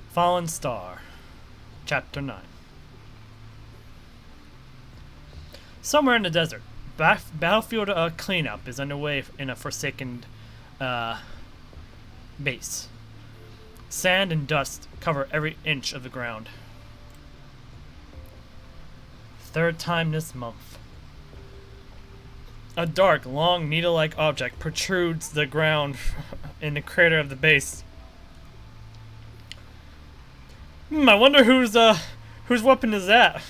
Fallen Star, Chapter 9. Somewhere in the desert, battlefield cleanup is underway in a forsaken base. Sand and dust cover every inch of the ground. Third time this month. A dark, long, needle-like object protrudes the ground in the crater of the base. I wonder whose weapon is that?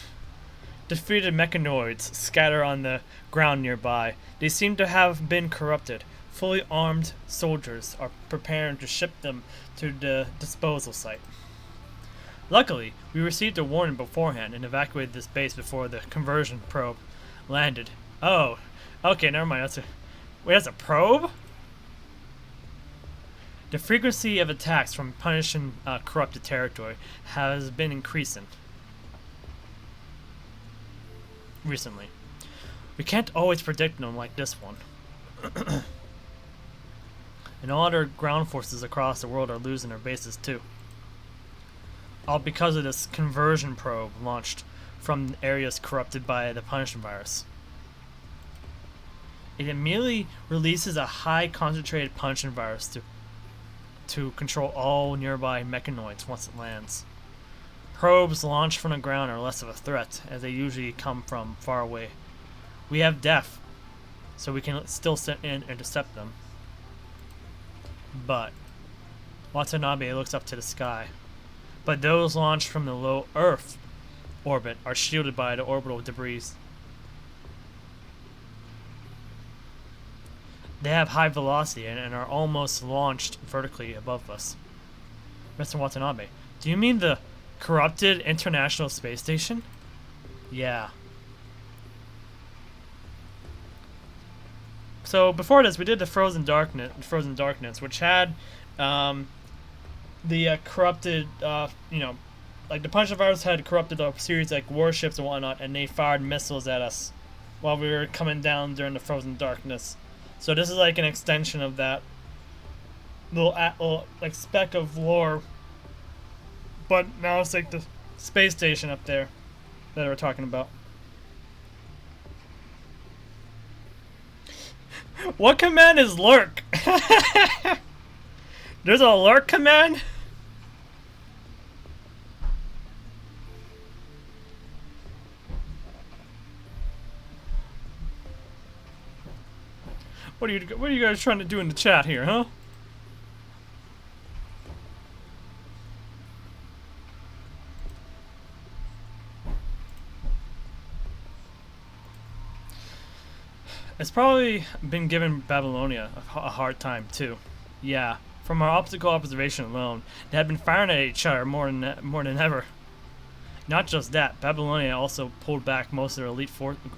Defeated mechanoids scatter on the ground nearby. They seem to have been corrupted. Fully armed soldiers are preparing to ship them to the disposal site. Luckily, we received a warning beforehand and evacuated this base before the conversion probe landed. Oh, okay, never mind. That's a probe? The frequency of attacks from punishing corrupted territory has been increasing recently. We can't always predict them like this one. And all other ground forces across the world are losing their bases too. All because of this conversion probe launched from areas corrupted by the punishment virus. It immediately releases a high concentrated punishment virus to control all nearby mechanoids once it lands. Probes launched from the ground are less of a threat, as they usually come from far away. We have depth, so we can still sit in and intercept them. But Watanabe looks up to the sky. But those launched from the low Earth orbit are shielded by the orbital debris. They have high velocity and are almost launched vertically above us. Mr. Watanabe, do you mean the corrupted International Space Station? Yeah. So before this, we did the Frozen Darkness, which had the corrupted, like the Punch virus had corrupted a series like warships and whatnot, and they fired missiles at us while we were coming down during the Frozen Darkness. So this is like an extension of that little like speck of lore, but now it's like the space station up there that we're talking about. What command is lurk? There's a lurk command? What are you guys trying to do in the chat here, huh? It's probably been giving Babylonia a hard time too. Yeah, from our optical observation alone, they had been firing at each other more than ever. Not just that, Babylonia also pulled back most of their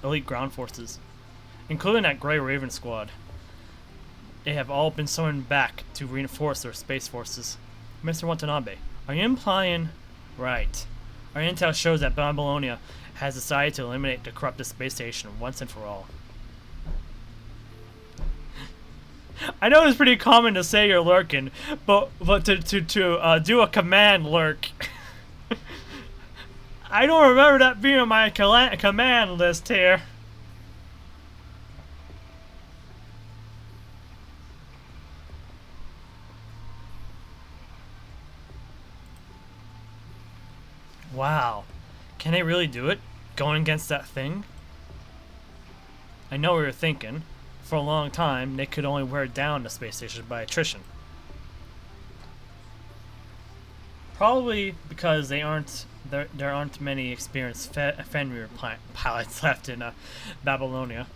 elite ground forces, including that Grey Raven squad. They have all been summoned back to reinforce their space forces. Mr. Watanabe, are you implying... Right. Our intel shows that Babylonia has decided to eliminate the corrupted space station once and for all. I know it's pretty common to say you're lurking, but to do a command lurk... I don't remember that being on my command list here. Wow. Can they really do it? Going against that thing? I know we were thinking. For a long time, they could only wear down the space station by attrition. Probably because there aren't many experienced Fenrir pilots left in Babylonia.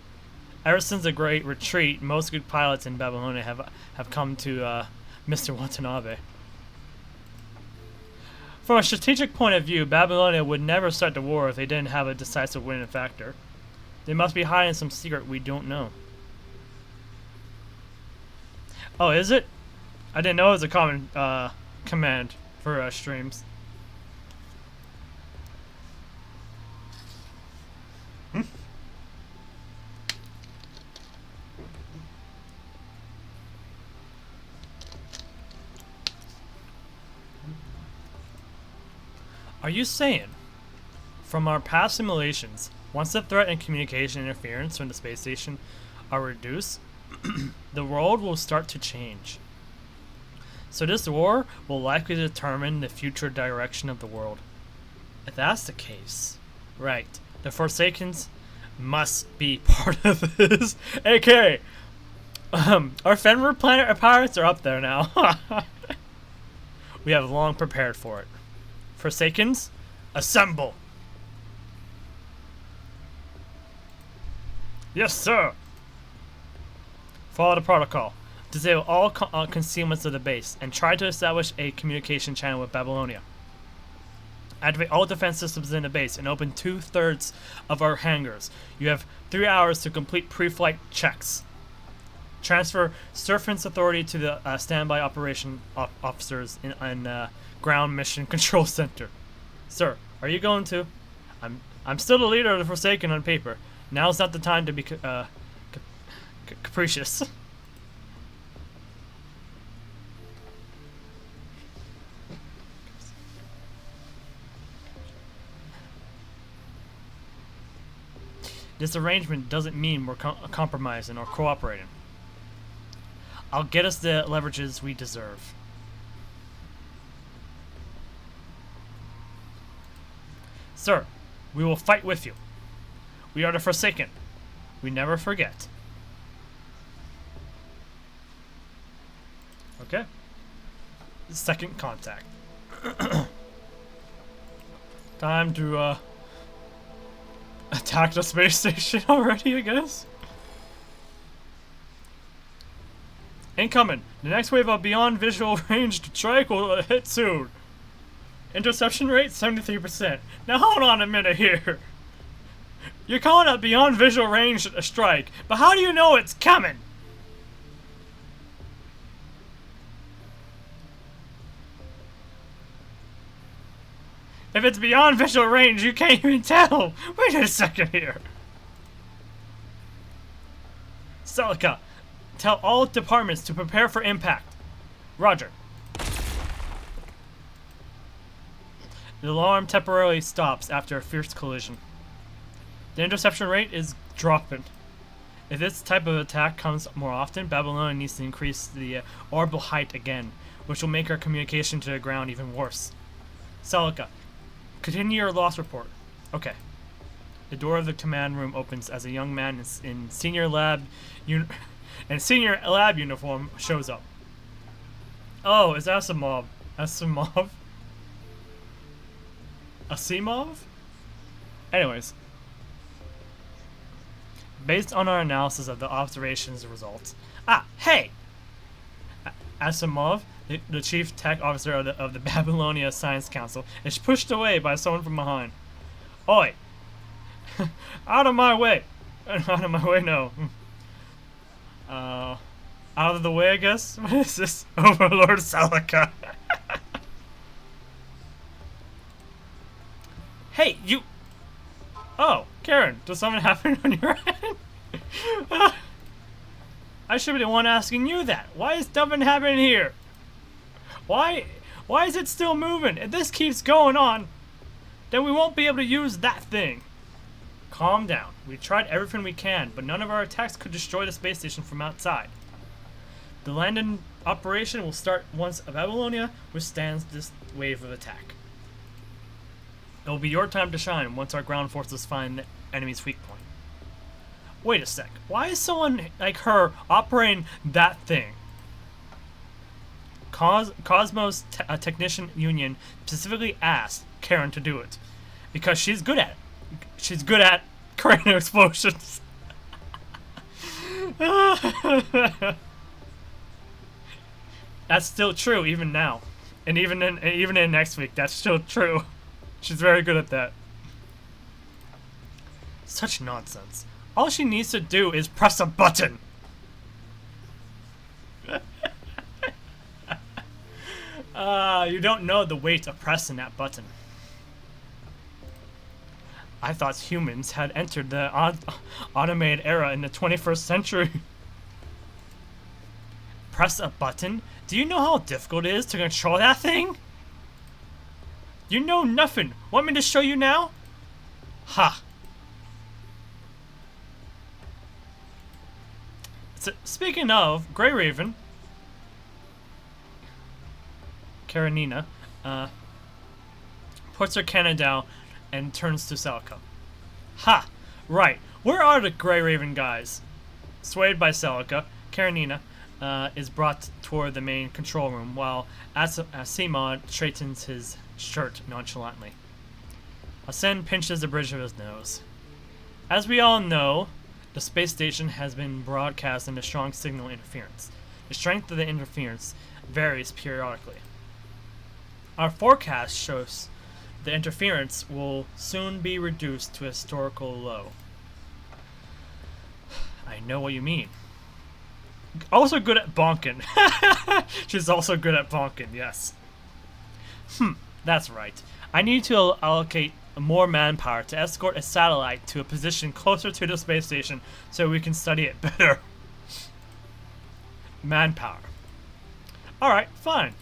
Ever since the Great Retreat, most good pilots in Babylonia have come to Mr. Watanabe. From a strategic point of view, Babylonia would never start the war if they didn't have a decisive winning factor. They must be hiding some secret we don't know. Oh, is it? I didn't know it was a common command for streams. Are you saying, from our past simulations, once the threat and communication interference from the space station are reduced, the world will start to change? So this war will likely determine the future direction of the world. If that's the case, right, the Forsakens must be part of this. AK, our Fenrir planet pirates are up there now. We have long prepared for it. Forsakens, assemble. Yes, sir. Follow the protocol. Disable all concealments of the base and try to establish a communication channel with Babylonia. Activate all defense systems in the base and open 2/3 of our hangars. You have 3 hours to complete pre-flight checks. Transfer Surfing's authority to the standby operation officers in ground mission control center. Sir, are you going to? I'm still the leader of the Forsaken on paper. Now's not the time to be capricious. This arrangement doesn't mean we're compromising or cooperating. I'll get us the leverages we deserve. Sir, we will fight with you. We are the Forsaken. We never forget. Okay. Second contact. Time to attack the space station already, I guess. Incoming. The next wave of beyond visual range strike will hit soon. Interception rate 73%. Now hold on a minute here. You're calling it beyond visual range a strike, but how do you know it's coming? If it's beyond visual range, you can't even tell. Wait a second here. Celica, tell all departments to prepare for impact. Roger. The alarm temporarily stops after a fierce collision. The interception rate is dropping. If this type of attack comes more often, Babylonia needs to increase the orbital height again, which will make our communication to the ground even worse. Celica, continue your loss report. Okay. The door of the command room opens as a young man in senior lab uniform shows up. Oh, it's Asimov. Asimov? Asimov? Anyways. Based on our analysis of the observations results. Ah, hey! Asimov, the chief tech officer of the Babylonia Science Council, is pushed away by someone from behind. Oi! Out of my way! Out of my way, no. Out of the way, I guess? What is this? Overlord Celica. Hey, you... Oh, Karen, does something happen on your end? I should be the one asking you that. Why is something happening here? Why is it still moving? If this keeps going on, then we won't be able to use that thing. Calm down. We've tried everything we can, but none of our attacks could destroy the space station from outside. The landing operation will start once Babylonia withstands this wave of attack. It will be your time to shine once our ground forces find the enemy's weak point. Wait a sec. Why is someone like her operating that thing? Cosmos Technician Union specifically asked Karen to do it because she's good at it. She's good at creating explosions. That's still true even now, and even in next week. That's still true. She's very good at that. Such nonsense. All she needs to do is press a button. You don't know the weight of pressing that button. I thought humans had entered the automated era in the 21st century. Press a button? Do you know how difficult it is to control that thing? You know nothing. Want me to show you now? Ha. So, speaking of, Grey Raven, Karenina, puts her cannon down and turns to Celica. Ha! Right. Where are the Grey Raven guys? Swayed by Celica, Karenina is brought toward the main control room while Asimon straightens his shirt nonchalantly. Asen pinches the bridge of his nose. As we all know, the space station has been broadcast into strong signal interference. The strength of the interference varies periodically. Our forecast shows the interference will soon be reduced to a historical low. I know what you mean. Also good at bonking. She's also good at bonking, yes. That's right. I need to allocate more manpower to escort a satellite to a position closer to the space station so we can study it better. Manpower. Alright, fine.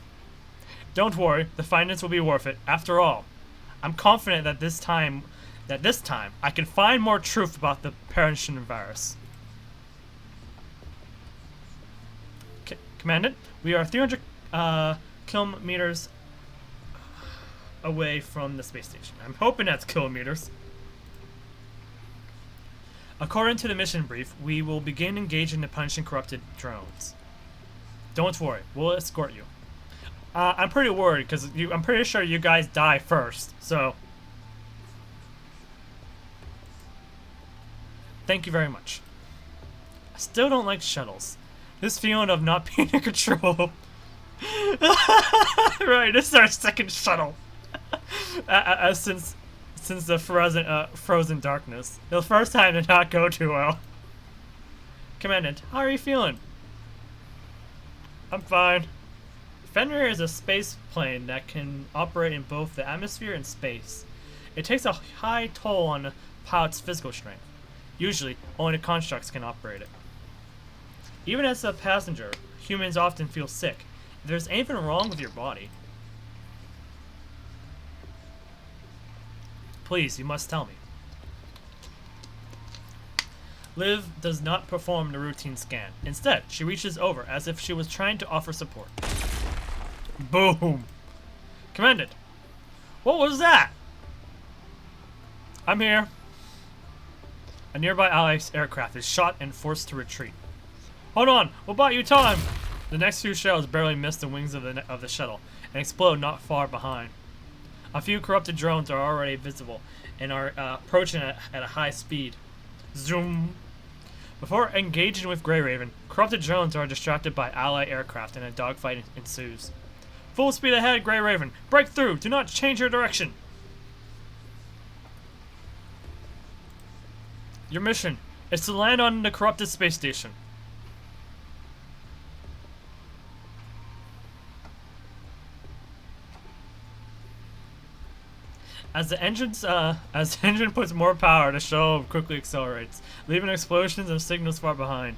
Don't worry, the findings will be worth it. After all, I'm confident that this time I can find more truth about the Parisian virus. Commandant, we are 300 kilometers away from the space station. I'm hoping that's kilometers. According to the mission brief, we will begin engaging the punishing corrupted drones. Don't worry, we'll escort you. I'm pretty worried because I'm pretty sure you guys die first, so. Thank you very much. I still don't like shuttles. This feeling of not being in control. Right, this is our second shuttle. Since the frozen darkness. The first time did not go too well. Commandant, how are you feeling? I'm fine. Fenrir is a space plane that can operate in both the atmosphere and space. It takes a high toll on the pilot's physical strength. Usually, only the constructs can operate it. Even as a passenger, humans often feel sick. If there's anything wrong with your body, please, you must tell me. Liv does not perform the routine scan. Instead, she reaches over as if she was trying to offer support. Boom! Commandant, what was that? I'm here. A nearby allied aircraft is shot and forced to retreat. Hold on, we'll buy you time! The next few shells barely miss the wings of the shuttle and explode not far behind. A few corrupted drones are already visible and are approaching at a high speed. Zoom! Before engaging with Grey Raven, corrupted drones are distracted by allied aircraft and a dogfight ensues. Full speed ahead, Grey Raven! Break through! Do not change your direction! Your mission is to land on the corrupted space station. As the engine puts more power, the shuttle quickly accelerates, leaving explosions and signals far behind.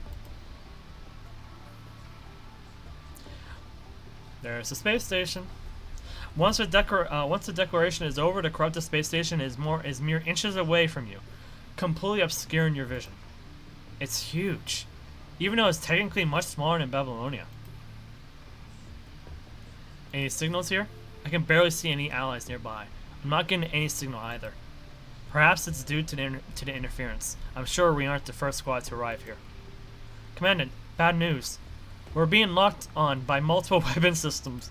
There's the space station. Once the declaration is over, the corrupted space station is mere inches away from you, completely obscuring your vision. It's huge, even though it's technically much smaller than Babylonia. Any signals here? I can barely see any allies nearby. I'm not getting any signal either. Perhaps it's due to the interference. I'm sure we aren't the first squad to arrive here. Commandant, bad news. We're being locked on by multiple weapon systems.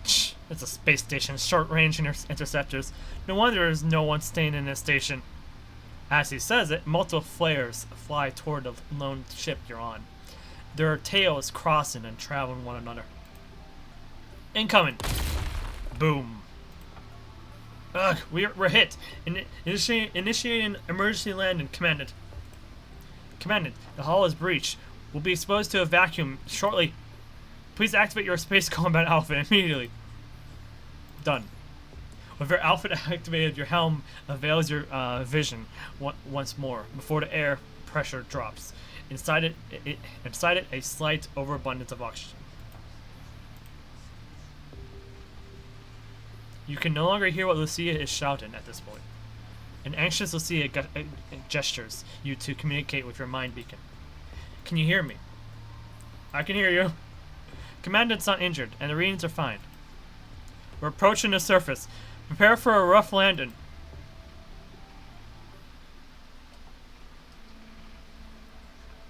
Shh, it's a space station, short-range interceptors. No wonder there's no one staying in this station. As he says it, multiple flares fly toward the lone ship you're on. Their tails crossing and traveling one another. Incoming! Boom. Ugh, we're hit. Initiating emergency landing, Commandant. Commandant, the hull is breached. We'll be exposed to a vacuum shortly. Please activate your space combat outfit immediately. Done. With your outfit activated, your helm avails your vision once more before the air pressure drops. Inside it, a slight overabundance of oxygen. You can no longer hear what Lucia is shouting at this point. An anxious Lucia gestures you to communicate with your mind beacon. Can you hear me? I can hear you. Commandant's not injured, and the readings are fine. We're approaching the surface. Prepare for a rough landing.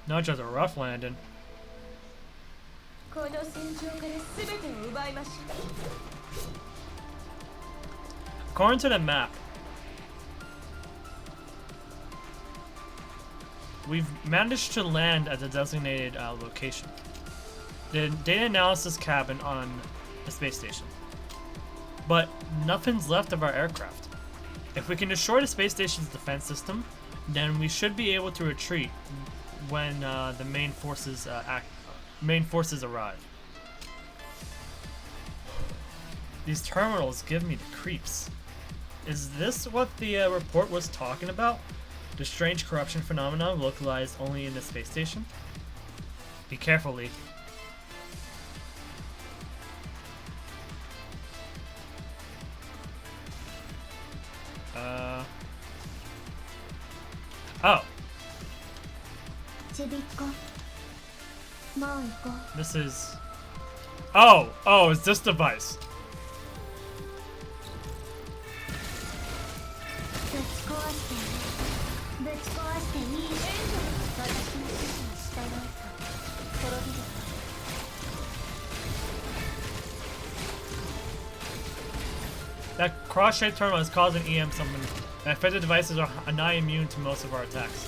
Not just a rough landing. According to the map, we've managed to land at the designated location. The data analysis cabin on the space station. But nothing's left of our aircraft. If we can destroy the space station's defense system, then we should be able to retreat when the main forces arrive. These terminals give me the creeps. Is this what the report was talking about? The strange corruption phenomenon localized only in the space station? Be careful, Lee. Oh. This is... Oh, it's this device. That cross-shaped terminal is causing EM summon. And affected devices are nigh immune to most of our attacks.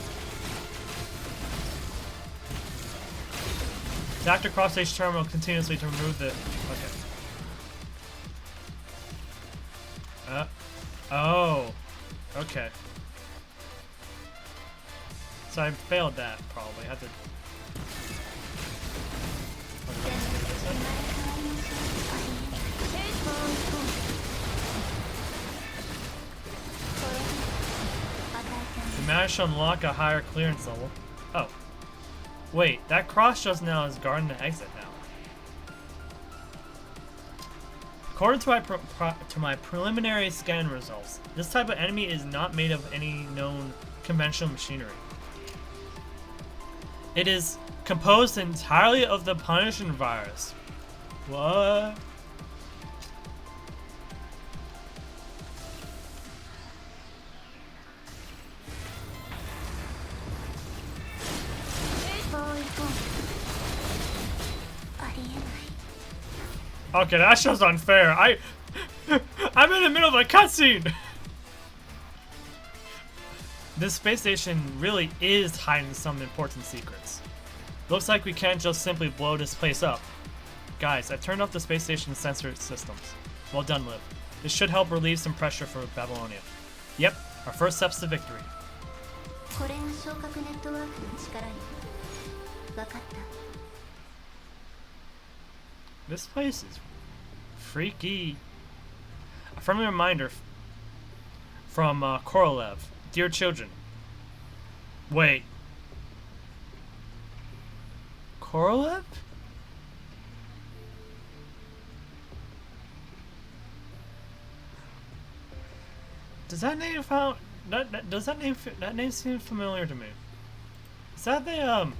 Attack the cross-shaped terminal continuously to remove the... Okay. Oh. Okay. So I failed that, probably. I had to... We managed to unlock a higher clearance level. Oh. Wait, that cross just now is guarding the exit now. According to my preliminary scan results, this type of enemy is not made of any known conventional machinery. It is composed entirely of the Punishing virus. What? Okay, that show's unfair. I'm in the middle of a cutscene. This space station really is hiding some important secrets. Looks like we can't just simply blow this place up. Guys, I turned off the space station's sensor systems. Well done, Liv. This should help relieve some pressure for Babylonia. Yep, our first steps to victory. This place is freaky. A friendly reminder from Korolev. Dear children. Wait. Korolev? Does that name that name seem familiar to me? Is that the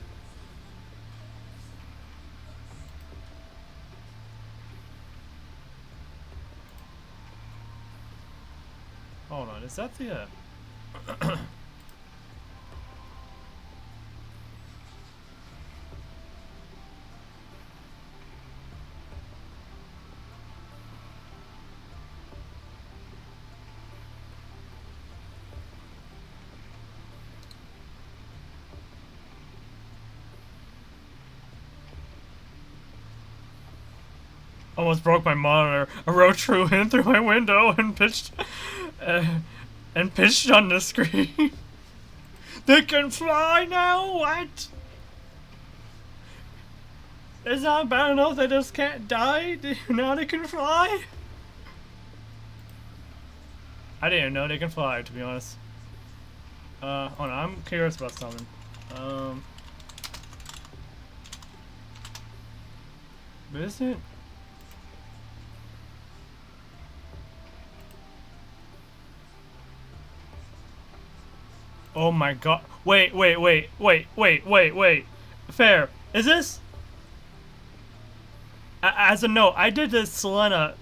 Hold on, is that the Almost broke my monitor. A roach flew in through my window and pitched on the screen. They can fly now? What? It's not bad enough they just can't die? Now they can fly? I didn't even know they can fly, to be honest. Hold on, I'm curious about something. But isn't it? Oh my god. Wait. Fair. Is this? As a note, I did the Selena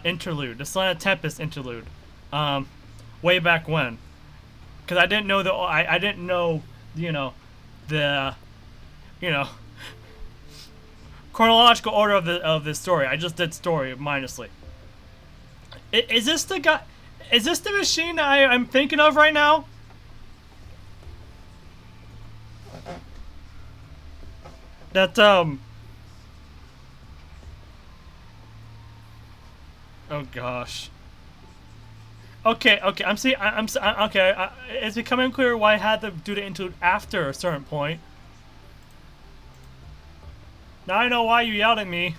interlude, the Selena Tempest interlude, um, way back when, because I didn't know I didn't know, you know, the, you know, chronological order of the story. I just did story minusly. Is this the guy? Is this the machine I'm thinking of right now? That Oh gosh. Okay. I'm seeing. Okay. It's becoming clear why I had to do the interlude after a certain point. Now I know why you yelled at me.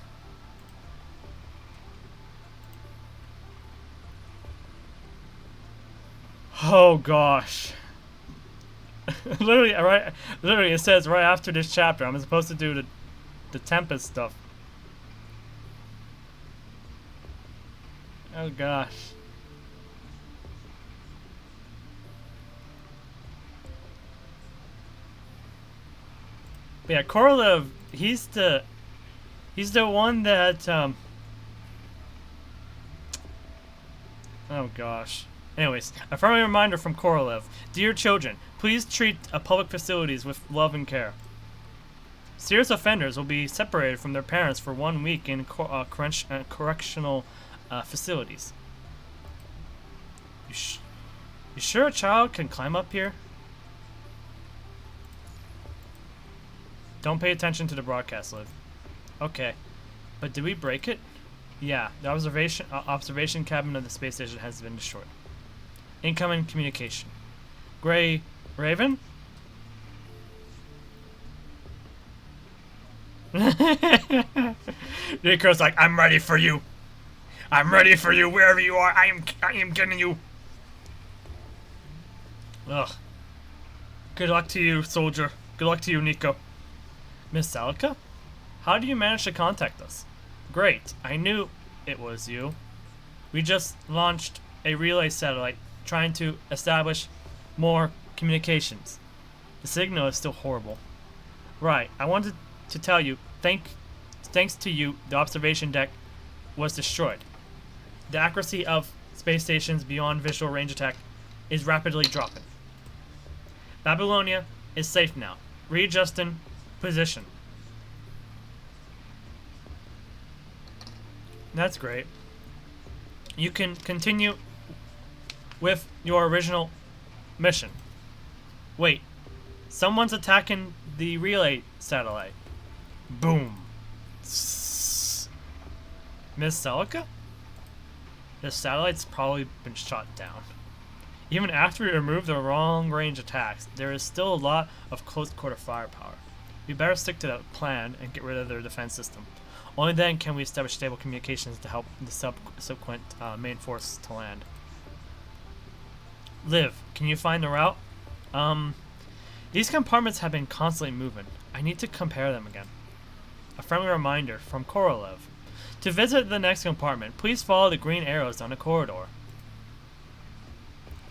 Oh gosh. Literally, right? Literally, it says right after this chapter, I'm supposed to do the Tempest stuff. Oh gosh. But yeah, Korolev, he's the one that oh gosh. Anyways, a friendly reminder from Korolev. Dear children, please treat public facilities with love and care. Serious offenders will be separated from their parents for 1 week in correctional facilities. You sure a child can climb up here? Don't pay attention to the broadcast, Liv. Okay. But did we break it? Yeah, the observation cabin of the space station has been destroyed. Incoming communication. Gray Raven? Nico's like, I'm ready for you. I'm ready for you wherever you are. I am getting you. Ugh. Good luck to you, soldier. Good luck to you, Nico. Miss Salika? How do you manage to contact us? Great. I knew it was you. We just launched a relay satellite trying to establish more communications. The signal is still horrible. Right. I wanted to tell you, thanks to you, the observation deck was destroyed. The accuracy of space stations beyond visual range attack is rapidly dropping. Babylonia is safe now. Readjusting position. That's great. You can continue with your original mission. Wait, someone's attacking the relay satellite. Boom. Miss Celica? The satellite's probably been shot down. Even after we remove the long range attacks, there is still a lot of close quarter firepower. We better stick to that plan and get rid of their defense system. Only then can we establish stable communications to help the subsequent main force to land. Liv, can you find the route? These compartments have been constantly moving. I need to compare them again. A friendly reminder from Korolev. To visit the next compartment, please follow the green arrows on the corridor.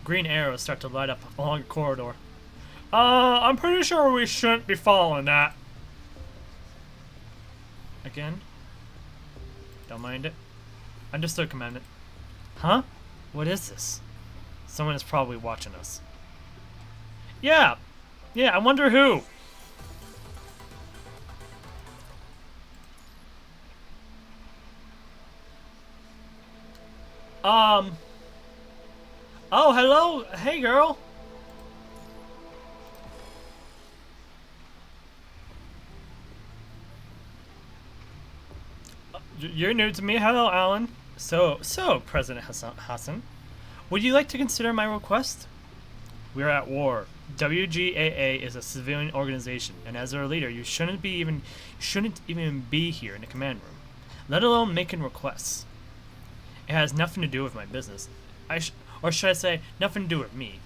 Green arrows start to light up along the corridor. I'm pretty sure we shouldn't be following that. Again? Don't mind it. Understood, Commandant. Huh? What is this? Someone is probably watching us. Yeah, I wonder who. Oh, hello. Hey, girl. You're new to me. Hello, Alan. So, President Hassan, would you like to consider my request? We're at war. WGAA is a civilian organization, and as our leader, you shouldn't even be here in the command room, let alone making requests. It has nothing to do with my business. Or should I say, nothing to do with me,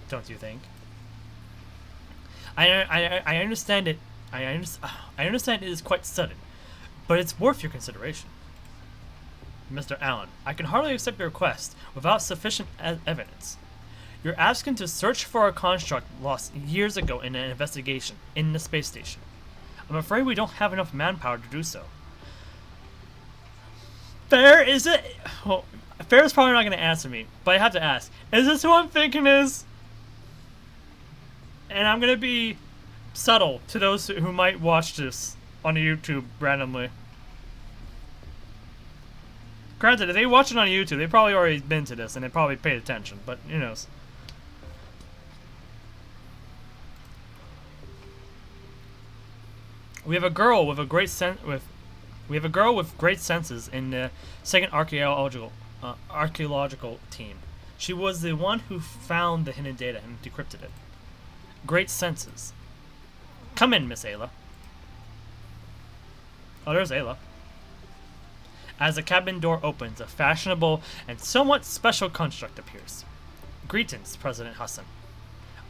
don't you think? I understand it. I understand it is quite sudden, but it's worth your consideration. Mr. Allen, I can hardly accept your request without sufficient evidence. You're asking to search for a construct lost years ago in an investigation in the space station. I'm afraid we don't have enough manpower to do so. Fair, is it? Well, Fair is probably not going to answer me, but I have to ask. Is this who I'm thinking is? And I'm going to be subtle to those who might watch this on YouTube randomly. Granted, if they watch it on YouTube, they've probably already been to this and they probably paid attention, but who knows. We have a girl with great senses in the second archaeological team. She was the one who found the hidden data and decrypted it. Great senses. Come in, Miss Ayla. Oh, there's Ayla. As the cabin door opens, a fashionable and somewhat special construct appears. Greetings, President Hassan.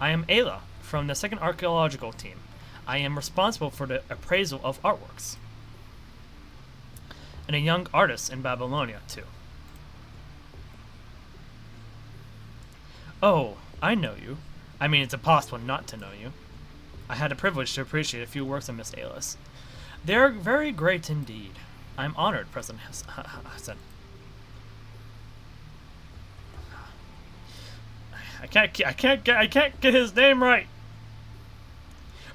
I am Ayla from the second archaeological team. I am responsible for the appraisal of artworks. And a young artist in Babylonia, too. Oh, I know you. I mean, it's impossible not to know you. I had the privilege to appreciate a few works of Miss Ayla's. They're very great indeed. I'm honored, President Hassan. I can't get his name right.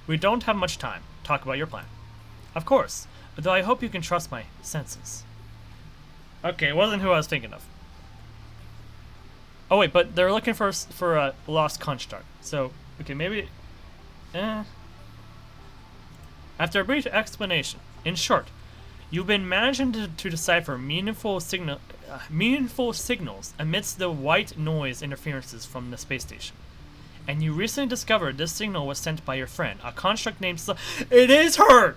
We don't have much time. Talk about your plan. Of course, though I hope you can trust my senses. Okay, it wasn't who I was thinking of. Oh wait, but they're looking for a lost construct. So, okay, maybe. After a brief explanation, in short, you've been managing to decipher meaningful signals amidst the white noise interferences from the space station. And you recently discovered this signal was sent by your friend, a construct named It is her!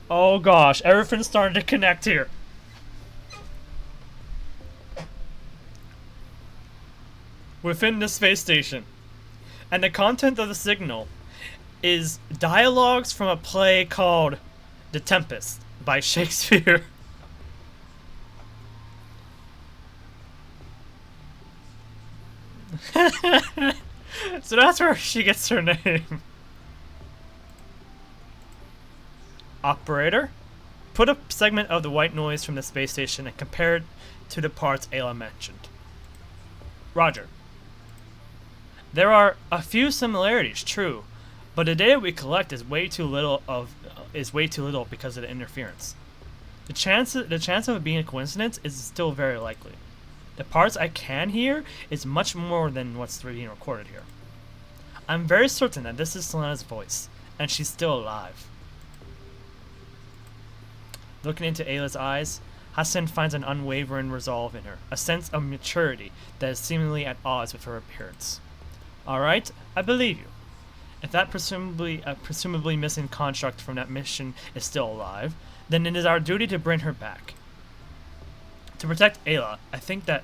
Oh gosh, everything's starting to connect here. Within the space station. And the content of the signal is dialogues from a play called The Tempest by Shakespeare. So that's where she gets her name. Operator, put a segment of the white noise from the space station and compare it to the parts Ayla mentioned. Roger. There are a few similarities, true, but the data we collect is way too little because of the interference. The chance of it being a coincidence is still very likely. The parts I can hear is much more than what's being recorded here. I'm very certain that this is Selena's voice, and she's still alive. Looking into Ayla's eyes, Hassan finds an unwavering resolve in her, a sense of maturity that is seemingly at odds with her appearance. Alright, I believe you. If that presumably missing construct from that mission is still alive, then it is our duty to bring her back. To protect Ayla, I think that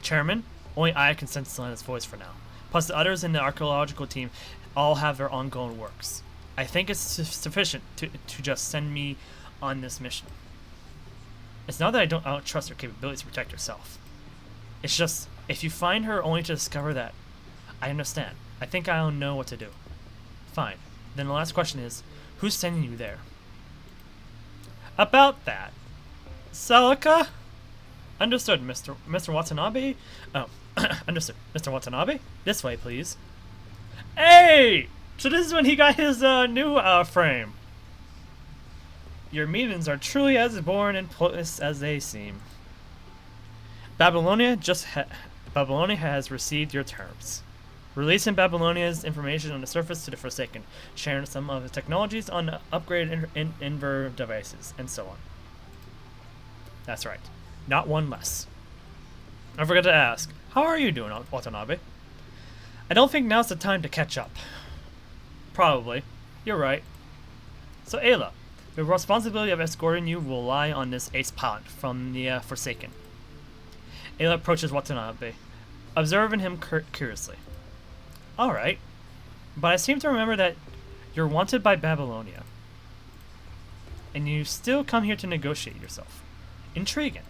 Chairman, only I can sense Selena's voice for now. Plus the others in the archaeological team all have their ongoing works. I think it's sufficient to just send me on this mission. It's not that I don't trust her capabilities to protect herself. It's just, if you find her only to discover that, I understand. I think I'll know what to do. Fine. Then the last question is, who's sending you there? About that. Celica? Understood, Mr. Watanabe? Oh, understood. Mr. Watanabe? This way, please. Hey! So this is when he got his new frame. Your meetings are truly as boring and pointless as they seem. Babylonia has received your terms. Releasing Babylonia's information on the surface to the Forsaken, sharing some of the technologies on the upgraded Inver devices, and so on. That's right. Not one less. I forgot to ask, how are you doing, Watanabe? I don't think now's the time to catch up. Probably. You're right. So Ayla, the responsibility of escorting you will lie on this ace pilot from the Forsaken. Ayla approaches Watanabe, observing him curiously. Alright, but I seem to remember that you're wanted by Babylonia. And you still come here to negotiate yourself. Intriguing.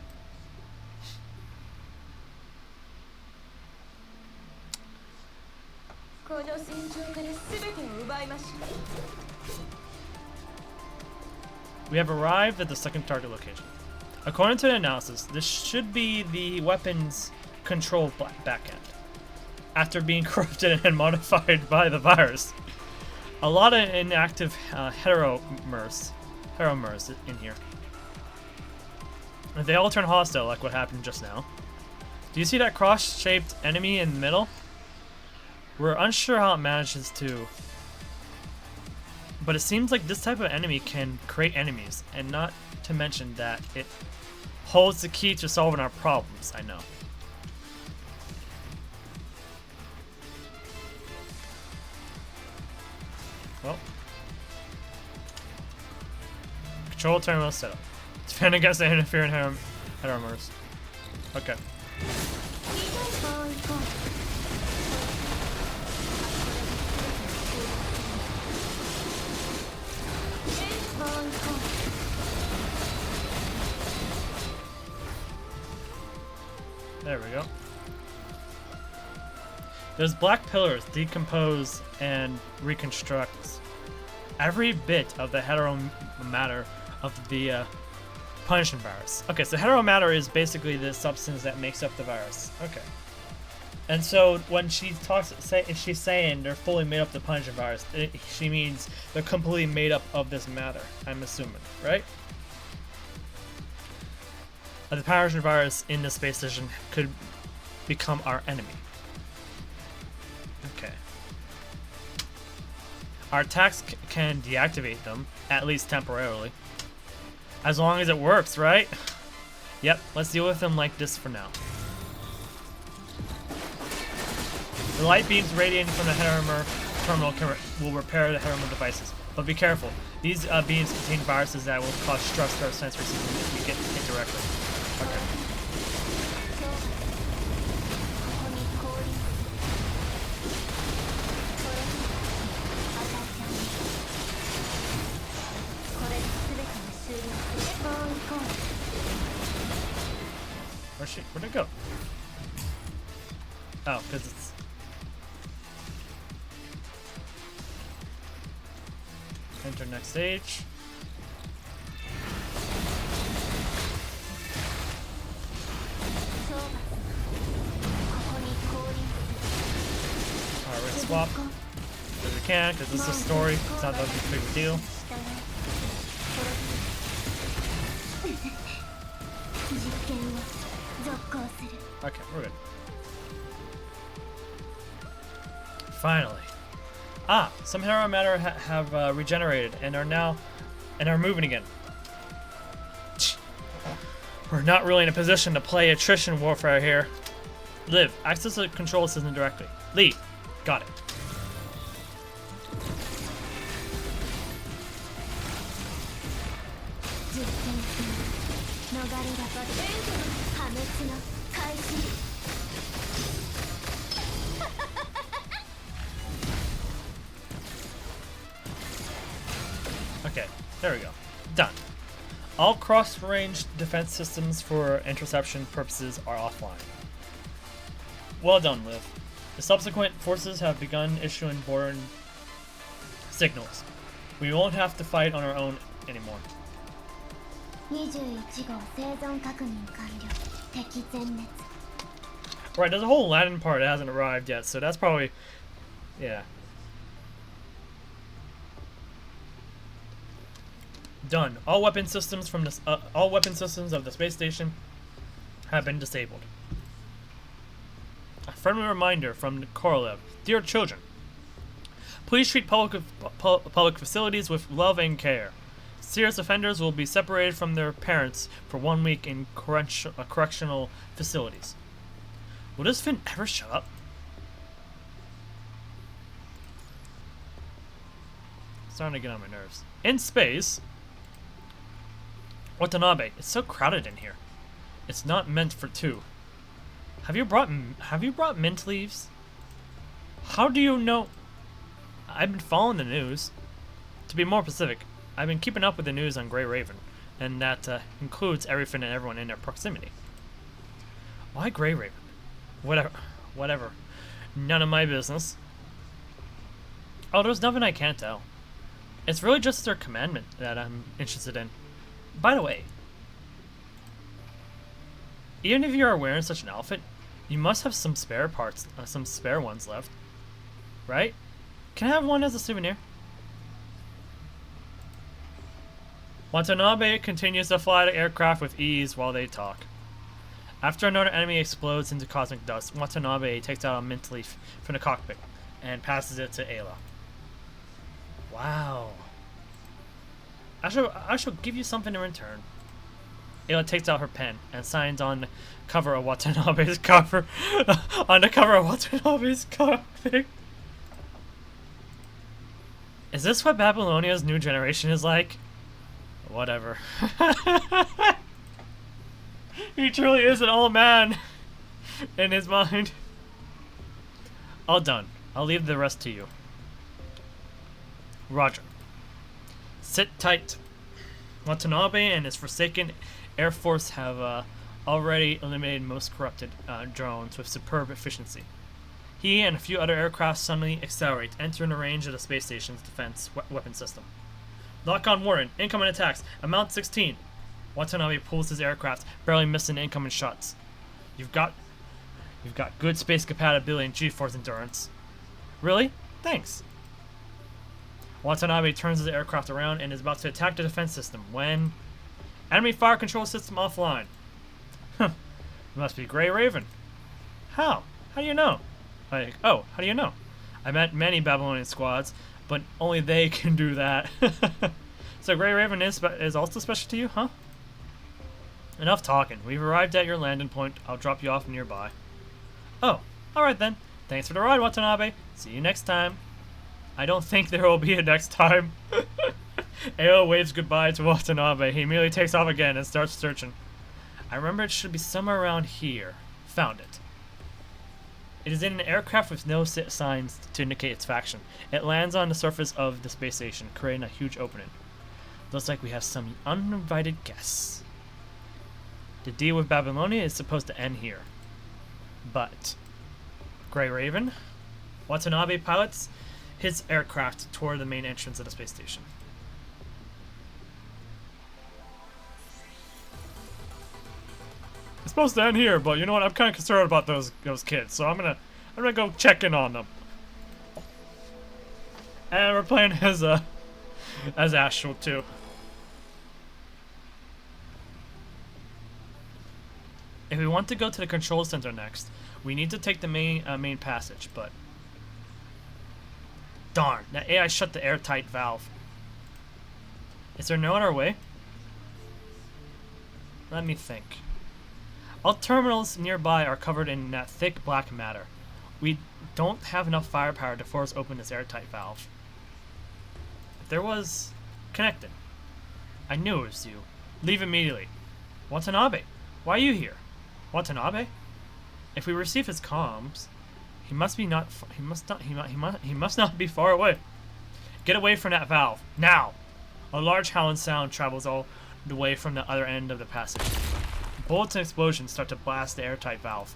We have arrived at the second target location. According to the analysis, this should be the weapon's control backend. After being corrupted and modified by the virus. A lot of inactive heteromers in here. They all turn hostile like what happened just now. Do you see that cross-shaped enemy in the middle? We're unsure how it manages to, but it seems like this type of enemy can create enemies, and not to mention that it holds the key to solving our problems, I know. Well. Control terminal setup. Defend against the interfering heteromers. Okay. There we go. Those black pillars decompose and reconstruct every bit of the heteromatter of the punishing virus. Okay, so heteromatter is basically the substance that makes up the virus. Okay. And so when she talks, if she's saying they're fully made up of the punishing virus, she means they're completely made up of this matter, I'm assuming, right? The punishing virus in the space station could become our enemy. Okay. Our attacks can deactivate them, at least temporarily. As long as it works, right? Yep, let's deal with them like this for now. The light beams radiating from the heteromer terminal will repair the heteromer devices. But be careful, these beams contain viruses that will cause stress to our sensory system if we get hit directly. Okay. Where'd it go? Oh, because it's... Enter next stage. Alright, we're gonna swap as we can, because this is a story. It's not that big of a deal. Okay, we're good. Finally. Ah, some hero matter have regenerated and are moving again. We're not really in a position to play attrition warfare here. Liv, access the control system directly. Lee, got it. Okay, there we go. Done. All cross-range defense systems for interception purposes are offline. Well done, Liv. The subsequent forces have begun issuing border signals. We won't have to fight on our own anymore. Right, there's a whole Latin part that hasn't arrived yet, so that's probably... yeah. Done. All weapon systems from this, all weapon systems of the space station have been disabled. A friendly reminder from Korolev. Dear children, please treat public facilities with love and care. Serious offenders will be separated from their parents for 1 week in correctional facilities. Will this Finn ever shut up? It's starting to get on my nerves. In space, Watanabe, it's so crowded in here. It's not meant for two. Have you brought mint leaves? How do you know? I've been following the news. To be more specific, I've been keeping up with the news on Grey Raven, and that includes everything and everyone in their proximity. Why Grey Raven? Whatever. None of my business. Oh, there's nothing I can't tell. It's really just their commandment that I'm interested in. By the way, even if you are wearing such an outfit, you must have some spare parts, some spare ones left, right? Can I have one as a souvenir? Watanabe continues to fly the aircraft with ease while they talk. After another enemy explodes into cosmic dust, Watanabe takes out a mint leaf from the cockpit and passes it to Ayla. Wow. I shall give you something in return. Ayla takes out her pen and signs on the cover of Watanabe's cover on the cover of Watanabe's cockpit. Is this what Babylonia's new generation is like? Whatever. He truly is an old man in his mind. All done. I'll leave the rest to you. Roger. Sit tight. Watanabe and his forsaken Air Force have already eliminated most corrupted drones with superb efficiency. He and a few other aircraft suddenly accelerate, entering the range of the space station's defense weapon system. Lock on warning. Incoming attacks. Amount 16. Watanabe pulls his aircraft, barely missing incoming shots. You've got good space compatibility and G-force endurance. Really? Thanks. Watanabe turns his aircraft around and is about to attack the defense system when... Enemy fire control system offline. Huh. It must be Grey Raven. How? How do you know? How do you know? I met many Babylonian squads, but only they can do that. So Grey Raven is also special to you, huh? Enough talking. We've arrived at your landing point. I'll drop you off nearby. Oh, alright then. Thanks for the ride, Watanabe. See you next time. I don't think there will be a next time. Ao waves goodbye to Watanabe. He immediately takes off again and starts searching. I remember it should be somewhere around here. Found it. It is in an aircraft with no signs to indicate its faction. It lands on the surface of the space station, creating a huge opening. Looks like we have some uninvited guests. The deal with Babylonia is supposed to end here. But Grey Raven? Watanabe pilots his aircraft toward the main entrance of the space station. It's supposed to end here, but you know what? I'm kind of concerned about those kids, so I'm gonna go check in on them. And we're playing as Astral too. If we want to go to the control center next, we need to take the main passage. But darn, that AI shut the airtight valve. Is there no other way? Let me think. All terminals nearby are covered in that thick black matter. We don't have enough firepower to force open this airtight valve. If there was... Connected. I knew it was you. Leave immediately. Watanabe, why are you here? Watanabe? If we receive his comms, he must not be far away. Get away from that valve now. A large howling sound travels all the way from the other end of the passage. Bullets and explosions start to blast the airtight valve.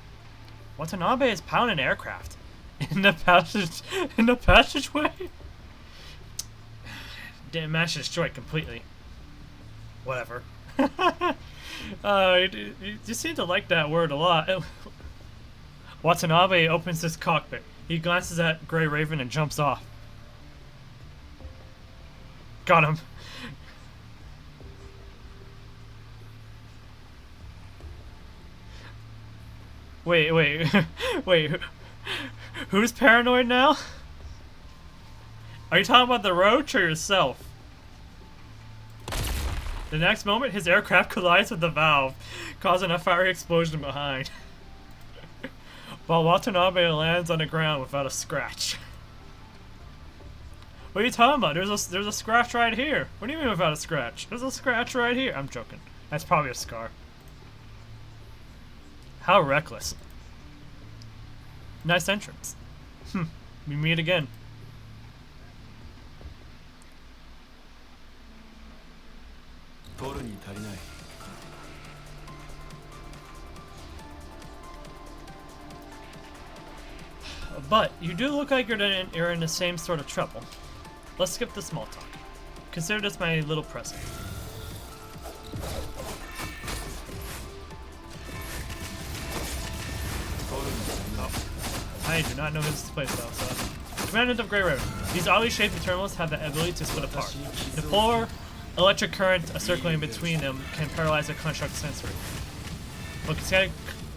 Watanabe is pounding aircraft in the passageway. Didn't manage to destroy it completely. Whatever. You seem to like that word a lot. Watanabe opens his cockpit. He glances at Grey Raven and jumps off. Got him. Wait. Wait. Who's paranoid now? Are you talking about the roach or yourself? The next moment, his aircraft collides with the valve, causing a fiery explosion behind. While Watanabe lands on the ground without a scratch. What are you talking about? There's a scratch right here. What do you mean without a scratch? There's a scratch right here. I'm joking. That's probably a scar. How reckless. Nice entrance. We meet again. But you do look like you're in the same sort of trouble. Let's skip the small talk. Consider this my little present. I do not know this place though, so. Commandant of Grey River. These oddly shaped terminals have the ability to split apart. The polar electric current circling between them can paralyze a construct sensory. But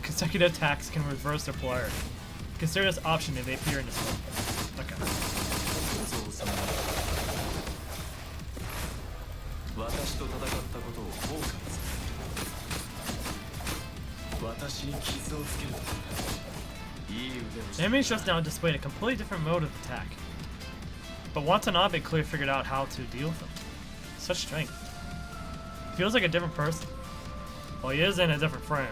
consecutive attacks can reverse their polarity. Consider this option if they appear in this one. Okay. The enemies just now displayed a completely different mode of attack. But Watanabe clearly figured out how to deal with them. Such strength. Feels like a different person. Well, he is in a different frame.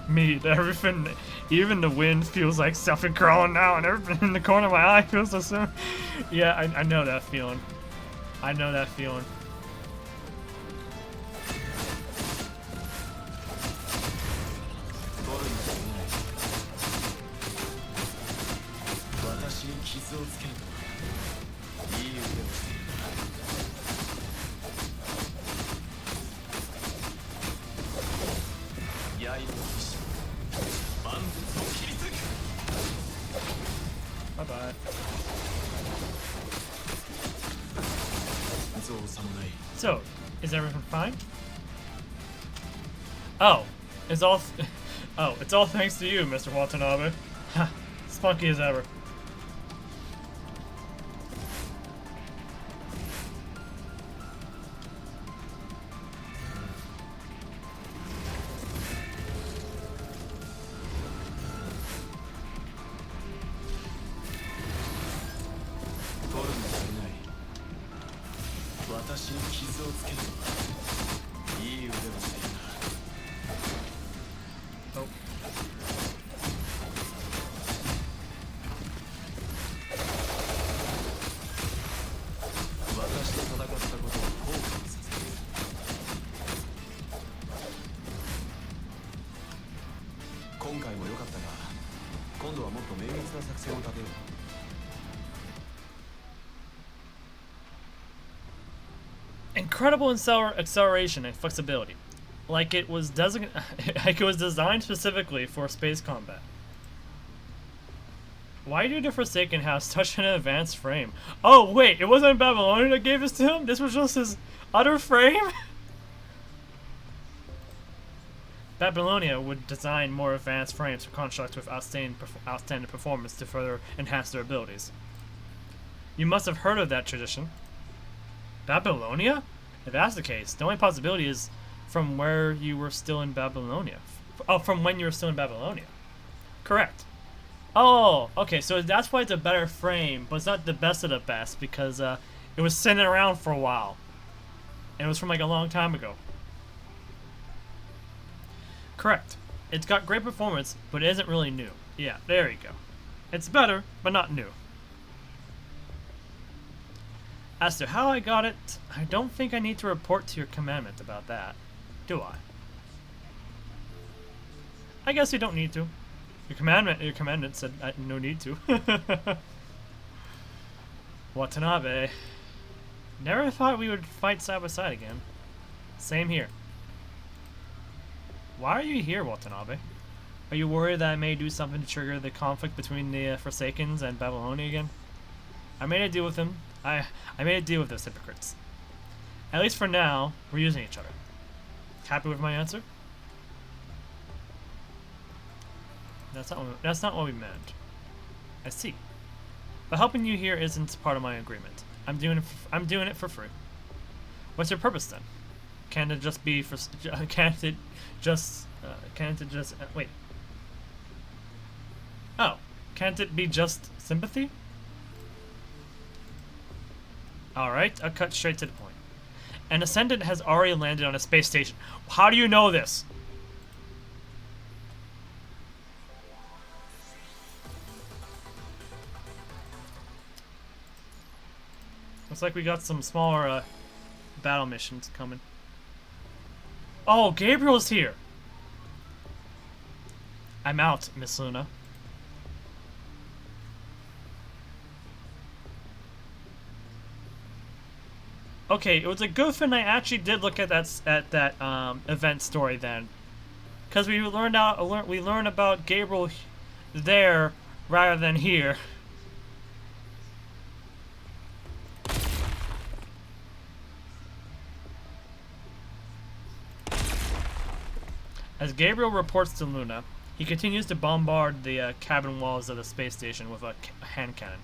Me, everything, even the wind feels like something crawling now, and everything in the corner of my eye feels the same. Yeah, I know that feeling. I know that feeling. Bye-bye. So, is everything fine? Oh, it's all it's all thanks to you, Mr. Watanabe. Ha, spunky as ever. Oh. Incredible acceleration and flexibility, like it was designed specifically for space combat. Why do the Forsaken have such an advanced frame? Oh wait, it wasn't Babylonia that gave this to him? This was just his other frame? Babylonia would design more advanced frames for constructs with outstanding performance to further enhance their abilities. You must have heard of that tradition. Babylonia? If that's the case, the only possibility is from where you were still in Babylonia. Oh, from when you were still in Babylonia. Correct. Oh, okay, so that's why it's a better frame, but it's not the best of the best because it was sitting around for a while. And it was from like a long time ago. Correct. It's got great performance, but it isn't really new. Yeah, there you go. It's better, but not new. As to how I got it, I don't think I need to report to your commandant about that, do I? I guess you don't need to. Your commandant said no need to. Watanabe. Never thought we would fight side by side again. Same here. Why are you here, Watanabe? Are you worried that I may do something to trigger the conflict between the Forsakens and Babylonia again? I made a deal with them. I made a deal with those hypocrites. At least for now, we're using each other. Happy with my answer? That's not what we meant. I see. But helping you here isn't part of my agreement. I'm doing it for free. What's your purpose then? Can't it just be for? Can't it just? Wait. Oh, can't it be just sympathy? Alright, I'll cut straight to the point. An Ascendant has already landed on a space station. How do you know this? Looks like we got some smaller battle missions coming. Oh, Gabriel's here! I'm out, Miss Luna. Okay, it was a good thing I actually did look at that event story then, because we learned about Gabriel there rather than here. As Gabriel reports to Luna, he continues to bombard the cabin walls of the space station with a hand cannon.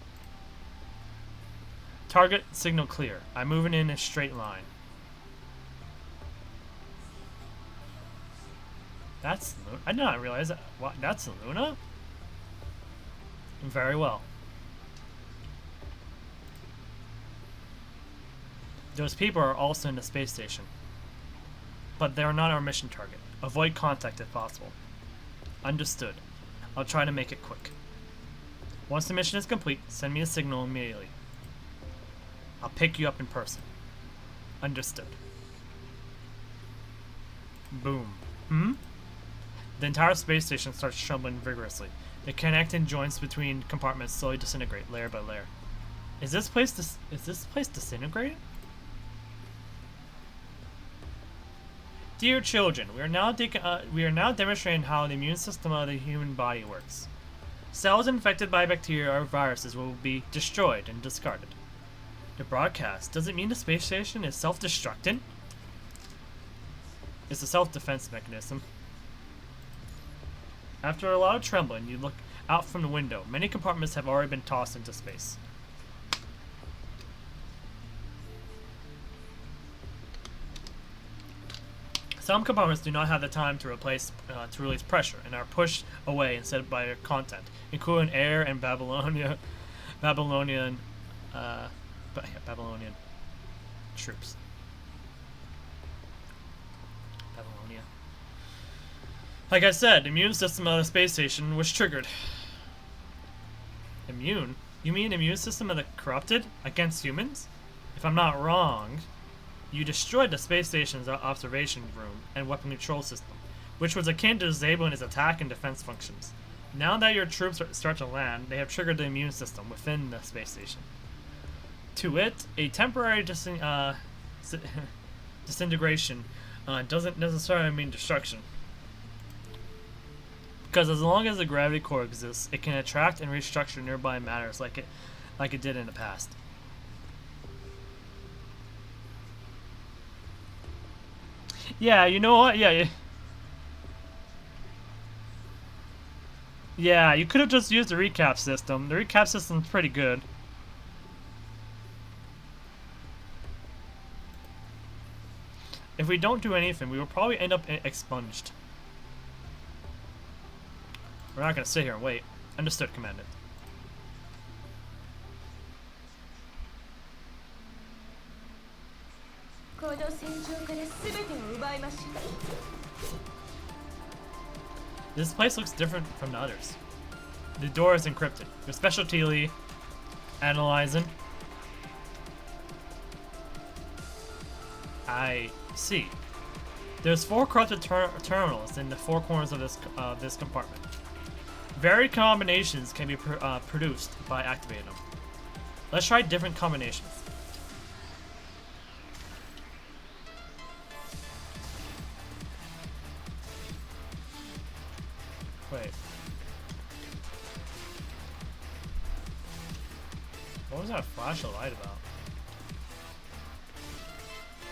Target signal clear. I'm moving in a straight line. That's Luna? I did not realize that. What? That's Luna? Very well. Those people are also in the space station. But they are not our mission target. Avoid contact if possible. Understood. I'll try to make it quick. Once the mission is complete, send me a signal immediately. I'll pick you up in person. Understood. Boom. The entire space station starts trembling vigorously. The connecting joints between compartments slowly disintegrate layer by layer. Is this place disintegrating? Dear children, we are now demonstrating how the immune system of the human body works. Cells infected by bacteria or viruses will be destroyed and discarded. The broadcast, does it mean the space station is self-destructing? It's a self-defense mechanism. After a lot of trembling, you look out from the window. Many compartments have already been tossed into space. Some compartments do not have the time to release pressure and are pushed away instead by their content, including air and Babylonian troops. Babylonia. Like I said, the immune system of the space station was triggered. Immune? You mean immune system of the corrupted against humans? If I'm not wrong, you destroyed the space station's observation room and weapon control system, which was akin to disabling its attack and defense functions. Now that your troops start to land, they have triggered the immune system within the space station. To it, a temporary disintegration doesn't necessarily mean destruction. Because as long as the gravity core exists, it can attract and restructure nearby matters like it did in the past. Yeah, you know what? Yeah. Yeah, you could have just used the recap system. The recap system's pretty good. If we don't do anything, we will probably end up expunged. We're not gonna sit here and wait. Understood, Commandant. This place looks different from the others. The door is encrypted. Your specialty, Lee. Analyzing. I see. There's 4 corrupted terminals in the 4 corners of this compartment. Varied combinations can be produced by activating them. Let's try different combinations. Wait. What was that flash of light about?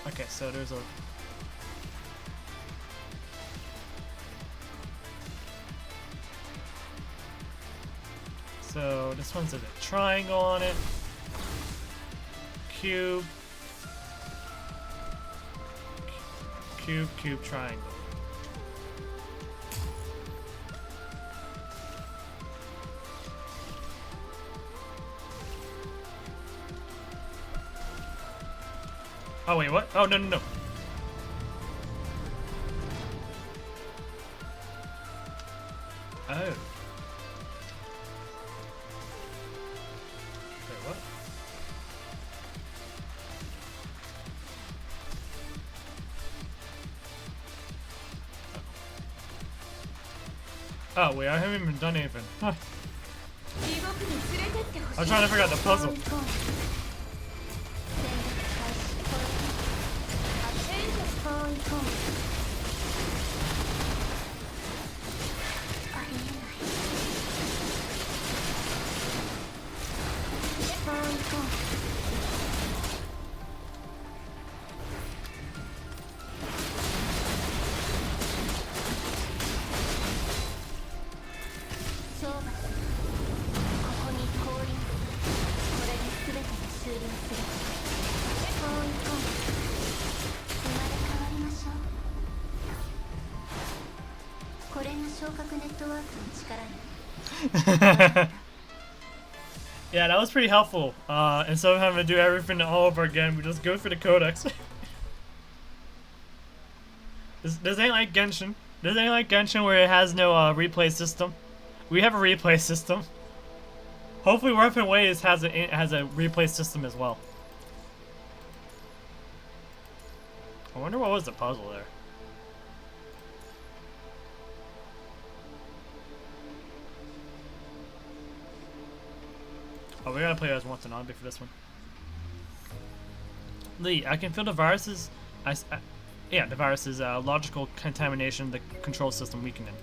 Okay, so there's a... So this one's a triangle on it. Cube. Cube, cube, triangle. Oh wait, what? Oh, no, no, no. Oh. Wait, what? Oh wait, I haven't even done anything. Huh. I'm trying to figure out the puzzle. Yeah, that was pretty helpful. Instead of having to do everything all over again, we just go for the codex. This ain't like Genshin. This ain't like Genshin where it has no replay system. We have a replay system. Hopefully, Weapon Ways has a replay system as well. I wonder what was the puzzle there. Oh, we gotta play as Watanabe for this one. Lee, I can feel the viruses. Yeah, the virus's logical contamination, the control system weakening.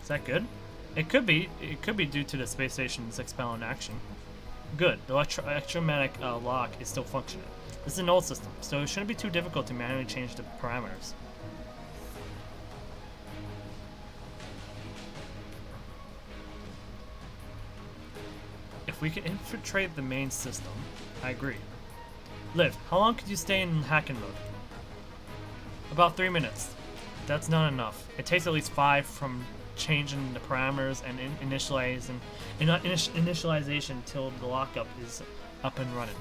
Is that good? It could be. It could be due to the space station's expelling action. Good. The electromagnetic lock is still functioning. This is an old system, so it shouldn't be too difficult to manually change the parameters. If we can infiltrate the main system, I agree. Liv, how long could you stay in hacking mode? About 3 minutes. That's not enough. It takes at least 5 from changing the parameters and initialization till the lockup is up and running.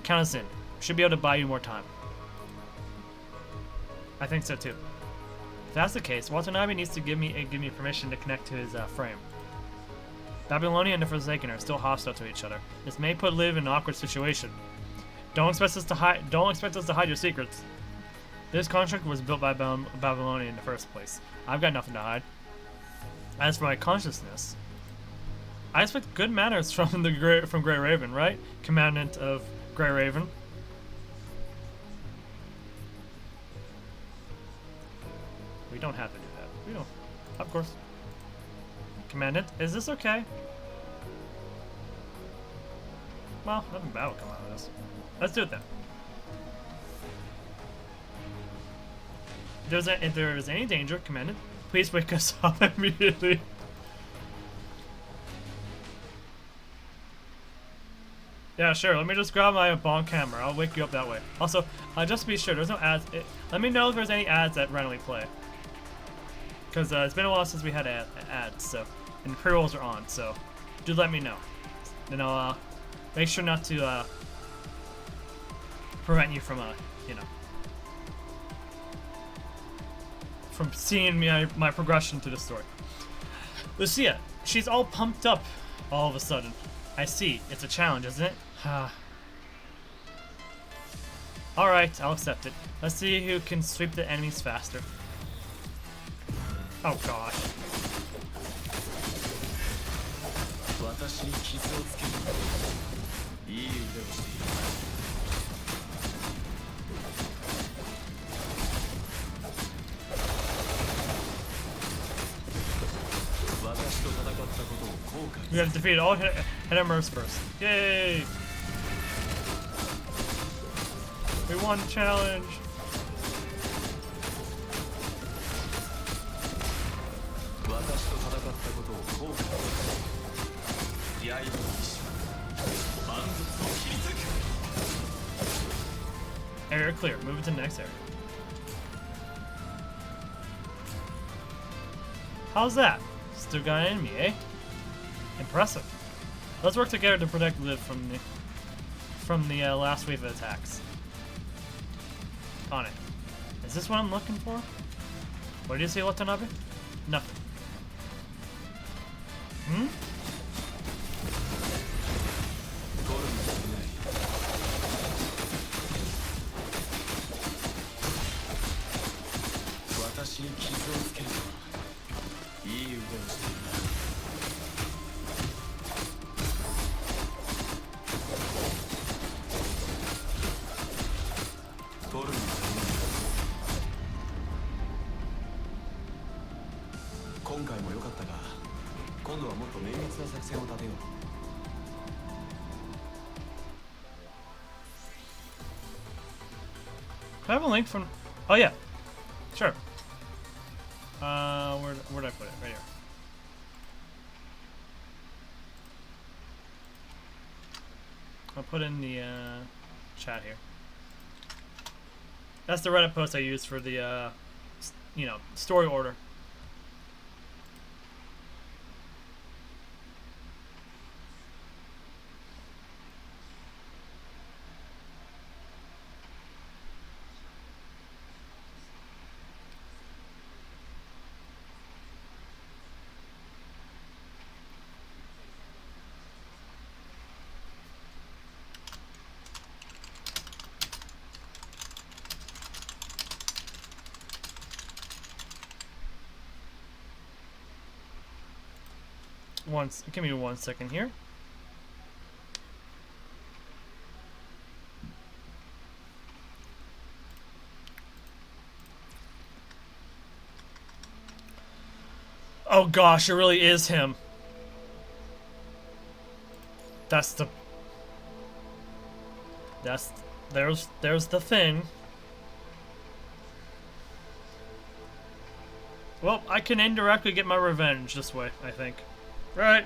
Count us in. Should be able to buy you more time. I think so too. If that's the case, Watanabe needs to give me permission to connect to his frame. Babylonia and the Forsaken are still hostile to each other. This may put Liv in an awkward situation. Don't expect us to hide your secrets. This contract was built by Babylonia in the first place. I've got nothing to hide. As for my consciousness, I expect good manners from Grey Raven, right? Commandant of Grey Raven. We don't have to do that. We don't. Of course. Commandant, is this okay? Well, nothing bad will come out of this. Let's do it then. If there is any danger, Commandant, please wake us up immediately. Yeah, sure. Let me just grab my bomb camera. I'll wake you up that way. Also, just to be sure, there's no ads. Let me know if there's any ads that randomly play. Because it's been a while since we had ads, so. And pre-rolls are on, so. Do let me know. Then I'll make sure not to prevent you from, you know. From seeing my progression through the story. Lucia, she's all pumped up all of a sudden. I see. It's a challenge, isn't it? Alright, I'll accept it. Let's see who can sweep the enemies faster. Oh gosh. We gotta defeat all Hitamers first. Yay! We won the challenge! Area clear. Move it to the next area. How's that? Still got an enemy, eh? Impressive. Let's work together to protect Liv from the last wave of attacks. On it. Is this what I'm looking for? What did you say, Watanabe? Nothing. Hmm? 線を立てよう。 Can I have a link from... Oh, yeah. Sure. Where'd I put it? Right here. I'll put in the chat here. That's the Reddit post I used for the, you know, story order. Give me 1 second here. Oh gosh, it really is him. There's the thing. Well, I can indirectly get my revenge this way, I think. Right.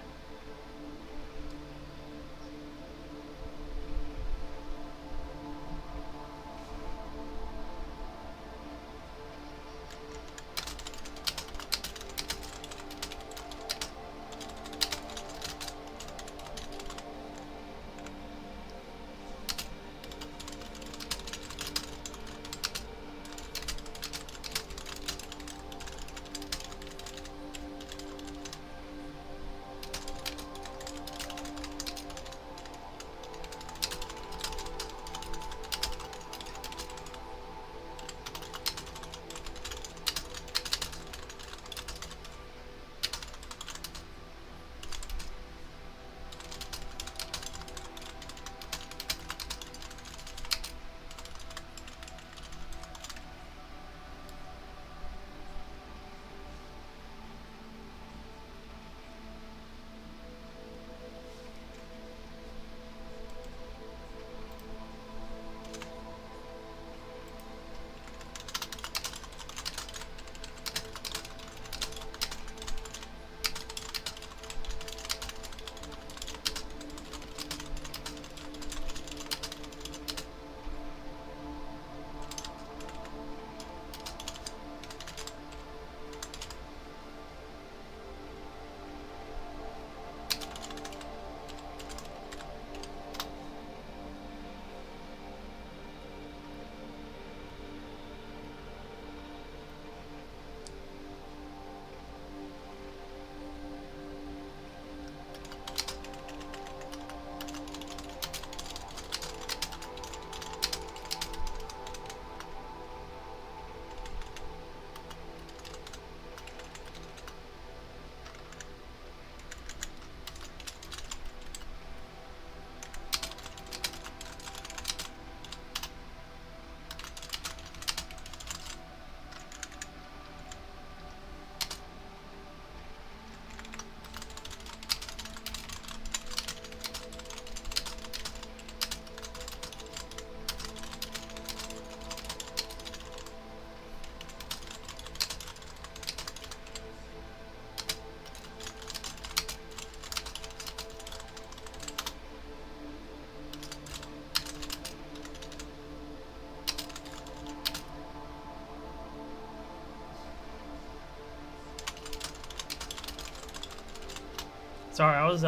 Sorry, I was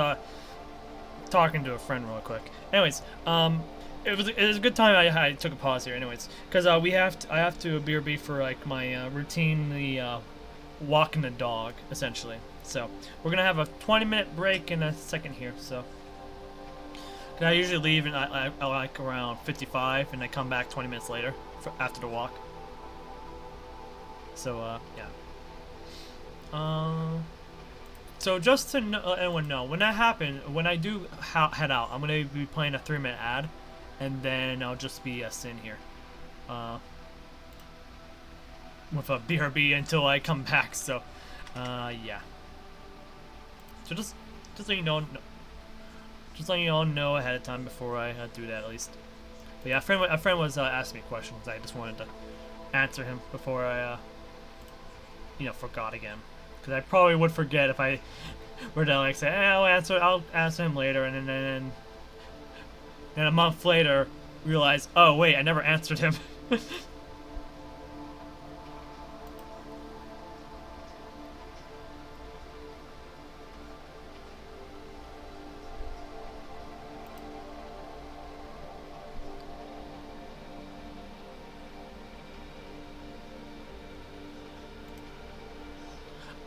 talking to a friend real quick. Anyways, it was a good time I took a pause here. Anyways, because I have to BRB for like my routine, the walking the dog essentially. So we're gonna have a 20-minute break in a second here. So 'cause I usually leave and I like around 55 and I come back 20 minutes later after the walk. So yeah. So just to let anyone know, when that happens, when I do head out, I'm going to be playing a 3-minute ad, and then I'll just be a sin here. With a BRB until I come back, so, yeah. So just Just so you know, just letting you all know ahead of time before I do that at least. But yeah, a friend was asking me questions. I just wanted to answer him before I, forgot again. Because I probably would forget if I were to like say, I'll answer him later, and then a month later realize, oh wait, I never answered him.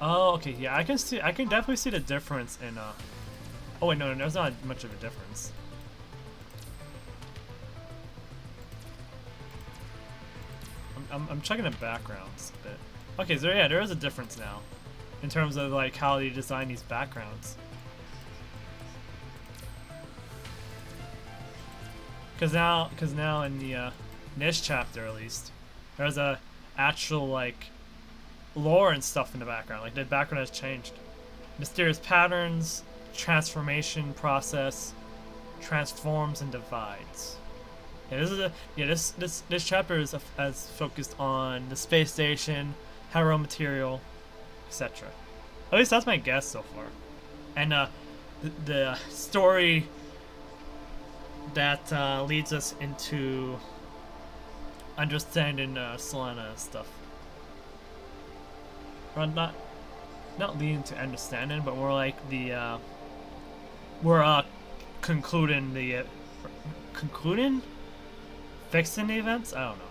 Oh, okay, yeah, I can definitely see the difference in, oh wait, no, there's not much of a difference. I'm checking the backgrounds a bit. Okay, so yeah, there is a difference now, in terms of, like, how they design these backgrounds. Cause now in the, in this chapter at least, there's a actual, like, lore and stuff in the background. Like, the background has changed. Mysterious patterns, transformation process, transforms and divides. Yeah, this chapter is as focused on the space station, hero material, etc. At least that's my guess so far. And the story that leads us into understanding Selena and stuff. Well, not leading to understanding, but more like the we're concluding the concluding, fixing the events. I don't know.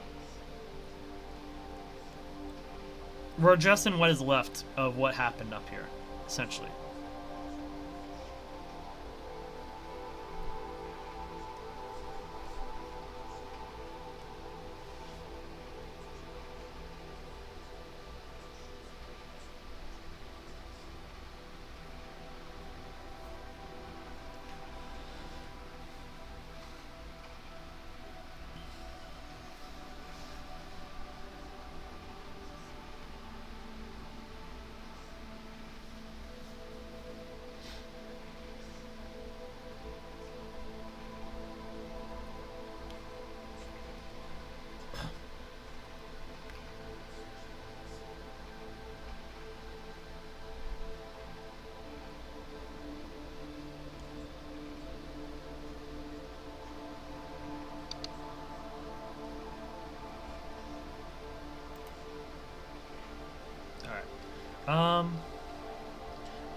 We're adjusting what is left of what happened up here, essentially.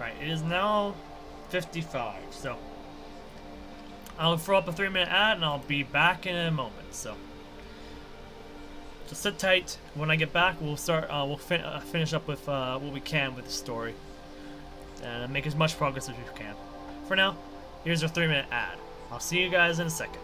Right, it is now 55, so I'll throw up a 3-minute ad and I'll be back in a moment, so just sit tight. When I get back, we'll start, finish up with what we can with the story and make as much progress as we can. For now, here's our 3-minute ad. I'll see you guys in a second.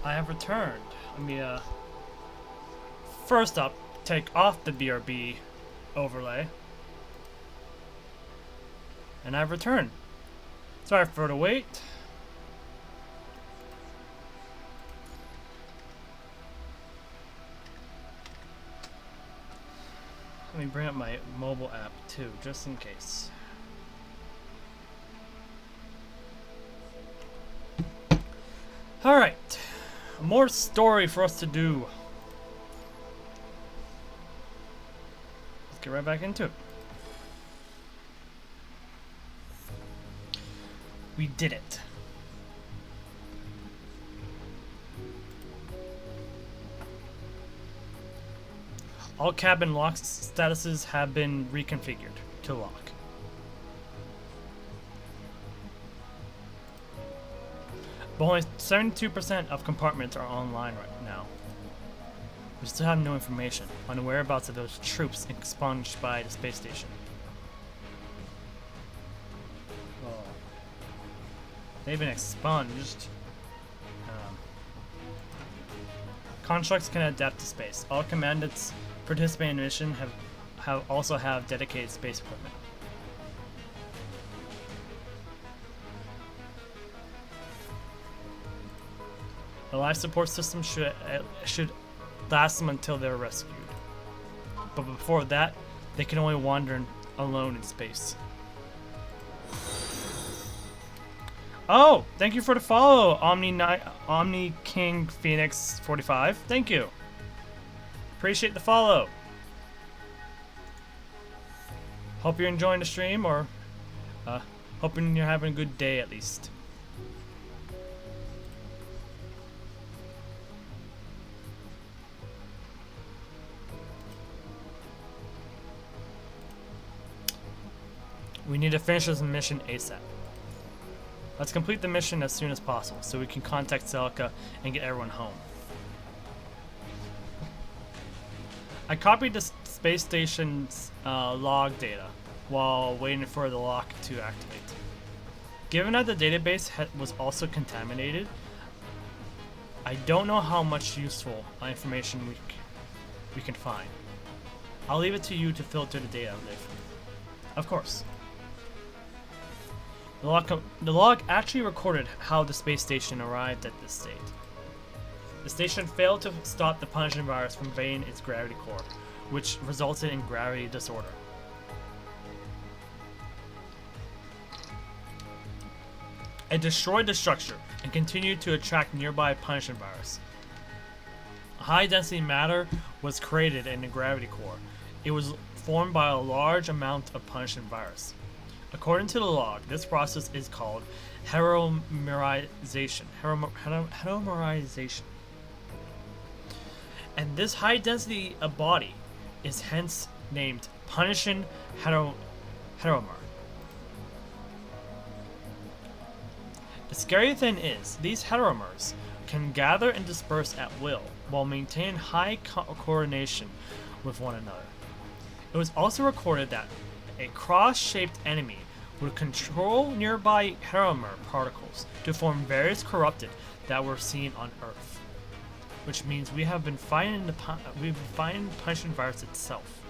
I have returned. Let me, first up, take off the BRB overlay. And I've returned. Sorry for the wait. Let me bring up my mobile app too, just in case. Alright. More story for us to do. Let's get right back into it. We did it. All cabin lock statuses have been reconfigured to lock. But only 72% of compartments are online right now. We still have no information on the whereabouts of those troops expunged by the space station. Oh. They've been expunged. Constructs can adapt to space. All commandants participating in the mission also have dedicated space equipment. The life support system should last them until they're rescued. But before that, they can only wander alone in space. Oh, thank you for the follow, Omni King Phoenix 45. Thank you. Appreciate the follow. Hope you're enjoying the stream, or hoping you're having a good day at least. We need to finish this mission ASAP. Let's complete the mission as soon as possible so we can contact Celica and get everyone home. I copied the space station's log data while waiting for the lock to activate. Given that the database was also contaminated, I don't know how much useful information we can find. I'll leave it to you to filter the data, Liv. Of course. The log actually recorded how the space station arrived at this state. The station failed to stop the punishing virus from invading its gravity core, which resulted in gravity disorder. It destroyed the structure and continued to attract nearby punishing virus. High-density matter was created in the gravity core. It was formed by a large amount of punishing virus. According to the log, this process is called heteromerization. Heteromerization. And this high density body is hence named punishing heteromer. The scary thing is, these heteromers can gather and disperse at will while maintaining high coordination with one another. It was also recorded that a cross-shaped enemy would control nearby heteromer particles to form various corrupted that were seen on Earth, which means we have been finding the punishing virus itself.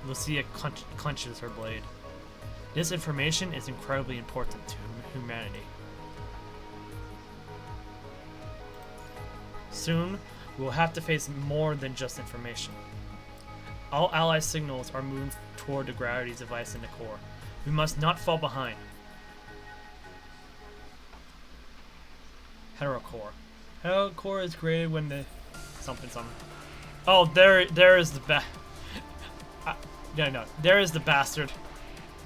Lucia clenches her blade. This information is incredibly important to humanity. Soon, we'll have to face more than just information. All ally signals are moving toward the gravity device in the core. We must not fall behind. Heterocore. Heterocore is created when the something. Oh, there is the there is the bastard.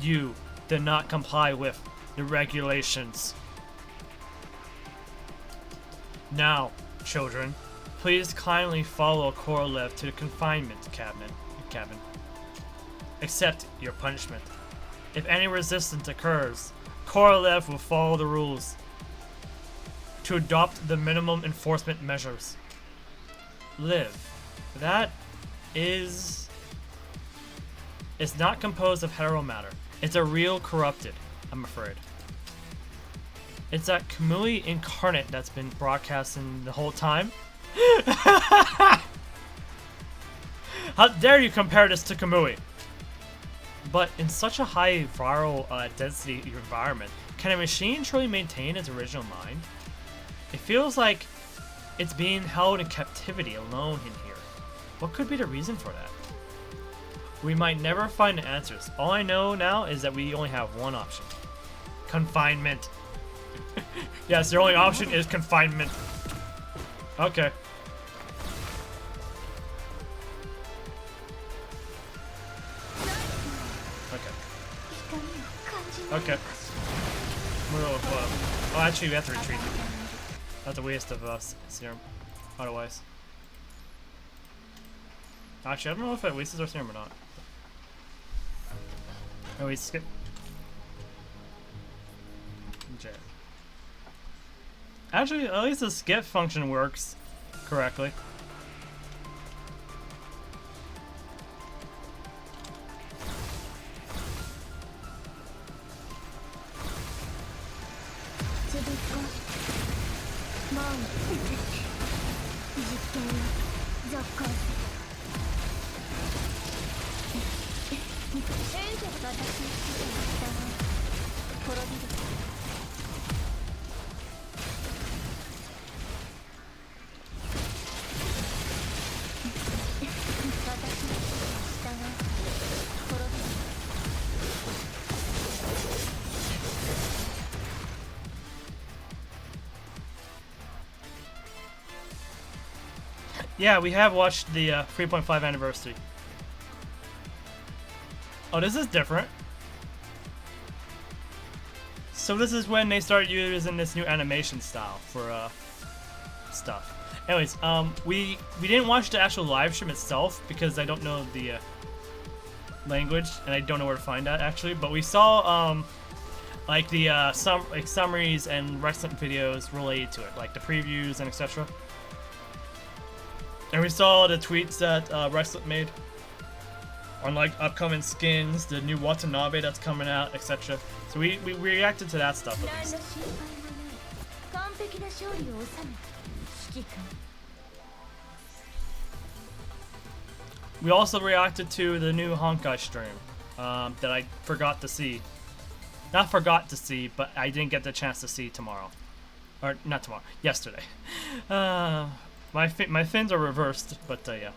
You did not comply with the regulations. Now, children, please kindly follow Korolev to the confinement cabin. Accept your punishment. If any resistance occurs, Korolev will follow the rules to adopt the minimum enforcement measures. Live. That is... It's not composed of heteromatter. It's a real corrupted, I'm afraid. It's that Kamui incarnate that's been broadcasting the whole time. How dare you compare this to Kamui? But in such a high viral density environment, can a machine truly maintain its original mind? It feels like it's being held in captivity alone in here. What could be the reason for that? We might never find the answers. All I know now is that we only have one option. Confinement. Yes, the only option is confinement. Okay. Okay. Oh, actually, we have to retreat. That's a waste of serum. Otherwise. Actually, I don't know if it wastes our serum or not. Oh, we skip. J. Actually, at least the skip function works correctly. Yeah, we have watched the 3.5 anniversary. Oh, this is different. So this is when they start using this new animation style for stuff. Anyways, we didn't watch the actual live stream itself because I don't know the language and I don't know where to find that actually. But we saw like the summaries and Rexlet videos related to it, like the previews and etc. And we saw the tweets that Rexlet made on like upcoming skins, the new Watanabe that's coming out, etc. So we reacted to that stuff at least. We also reacted to the new Honkai stream that I forgot to see. Not forgot to see, but I didn't get the chance to see tomorrow. Or not tomorrow, yesterday. My fins are reversed, but yeah.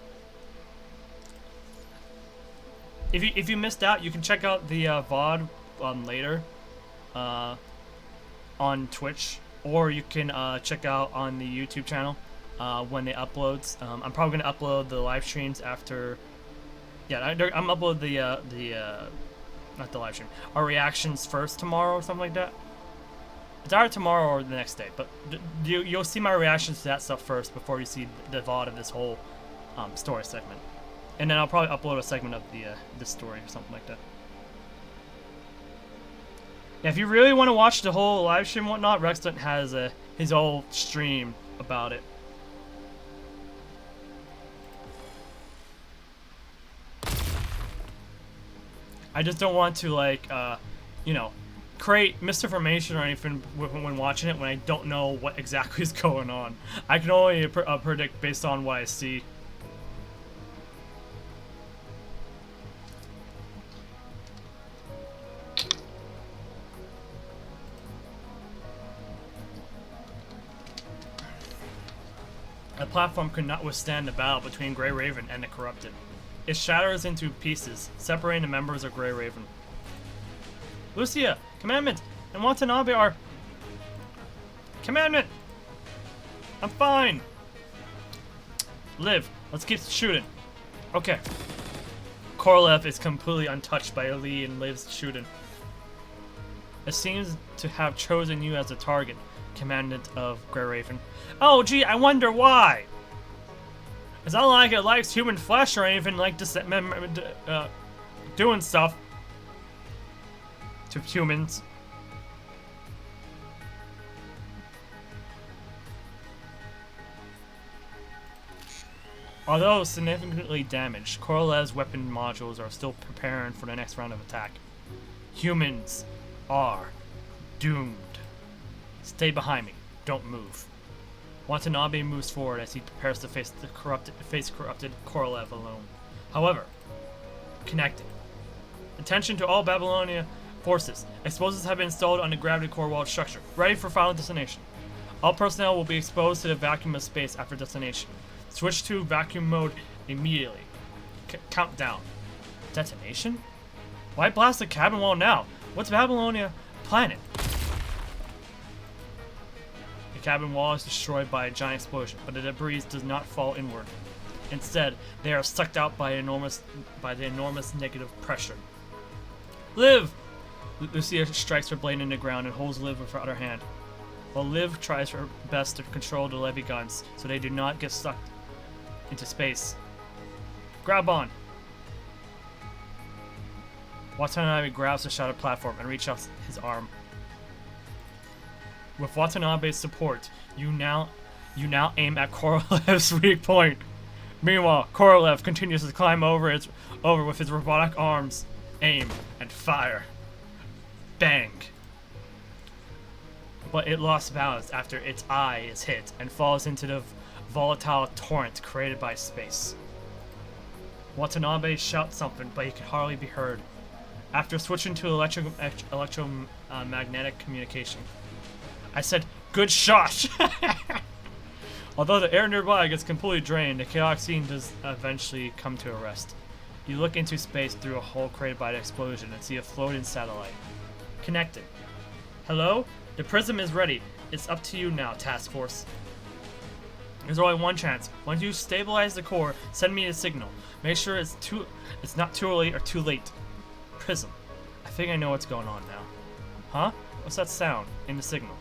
If you missed out, you can check out the VOD later on Twitch, or you can check out on the YouTube channel when it uploads. I'm probably gonna upload the live streams after. Yeah, I'm upload the not the live stream. Our reactions first tomorrow or something like that. It's either tomorrow or the next day, but you'll see my reactions to that stuff first before you see the VOD of this whole story segment. And then I'll probably upload a segment of the story or something like that. Yeah, if you really want to watch the whole live stream and whatnot, Rexton has his whole stream about it. I just don't want to, like, you know, create misinformation or anything when watching it when I don't know what exactly is going on. I can only predict based on what I see. A platform could not withstand the battle between Grey Raven and the Corrupted. It shatters into pieces, separating the members of Grey Raven. Lucia, Commandment, and Watanabe are... Commandment! I'm fine! Liv, let's keep shooting. Okay. Korolev is completely untouched by Lee and Liv's shooting. It seems to have chosen you as a target, Commandant of Grey Raven. Oh, gee, I wonder why! It's not like it likes human flesh or anything like this, doing stuff to humans. Although significantly damaged, Korolev's weapon modules are still preparing for the next round of attack. Humans are doomed. Stay behind me. Don't move. Watanabe moves forward as he prepares to face corrupted Korolev alone. However, connecting. Attention to all Babylonia forces. Explosives have been installed on the gravity core wall structure. Ready for final destination. All personnel will be exposed to the vacuum of space after destination. Switch to vacuum mode immediately. Countdown. Detonation? Why blast the cabin wall now? What's Babylonia planet? The cabin wall is destroyed by a giant explosion, but the debris does not fall inward. Instead, they are sucked out by the enormous negative pressure. Liv! Lucia strikes her blade in the ground and holds Liv with her other hand, while Liv tries her best to control the levy guns so they do not get sucked into space. Grab on! Watanabe grabs the shattered platform and reaches out his arm. With Watanabe's support, you now aim at Korolev's weak point. Meanwhile, Korolev continues to climb over with his robotic arms. Aim and fire. Bang. But it lost balance after its eye is hit and falls into the volatile torrent created by space. Watanabe shouts something, but he can hardly be heard. After switching to electromagnetic communication, I said, "Good shot!" Although the air nearby gets completely drained, the chaotic scene does eventually come to a rest. You look into space through a hole created by the explosion and see a floating satellite. Connected. Hello? The prism is ready. It's up to you now, Task Force. There's only one chance. Once you stabilize the core, send me a signal. Make sure it's not too early or too late. Prism. I think I know what's going on now. Huh? What's that sound in the signal?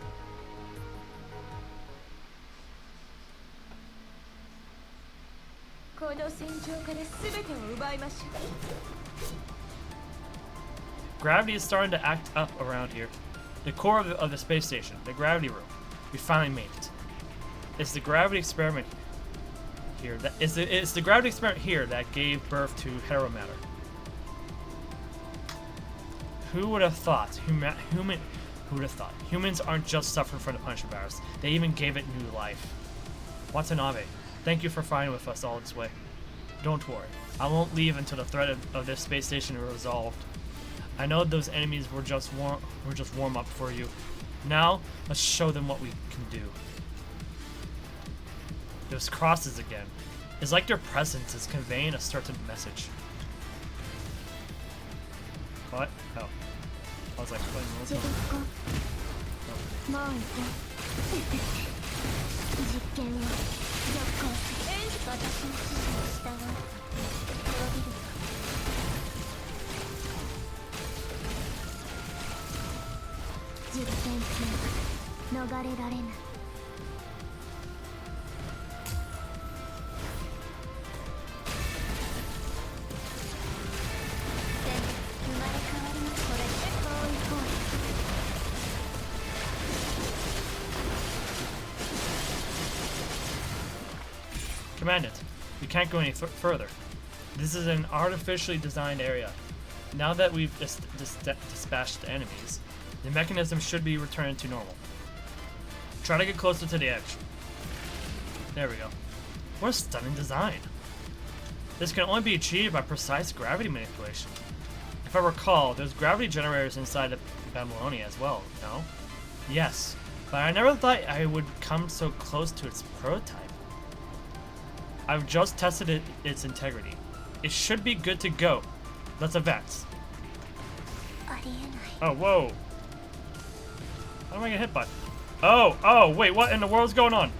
Gravity is starting to act up around here. The core of the space station, the gravity room. We finally made it. It's the gravity experiment here it's the gravity experiment here that gave birth to heteromatter. Who would have thought? Who would have thought? Humans aren't just suffering from the Punisher virus. They even gave it new life. Watanabe, thank you for fighting with us all this way. Don't worry. I won't leave until the threat of this space station is resolved. I know those enemies were just warm up for you. Now, let's show them what we can do. Those crosses again. It's like their presence is conveying a certain message. What? Oh. I was like, what's going on? Commandant, we can't go any further. This is an artificially designed area. Now that we've dispatched the enemies, the mechanism should be returned to normal. Try to get closer to the edge. There we go. What a stunning design. This can only be achieved by precise gravity manipulation. If I recall, there's gravity generators inside the Babylonia as well, no? Yes, but I never thought I would come so close to its prototype. I've just tested its integrity. It should be good to go. Let's advance. Oh, whoa. How am I getting hit by? Oh, wait, what in the world's going on?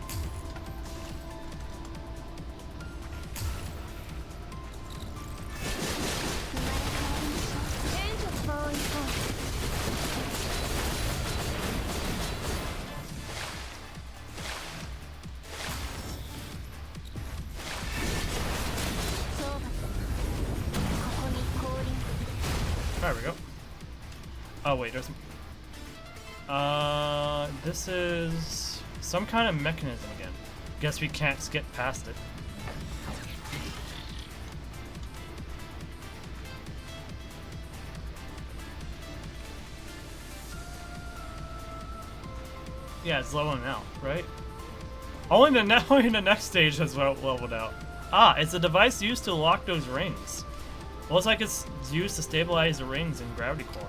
There we go. Oh wait, there's... this is some kind of mechanism again. Guess we can't skip past it. Yeah, it's leveling out, right? Only only the next stage has leveled out. Ah, it's a device used to lock those rings. Looks like it's used to stabilize the rings in gravity core.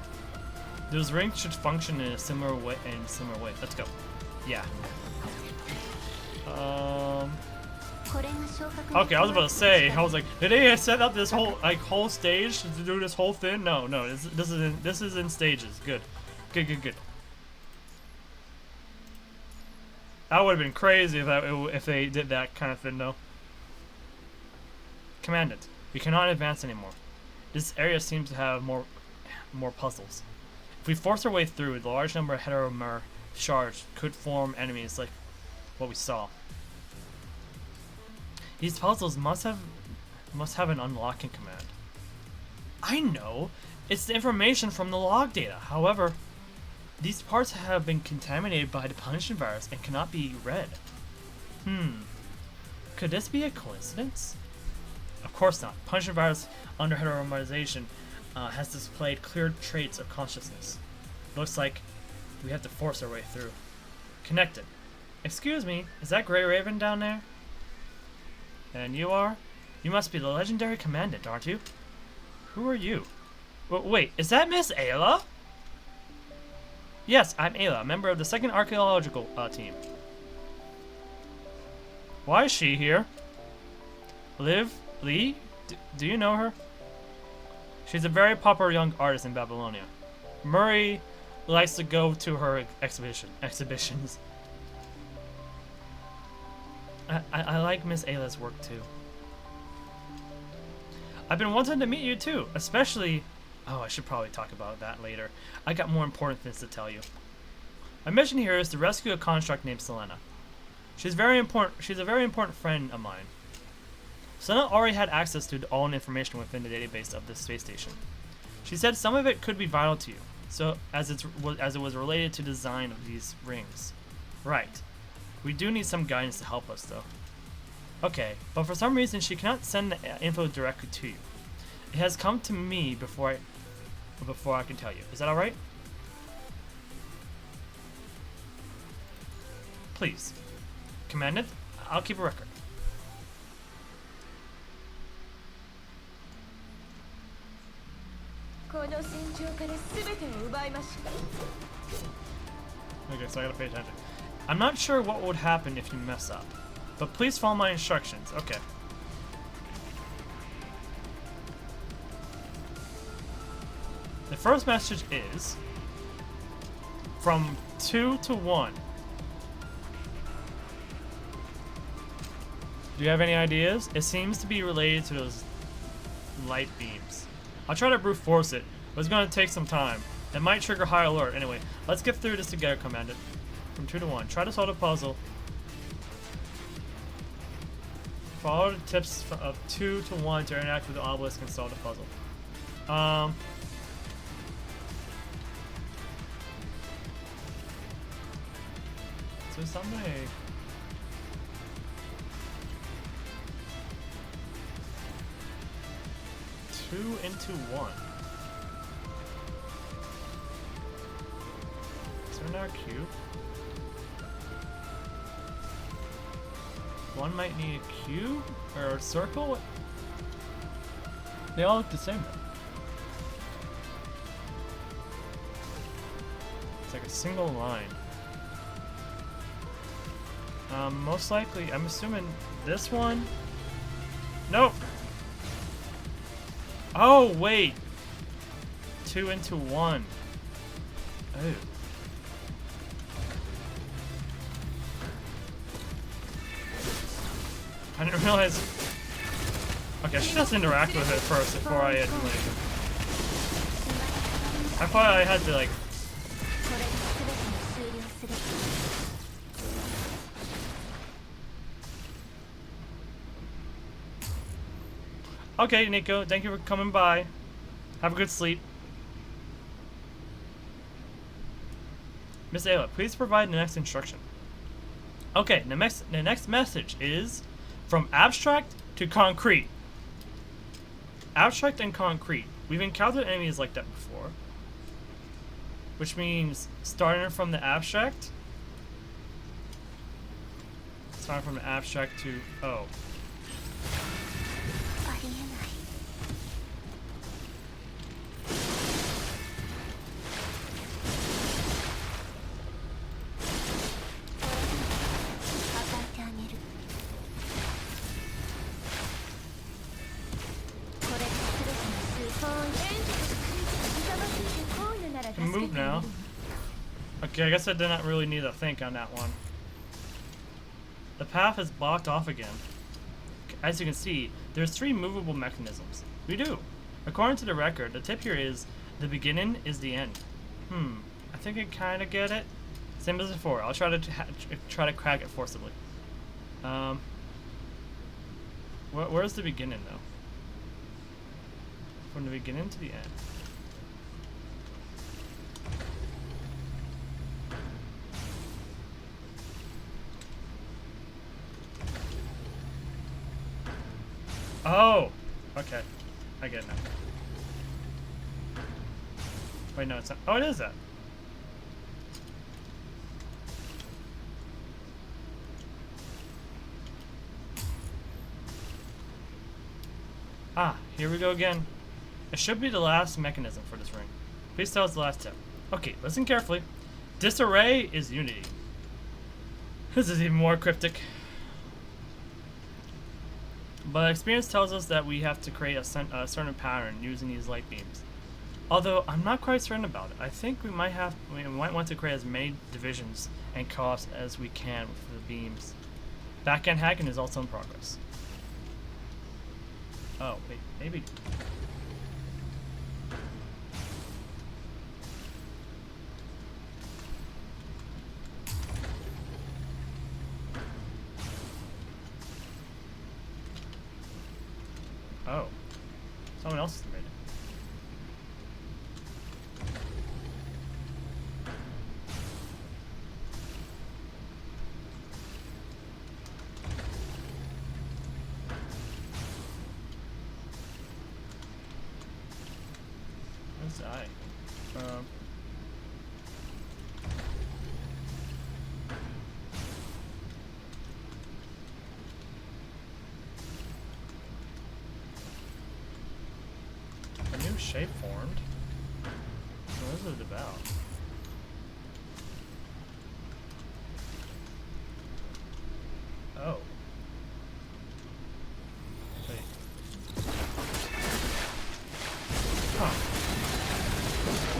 Those rings should function in a similar way. Let's go. Yeah. Okay, I was about to say. I was like, did they set up this whole stage to do this whole thing? No. This is in stages. Good. Good. That would have been crazy if they did that kind of thing, though. Commandant, we cannot advance anymore. This area seems to have more puzzles. If we force our way through, the large number of heteromer shards could form enemies like what we saw. These puzzles must have an unlocking command. I know! It's the information from the log data. However, these parts have been contaminated by the punishment virus and cannot be read. Could this be a coincidence? Of course not. Punishment virus under heteromerization has displayed clear traits of consciousness. Looks like we have to force our way through. Connected. Excuse me, is that Grey Raven down there? And you are? You must be the legendary commandant, aren't you? Who are you? Wait, is that Miss Ayla? Yes, I'm Ayla, a member of the 2nd Archaeological team. Why is she here? Liv? Lee? Do you know her? She's a very popular young artist in Babylonia. Murray likes to go to her exhibitions. I like Miss Ayla's work too. I've been wanting to meet you too, especially... Oh, I should probably talk about that later. I got more important things to tell you. My mission here is to rescue a construct named Selena. She's a very important friend of mine. Selena already had access to all the information within the database of this space station. She said some of it could be vital to you, so as it was related to the design of these rings. Right. We do need some guidance to help us, though. Okay, but for some reason she cannot send the info directly to you. It has come to me before I can tell you. Is that alright? Please. Commandant, I'll keep a record. Okay, so I gotta pay attention. I'm not sure what would happen if you mess up, but please follow my instructions. Okay. The first message is from 2 to 1. Do you have any ideas? It seems to be related to those light beams. I'll try to brute force it, but it's going to take some time. It might trigger high alert. Anyway, let's get through this together, Commandant. From 2 to 1. Try to solve the puzzle. Follow the tips of 2 to 1 to interact with the obelisk and solve the puzzle. So somebody... 2 into 1. Is there another cube? One might need a cube or a circle. They all look the same though. It's like a single line. Most likely, I'm assuming this one. Nope. Oh, wait. 2 into 1. Oh. I didn't realize. Okay, I should just interact with it first before I had like. I thought I had to like. Okay, Nico, thank you for coming by. Have a good sleep. Miss Ayla, please provide the next instruction. Okay, the next message is from abstract to concrete. Abstract and concrete. We've encountered enemies like that before. Which means starting from the abstract, Starting from the abstract to oh. Can move now. Okay, I guess I did not really need to think on that one. The path is blocked off again. As you can see, there's 3 movable mechanisms. We do. According to the record, the tip here is the beginning is the end. I think I kind of get it. Same as before. I'll try to crack it forcibly. Where's the beginning though? From the beginning to the end. Oh! Okay. I get it now. Wait, no, it's not. Oh, it is that. Ah, here we go again. It should be the last mechanism for this ring. Please tell us the last tip. Okay, listen carefully. Disarray is unity. This is even more cryptic. But experience tells us that we have to create a certain pattern using these light beams. Although I'm not quite certain about it. I think we might want to create as many divisions and cutoffs as we can with the beams. Backend hacking is also in progress. Oh wait, maybe. Oh. Someone else has made it. Where's I? A new shape formed. What is it about? Oh. Wait. Huh.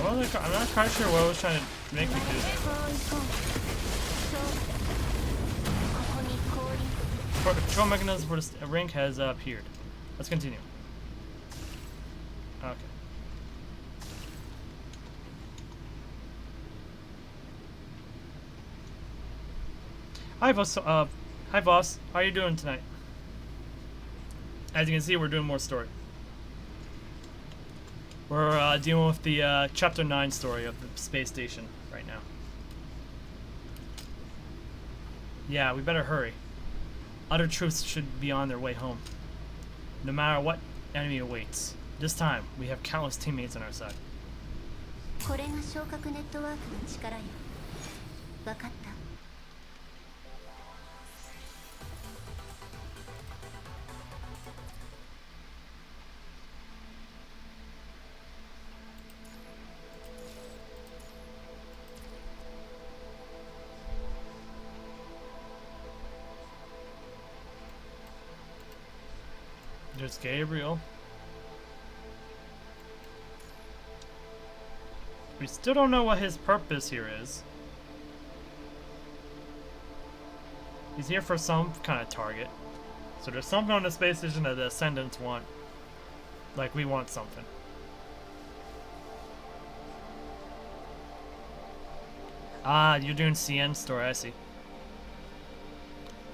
What was I'm not quite sure what I was trying to make me do there. The control mechanism for the ring has appeared. Let's continue. Okay. Hi, boss. Hi, boss. How are you doing tonight? As you can see, we're doing more story. We're dealing with the Chapter 9 story of the space station right now. Yeah, we better hurry. Other troops should be on their way home. No matter what enemy awaits. This time, we have countless teammates on our side. There's Gabriel. We still don't know what his purpose here is. He's here for some kind of target. So there's something on the space station that the Ascendants want. Like we want something. Ah, you're doing CN story, I see.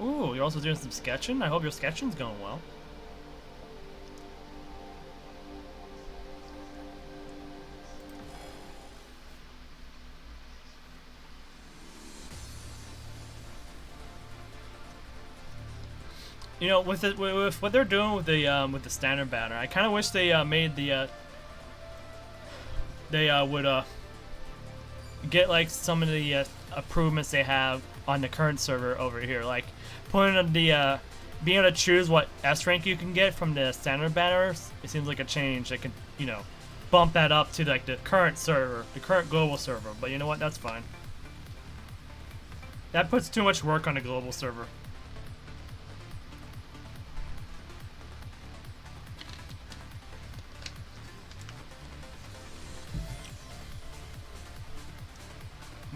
Ooh, you're also doing some sketching? I hope your sketching's going well. You know, with what they're doing with the standard banner, I kind of wish they made the they would get like some of the improvements they have on the current server over here. Like, putting on the being able to choose what S rank you can get from the standard banners, it seems like a change that could, you know, bump that up to like the current server, the current global server. But you know what? That's fine. That puts too much work on the global server.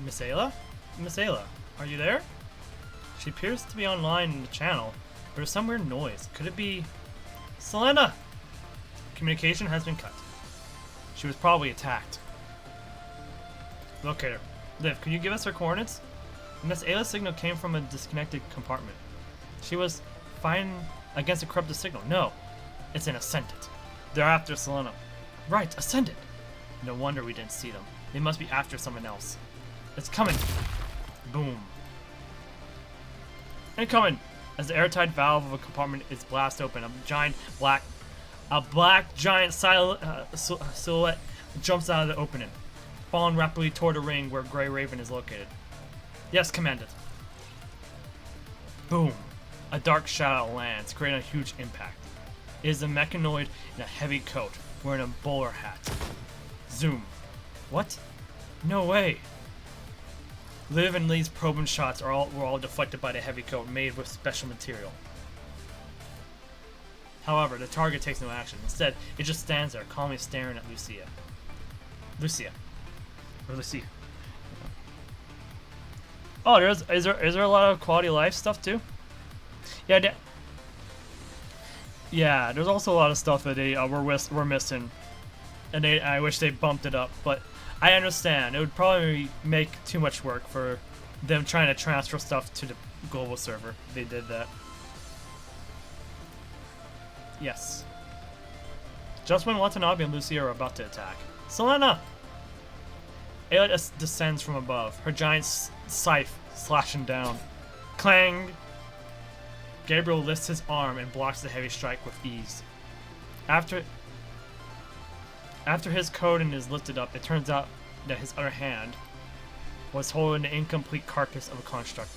Miss Ayla? Miss Ayla, are you there? She appears to be online in the channel. There's some weird noise. Could it be... Selena! Communication has been cut. She was probably attacked. Locator. Liv, can you give us her coordinates? Miss Ayla's signal came from a disconnected compartment. She was fighting against a corrupted signal. No, it's an Ascendant. They're after Selena. Right, Ascendant. No wonder we didn't see them. They must be after someone else. It's coming. Boom. Incoming! As the airtight valve of a compartment is blast open, a black giant silhouette jumps out of the opening, falling rapidly toward the ring where Grey Raven is located. Yes, Commandant. Boom. A dark shadow lands, creating a huge impact. It is a mechanoid in a heavy coat, wearing a bowler hat. Zoom. What? No way. Liv and Lee's probing shots were all deflected by the heavy coat made with special material. However, the target takes no action. Instead, it just stands there, calmly staring at Lucia. Lucia. Oh, is there a lot of quality of life stuff too? Yeah. Yeah, there's also a lot of stuff that they were missing, and I wish they bumped it up, but. I understand. It would probably make too much work for them trying to transfer stuff to the global server. They did that. Yes. Just when Watanabe and Lucia are about to attack. Selena! Ayla descends from above, her giant scythe slashing down. Clang! Gabriel lifts his arm and blocks the heavy strike with ease. After his coating is lifted up, it turns out that his other hand was holding the incomplete carcass of a construct.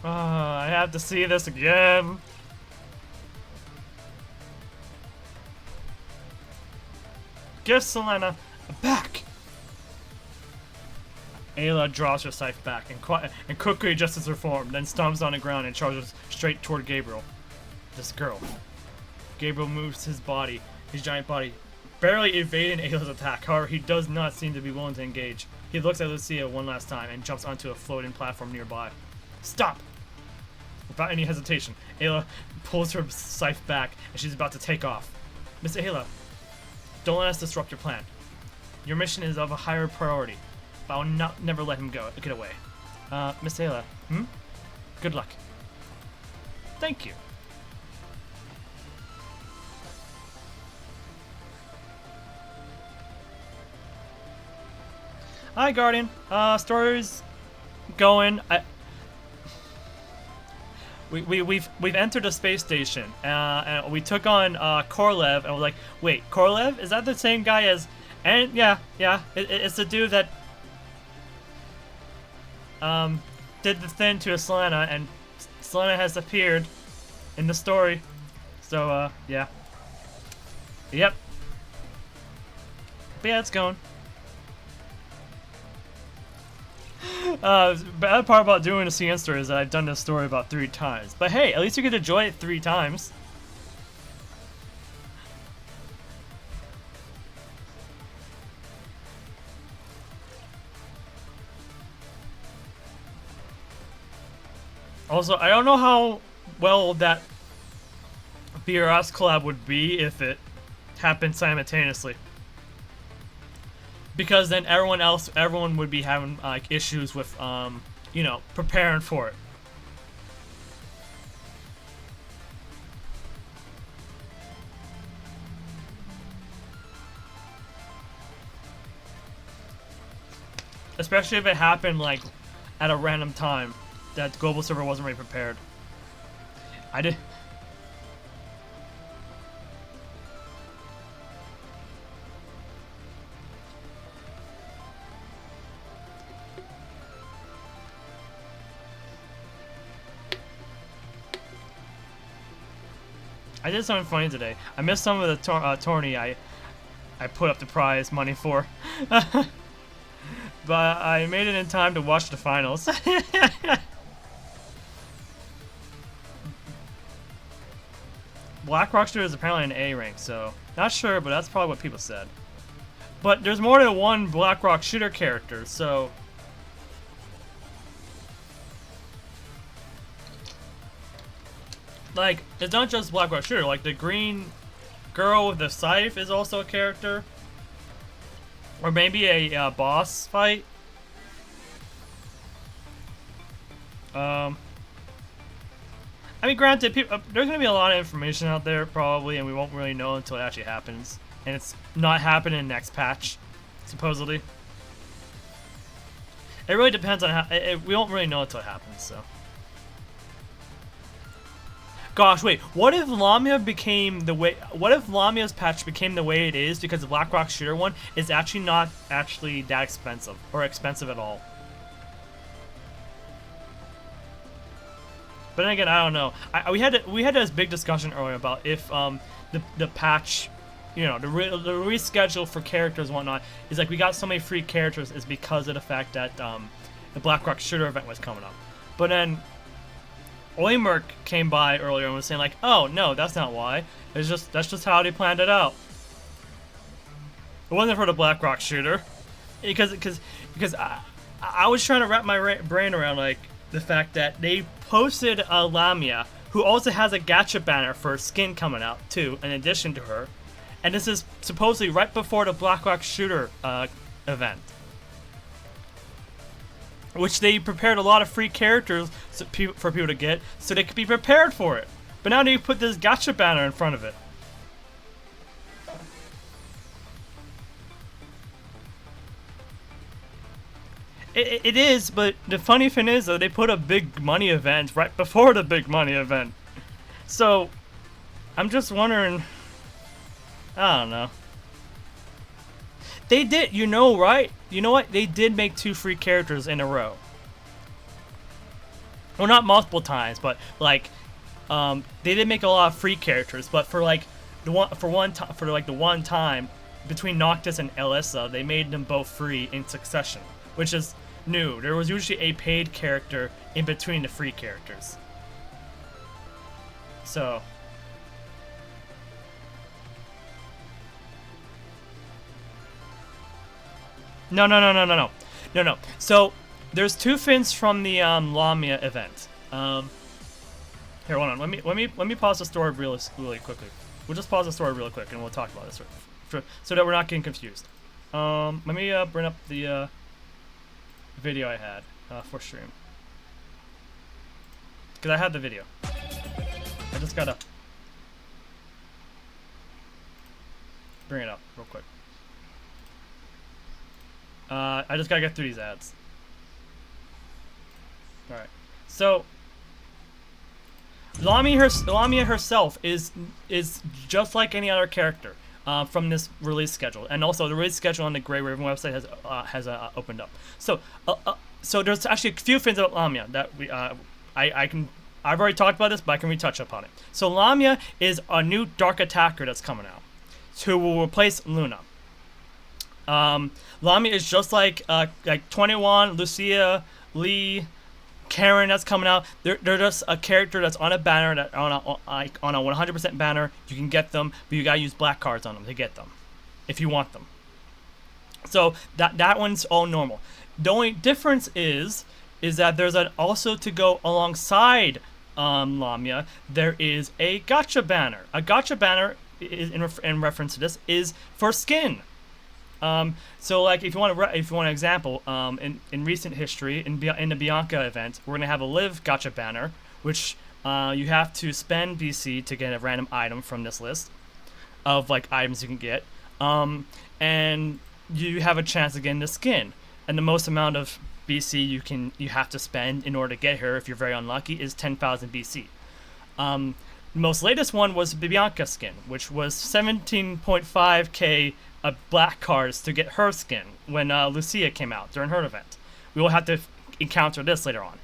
I have to see this again. Give Selena back. Ayla draws her scythe back and quickly adjusts her form, then stomps on the ground and charges straight toward Gabriel. This girl. Gabriel moves his giant body, barely evading Ayla's attack. However, he does not seem to be willing to engage. He looks at Lucia one last time and jumps onto a floating platform nearby. Stop! Without any hesitation, Ayla pulls her scythe back and she's about to take off. Miss Ayla, don't let us disrupt your plan. Your mission is of a higher priority. But I'll never let him get away. Miss Ayla, Good luck. Thank you. Hi, Guardian. Story's going. We've entered a space station, and we took on Korolev, and we're like, wait, Korolev? Is that the same guy as? And yeah, it's the dude that did the thing to Selena, and Selena has appeared in the story. So, yeah. Yep. But yeah, it's going. The bad part about doing a CN story is that I've done this story about 3 times. But hey, at least you get to enjoy it 3 times. Also, I don't know how well that BRS collab would be if it happened simultaneously. Because then everyone would be having like issues with, you know, preparing for it. Especially if it happened like at a random time that global server wasn't really prepared. I did. I did something funny today. I missed some of the tourney I put up the prize money for. But I made it in time to watch the finals. Black Rock Shooter is apparently an A rank, so not sure, but that's probably what people said. But there's more than one Black Rock Shooter character, so like it's not just Black Rock Shooter. Like the green girl with the scythe is also a character, or maybe a boss fight. I mean, granted, there's going to be a lot of information out there, probably, and we won't really know until it actually happens. And it's not happening in the next patch, supposedly. It really depends on how... we won't really know until it happens, so... Gosh, wait, what if Lamia became the way... What if Lamia's patch became the way it is because the Black Rock Shooter one is actually not actually that expensive, or expensive at all? But then again, I don't know. We had this big discussion earlier about if the patch, you know, the reschedule for characters and whatnot is like we got so many free characters is because of the fact that the Black Rock Shooter event was coming up. But then Oymerk came by earlier and was saying like, oh no, that's not why. That's just how they planned it out. It wasn't for the Black Rock Shooter, because I was trying to wrap my brain around like the fact that they posted Lamia, who also has a gacha banner for skin coming out too, in addition to her, and this is supposedly right before the Black Rock Shooter event, which they prepared a lot of free characters for people to get, so they could be prepared for it. But now they put this gacha banner in front of it. It is, but the funny thing is, though, they put a big money event right before the big money event. So, I'm just wondering... I don't know. They did, you know, right? You know what? They did make 2 free characters in a row. Well, not multiple times, but, like, they did make a lot of free characters, but for, like, the one time, between Noctis and Elissa, they made them both free in succession, which is new. There was usually a paid character in between the free characters. So... No. So, there's 2 fins from the Lamia event. Here, hold on. Let me pause the story really quickly. We'll just pause the story real quick and we'll talk about this so that we're not getting confused. Let me bring up the video I had for stream, because I had the video. I just gotta bring it up real quick. I just gotta get through these ads. All right, so Lamia herself is just like any other character from this release schedule, and also the release schedule on the Grey Raven website has opened up. So there's actually a few things about Lamia that I've already talked about this, but I can retouch upon it. So Lamia is a new dark attacker that's coming out, who will replace Luna. Lamia is just like 21, Lucia, Lee, Karen that's coming out. They're just a character that's on a banner, that on a 100% banner. You can get them, but you gotta use black cards on them to get them, if you want them. So that one's all normal. The only difference is that there's also to go alongside Lamia. There is a gacha banner. A gacha banner is in reference to this is for skin. So like if you want an example, in recent history, in the Bianca event, we're gonna have a live gacha banner, which you have to spend BC to get a random item from this list of like items you can get, and you have a chance of getting the skin, and the most amount of BC you have to spend in order to get her, if you're very unlucky, is 10,000 BC. Most latest one was Bianca skin, which was 17.5k black cards to get her skin when Lucia came out during her event. We will have to encounter this later on.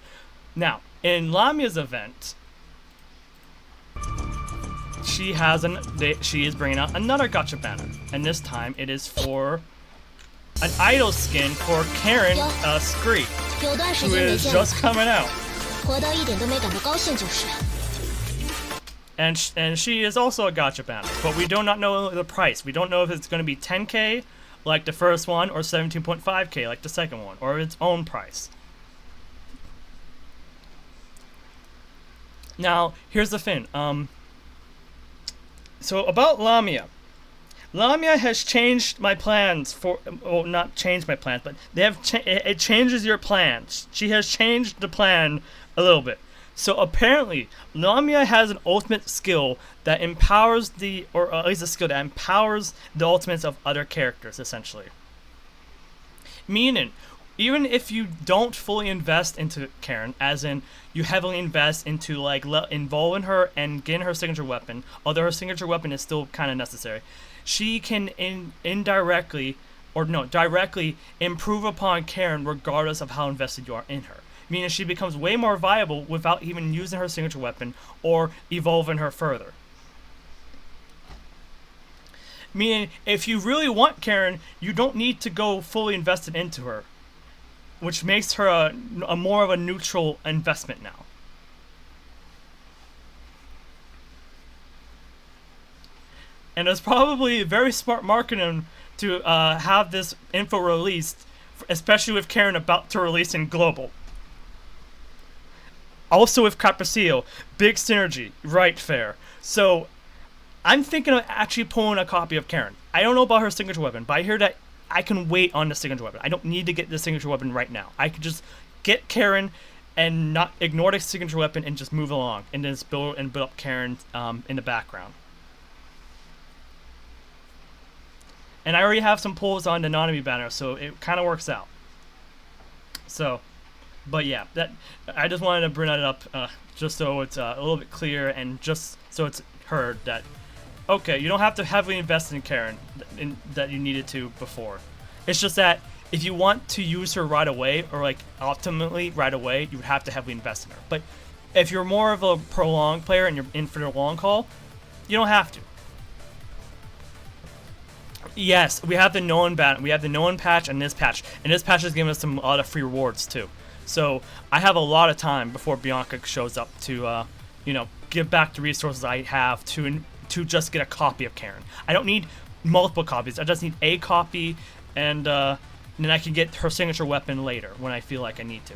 Now, in Lamia's event, she is bringing out another gotcha banner, and this time it is for an idol skin for Karen Scree, 有段时 who 间没 is 见了， just coming out. 活到一点都没感到高兴就是。 And she is also a gotcha banner, but we do not know the price. We don't know if it's going to be 10k like the first one, or 17.5k like the second one, or its own price. Now, here's the thing. So about Lamia. Lamia has changed my plans for, well, not changed my plans, but they have it changes your plans. She has changed the plan a little bit. So apparently, Lamia has an ultimate skill that empowers or at least a skill that empowers the ultimates of other characters, essentially. Meaning, even if you don't fully invest into Karen, as in you heavily invest into like involving her and getting her signature weapon, although her signature weapon is still kind of necessary, she can directly improve upon Karen regardless of how invested you are in her. Meaning she becomes way more viable without even using her signature weapon or evolving her further. Meaning, if you really want Karen, you don't need to go fully invested into her, which makes her a more of a neutral investment now. And it's probably very smart marketing to have this info released, especially with Karen about to release in Global. Also with Capriccio, big synergy, right, fair. So, I'm thinking of actually pulling a copy of Karen. I don't know about her signature weapon, but I hear that I can wait on the signature weapon. I don't need to get the signature weapon right now. I could just get Karen and not ignore the signature weapon and just move along and then just build up Karen in the background. And I already have some pulls on the Nanami banner, so it kind of works out. So, but yeah, that I just wanted to bring that up just so it's a little bit clear and just so it's heard that, okay, you don't have to heavily invest in Karen that you needed to before. It's just that if you want to use her right away, or like optimally right away, you would have to heavily invest in her. But if you're more of a prolonged player and you're in for the long haul, you don't have to. Yes, we have the known patch and this patch is giving us a lot of free rewards too. So I have a lot of time before Bianca shows up to, give back the resources I have to just get a copy of Karen. I don't need multiple copies. I just need a copy, and then I can get her signature weapon later when I feel like I need to.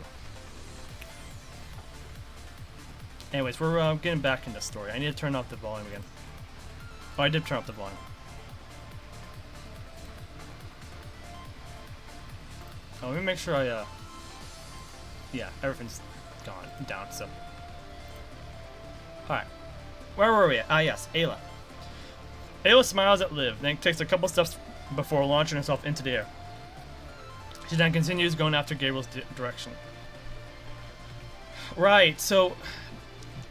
Anyways, we're getting back into the story. I need to turn off the volume again. Oh, I did turn off the volume. Oh, let me make sure I, yeah, everything's down, so. Alright. Where were we at? Ah, yes, Ayla. Ayla smiles at Liv, then takes a couple steps before launching herself into the air. She then continues going after Gabriel's direction. Right, so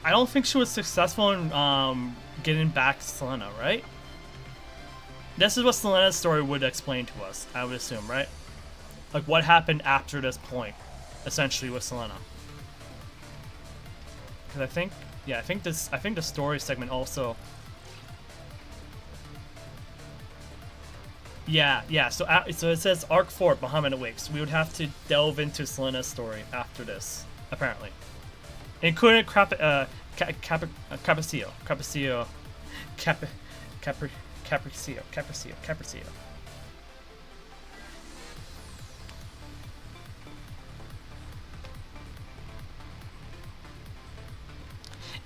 I don't think she was successful in getting back Selena, right? This is what Selena's story would explain to us, I would assume, right? Like what happened after this point, essentially, with Selena. Because I think the story segment also. Yeah. So it says Arc 4, Bahamut Awakes. We would have to delve into Selena's story after this, apparently, including Capriccio.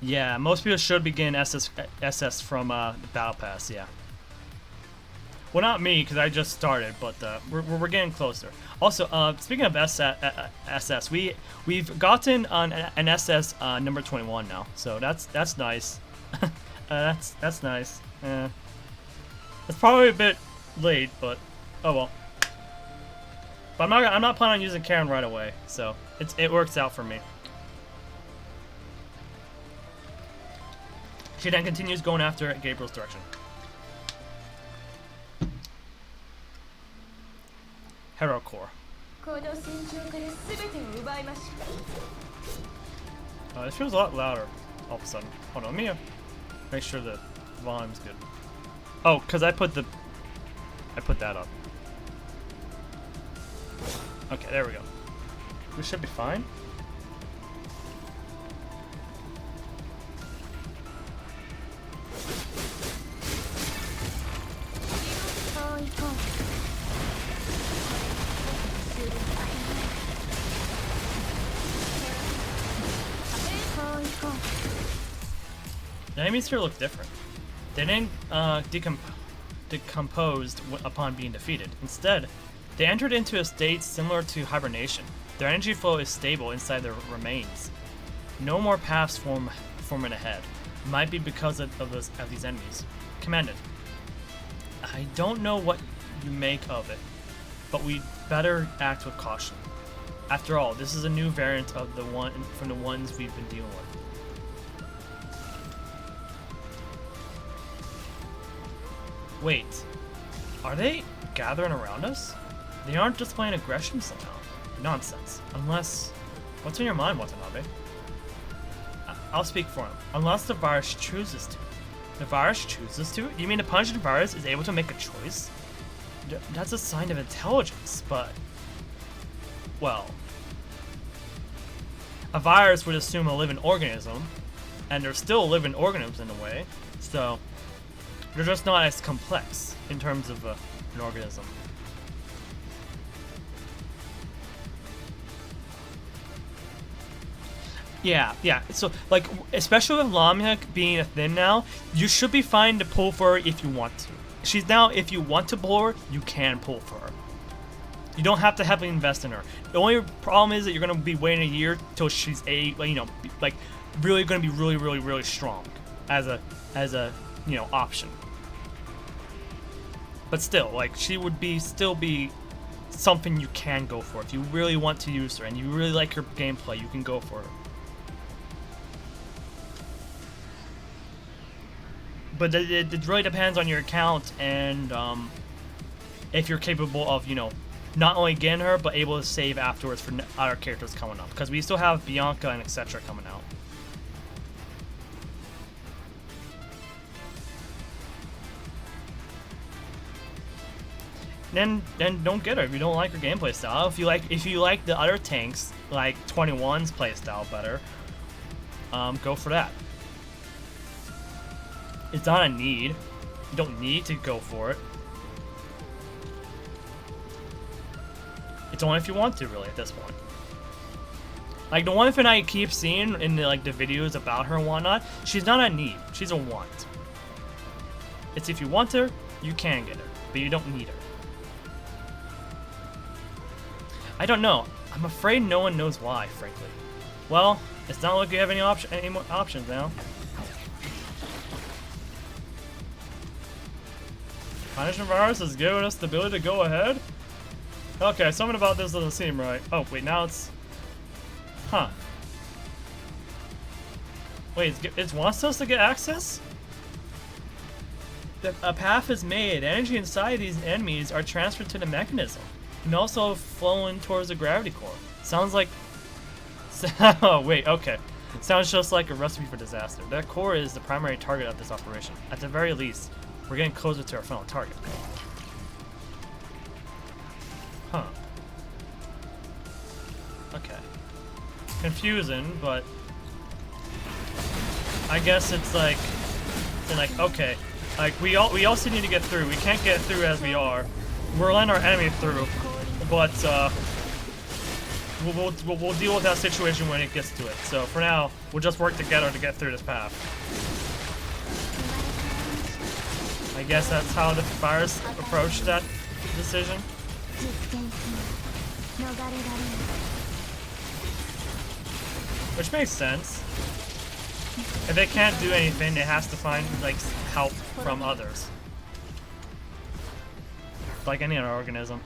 Yeah, most people should begin SS from the Battle Pass, yeah. Well, not me, because I just started, but we're getting closer. Also, speaking of SS, we've gotten an SS number 21 now, so that's nice. that's nice. It's probably a bit late, but oh well. But I'm not planning on using Karen right away, so it works out for me. She then continues going after Gabriel's direction. Hero Core. This feels a lot louder all of a sudden. Hold on, let me make sure the volume's good. Oh, because I put that up. Okay, there we go. We should be fine. The enemies here look different. They didn't decomposed upon being defeated. Instead, they entered into a state similar to hibernation. Their energy flow is stable inside their remains. No more paths forming ahead. Might be because of these enemies. Commandant, I don't know what you make of it, but we better act with caution. After all, this is a new variant of the one from the ones we've been dealing with. Wait, are they gathering around us? They aren't displaying aggression somehow. Nonsense. Unless... What's in your mind, Watanabe? I'll speak for him. Unless the virus chooses to. The virus chooses to? You mean the punishing virus is able to make a choice? That's a sign of intelligence, but... Well... A virus would assume a living organism, and they're still living organisms in a way, so... They're just not as complex in terms of an organism. Yeah. So, like, especially with Lamia being a thing now, you should be fine to pull for her if you want to. She's now, if you want to pull her, you can pull for her. You don't have to heavily invest in her. The only problem is that you're going to be waiting a year till she's really going to be really strong as a option. But still, like, she would still be something you can go for. If you really want to use her and you really like her gameplay, you can go for her. But it really depends on your account and if you're capable of, not only getting her, but able to save afterwards for other characters coming up. Because we still have Bianca and etc. coming out. Then don't get her if you don't like her gameplay style. If you like the other tanks, like 21's playstyle better, go for that. It's not a need. You don't need to go for it. It's only if you want to, really, at this point. Like, the one thing I keep seeing in the videos about her and whatnot, she's not a need. She's a want. It's if you want her, you can get her, but you don't need her. I don't know. I'm afraid no one knows why, frankly. Well, it's not like you have any more options now. Punishment virus has given us the ability to go ahead? Okay, something about this doesn't seem right. Oh, wait, now it's... Huh. Wait, it wants us to get access? A path is made. Energy inside these enemies are transferred to the mechanism. And also flowing towards the gravity core. Sounds like... Oh, wait, okay. Sounds just like a recipe for disaster. That core is the primary target of this operation. At the very least, we're getting closer to our final target. Huh. Okay. Confusing, but... I guess it's like... okay. Like, we also need to get through. We can't get through as we are. We're letting our enemy through. But, we'll deal with that situation when it gets to it. So, for now, we'll just work together to get through this path. I guess that's how the virus approached that decision. Which makes sense. If it can't do anything, it has to find, help from others. Like any other organism.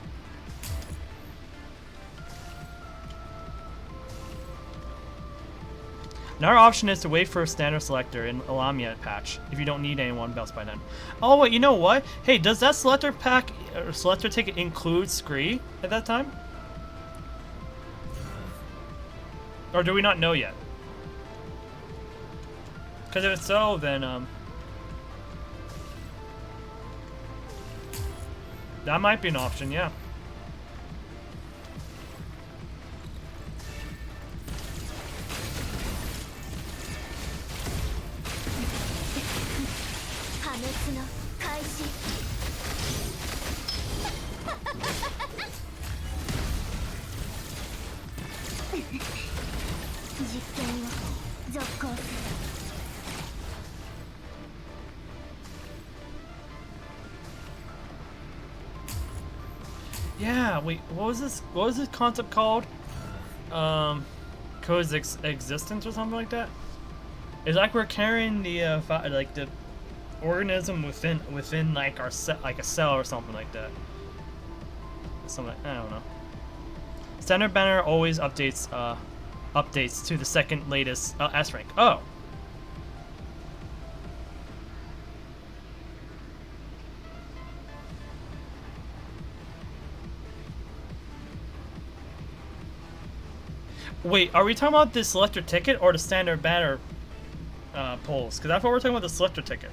Another option is to wait for a standard selector in a Lamia patch if you don't need anyone else by then. Oh wait, you know what? Hey, does that selector pack or selector ticket include Scree at that time? Or do we not know yet? Because if it's so, then That might be an option, yeah. Yeah, wait, what was this? What was this concept called? Coexistence or something like that? It's like we're carrying the like the organism within like our like a cell or something like that. Something, I don't know. Standard banner always updates updates to the second latest S rank. Oh. Wait, are we talking about the selector ticket or the standard banner polls? Because I thought we were talking about the selector ticket.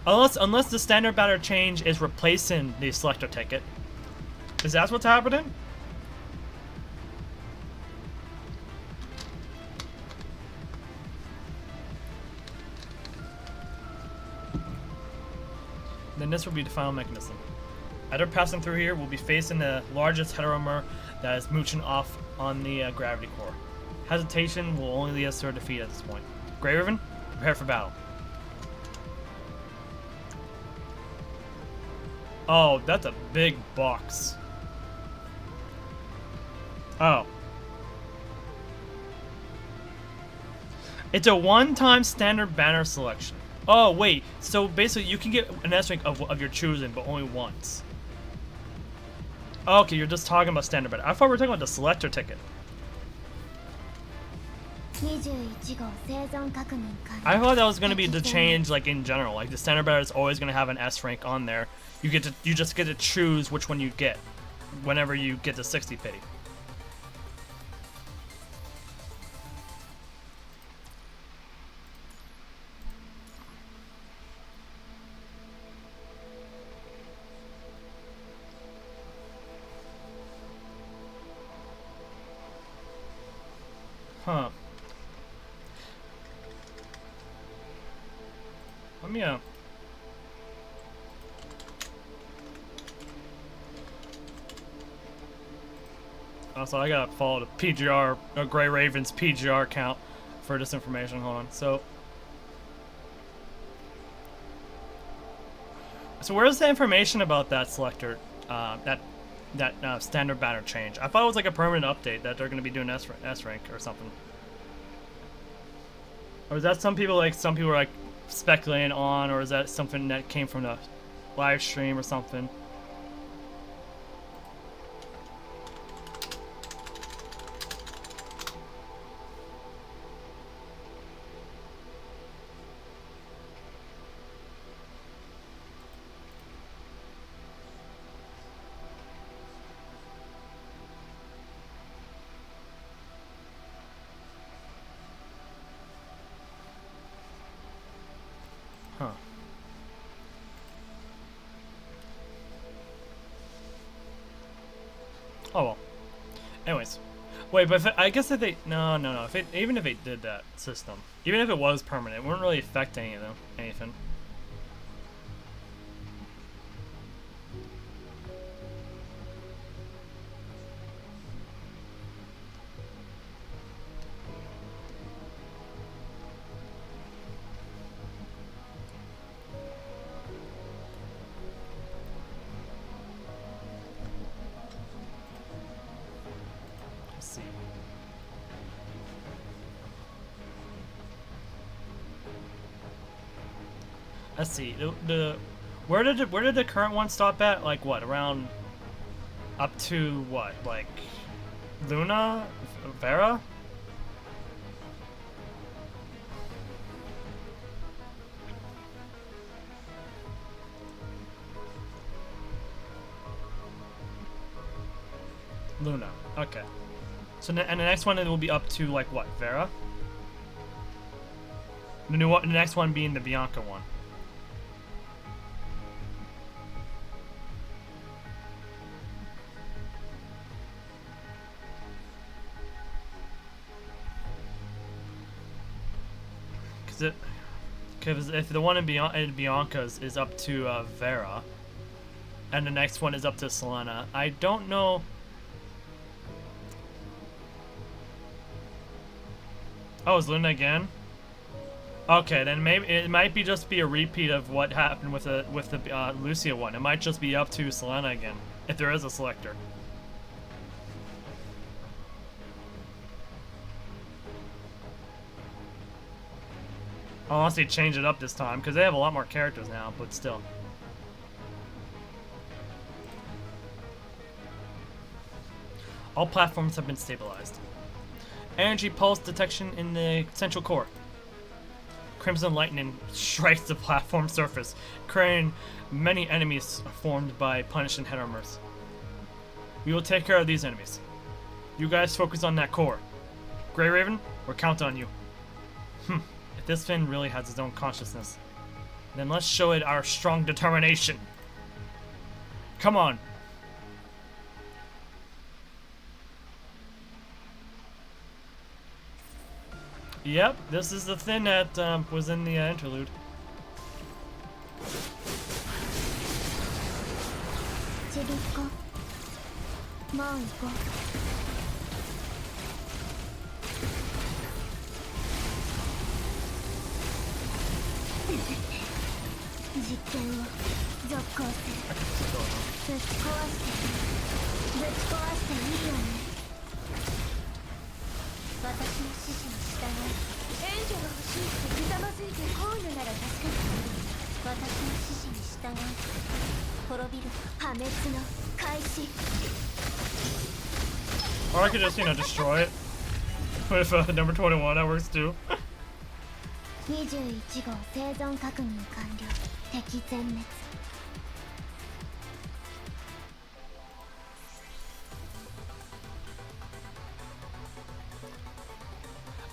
Unless the standard banner change is replacing the selector ticket. Is that what's happening? Then this will be the final mechanism. After passing through here, we'll be facing the largest heteromer that is mooching off on the gravity core. Hesitation will only lead us to our defeat at this point. Grey Riven, prepare for battle. Oh, that's a big box. Oh. It's a one-time standard banner selection. Oh, wait. So basically, you can get an S rank of your choosing, but only once. Okay, you're just talking about standard banner. I thought we were talking about the selector ticket. I thought that was going to be the change, like in general. Like the standard banner is always going to have an S rank on there. You just get to choose which one you get whenever you get to 60 pity. Huh. Let me also, I gotta follow the PGR, Grey Raven's PGR account for this information. Hold on. So where's the information about that selector, that standard banner change? I thought it was like a permanent update that they're gonna be doing S rank or something. Or is that some people are like speculating on, or is that something that came from the live stream or something? Huh. Oh well. Anyways. Wait, but I guess if they... No. Even if they did that system, even if it was permanent, it wouldn't really affect anything. Let's see. Where did the current one stop at? Like what? Around up to what? Like Luna? Vera? Luna. Okay. So and the next one it will be up to like what? Vera? The next one being the Bianca one. Because if the one in Bianca's is up to Vera, and the next one is up to Selena, I don't know. Oh, is Luna again? Okay, then maybe it might be just be a repeat of what happened with the Lucia one. It might just be up to Selena again, if there is a selector. Unless they change it up this time, because they have a lot more characters now, but still. All platforms have been stabilized. Energy pulse detection in the central core. Crimson lightning strikes the platform surface, creating many enemies formed by punishing head armors. We will take care of these enemies. You guys focus on that core. Grey Raven, we're counting on you. If this Finn really has his own consciousness, then let's show it our strong determination. Come on. Yep, this is the Finn that was in the interlude. Or I could just, destroy it. With number 21, that works too. 21号生存確認完了。敵全滅。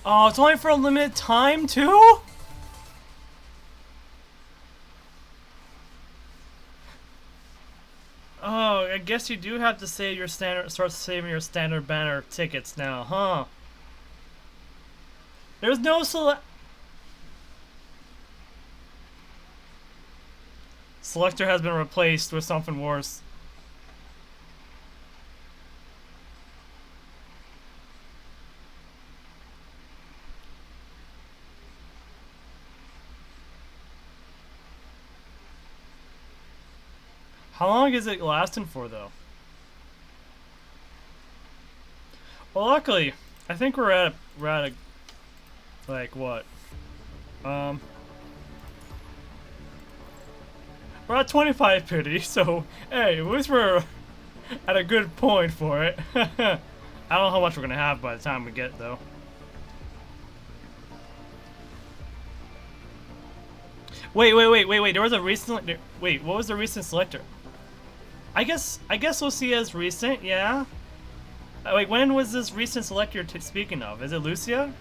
Oh, it's only for a limited time too? Oh, I guess you do have to save your start saving your standard banner tickets now, huh? There's no Selector has been replaced with something worse. How long is it lasting for, though? Well, luckily, I think we're at a like what? We're at 25 pity, so hey, at least we're at a good point for it. I don't know how much we're gonna have by the time we get though. Wait. There was a recent. Wait, what was the recent selector? I guess Lucia's recent, yeah. Wait, when was this recent selector speaking of? Is it Lucia?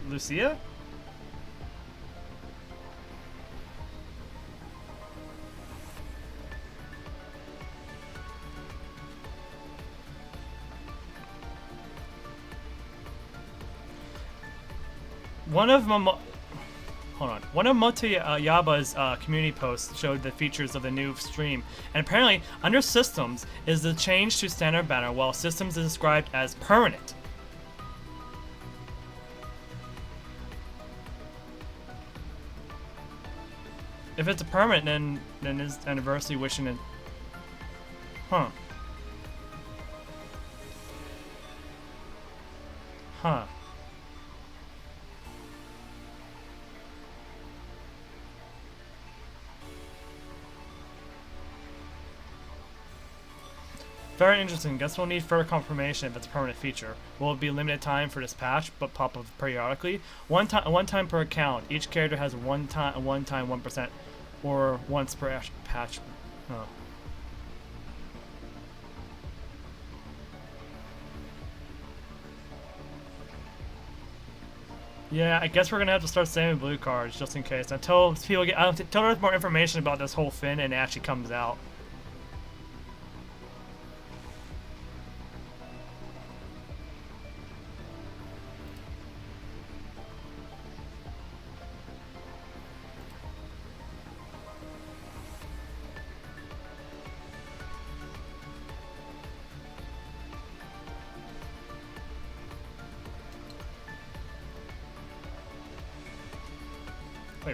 Lucia? One of Motoyaba's community posts showed the features of the new stream, and apparently under systems is the change to standard banner, while systems is described as permanent. If it's a permanent, then is anniversary wishing it. Huh. Huh. Very interesting. Guess we'll need further confirmation if it's a permanent feature. Will it be limited time for this patch, but pop up periodically? One time per account. Each character has one time 1%, or once per patch. Huh. Yeah, I guess we're gonna have to start saving blue cards just in case until people get until there's more information about this whole Finn and it actually comes out.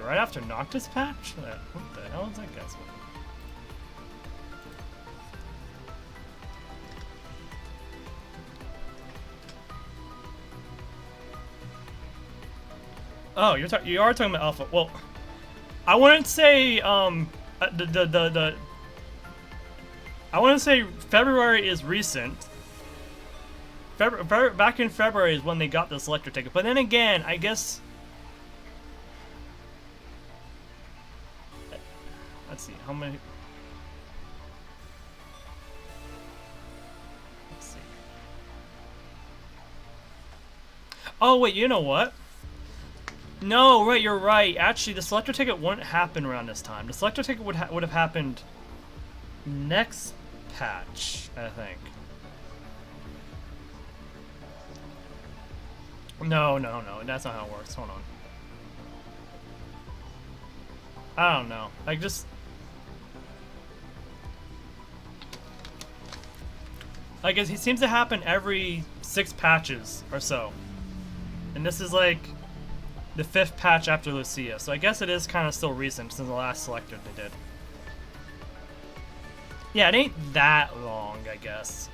right after Noctis patch? What the hell is that guy's with? Oh, you are talking about Alpha. Well, I wouldn't say I wouldn't say February is recent. Back in February is when they got the selector ticket. But then again, I guess. Let's see how many. Let's see. Oh wait, you know what? No, right, you're right. Actually, the selector ticket wouldn't happen around this time. The selector ticket would have happened next patch, I think. No, that's not how it works. Hold on. I don't know. Like, just... Like, it seems to happen every 6 patches or so. And this is, like, the 5th patch after Lucia. So I guess it is kind of still recent since the last selector they did. Yeah, it ain't that long, I guess.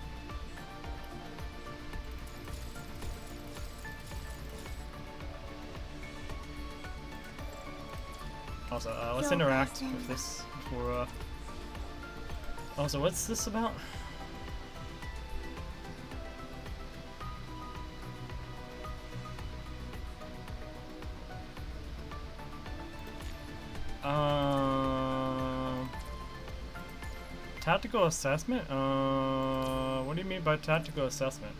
Also, let's interact with this before, Also, what's this about? Tactical assessment? What do you mean by tactical assessment?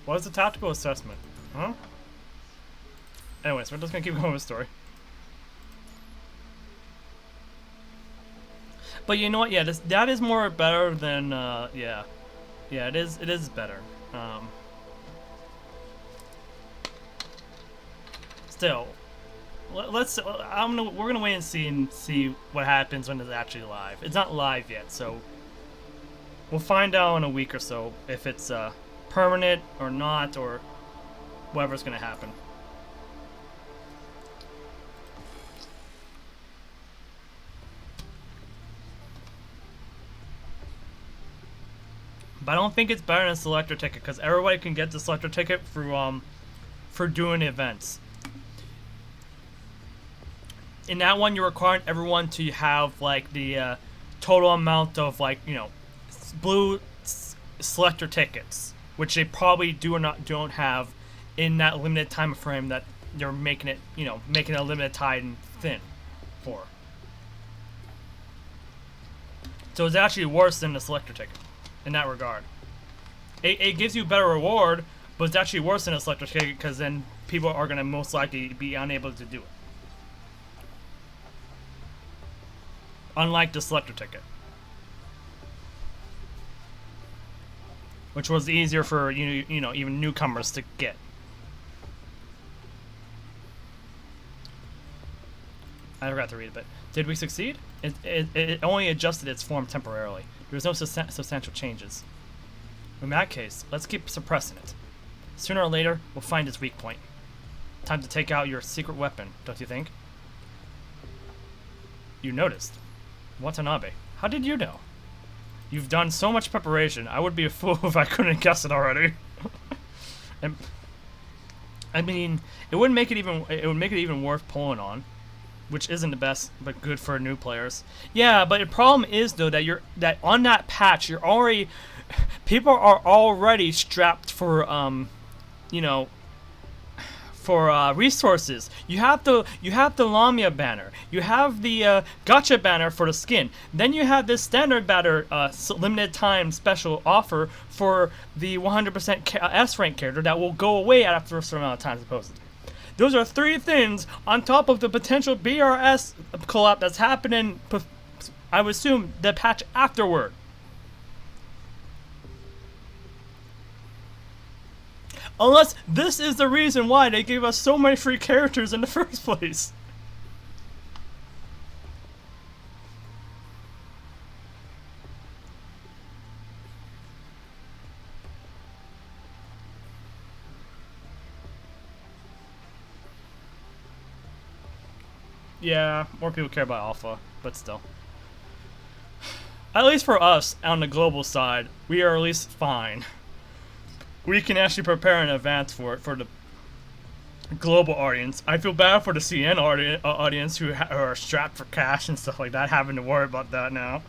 What is the tactical assessment? Huh? Anyways, we're just gonna keep going with the story. But you know what? Yeah, that is more better than yeah, it is better. Still, we're gonna wait and see what happens when it's actually live. It's not live yet, so we'll find out in a week or so if it's permanent or not, or whatever's gonna happen. But I don't think it's better than a selector ticket because everybody can get the selector ticket through for doing events. In that one, you're requiring everyone to have like the total amount of like blue selector tickets, which they probably don't have in that limited time frame that they're making it making it a limited time thing for. So it's actually worse than the selector ticket in that regard. It gives you better reward, but it's actually worse than a selector ticket because then people are going to most likely be unable to do it. Unlike the selector ticket, which was easier for even newcomers to get. I forgot to read it, but did we succeed? It only adjusted its form temporarily. There was no substantial changes. In that case, let's keep suppressing it. Sooner or later, we'll find its weak point. Time to take out your secret weapon, don't you think? You noticed. Watanabe, how did you know? You've done so much preparation. I would be a fool if I couldn't guess it already. And, I mean, it would make it even worth pulling on, which isn't the best, but good for new players. Yeah, but the problem is though that on that patch people are already strapped for for resources. You have the Lamia banner. You have the Gacha banner for the skin. Then you have this standard banner limited time special offer for the 100% S rank character that will go away after a certain amount of time, supposedly. Those are 3 things on top of the potential BRS collab that's happening, I would assume, the patch afterward. Unless this is the reason why they gave us so many free characters in the first place. Yeah, more people care about Alpha, but still. At least for us, on the global side, we are at least fine. We can actually prepare in advance for it, for the global audience. I feel bad for the CN audience who are strapped for cash and stuff like that, having to worry about that now.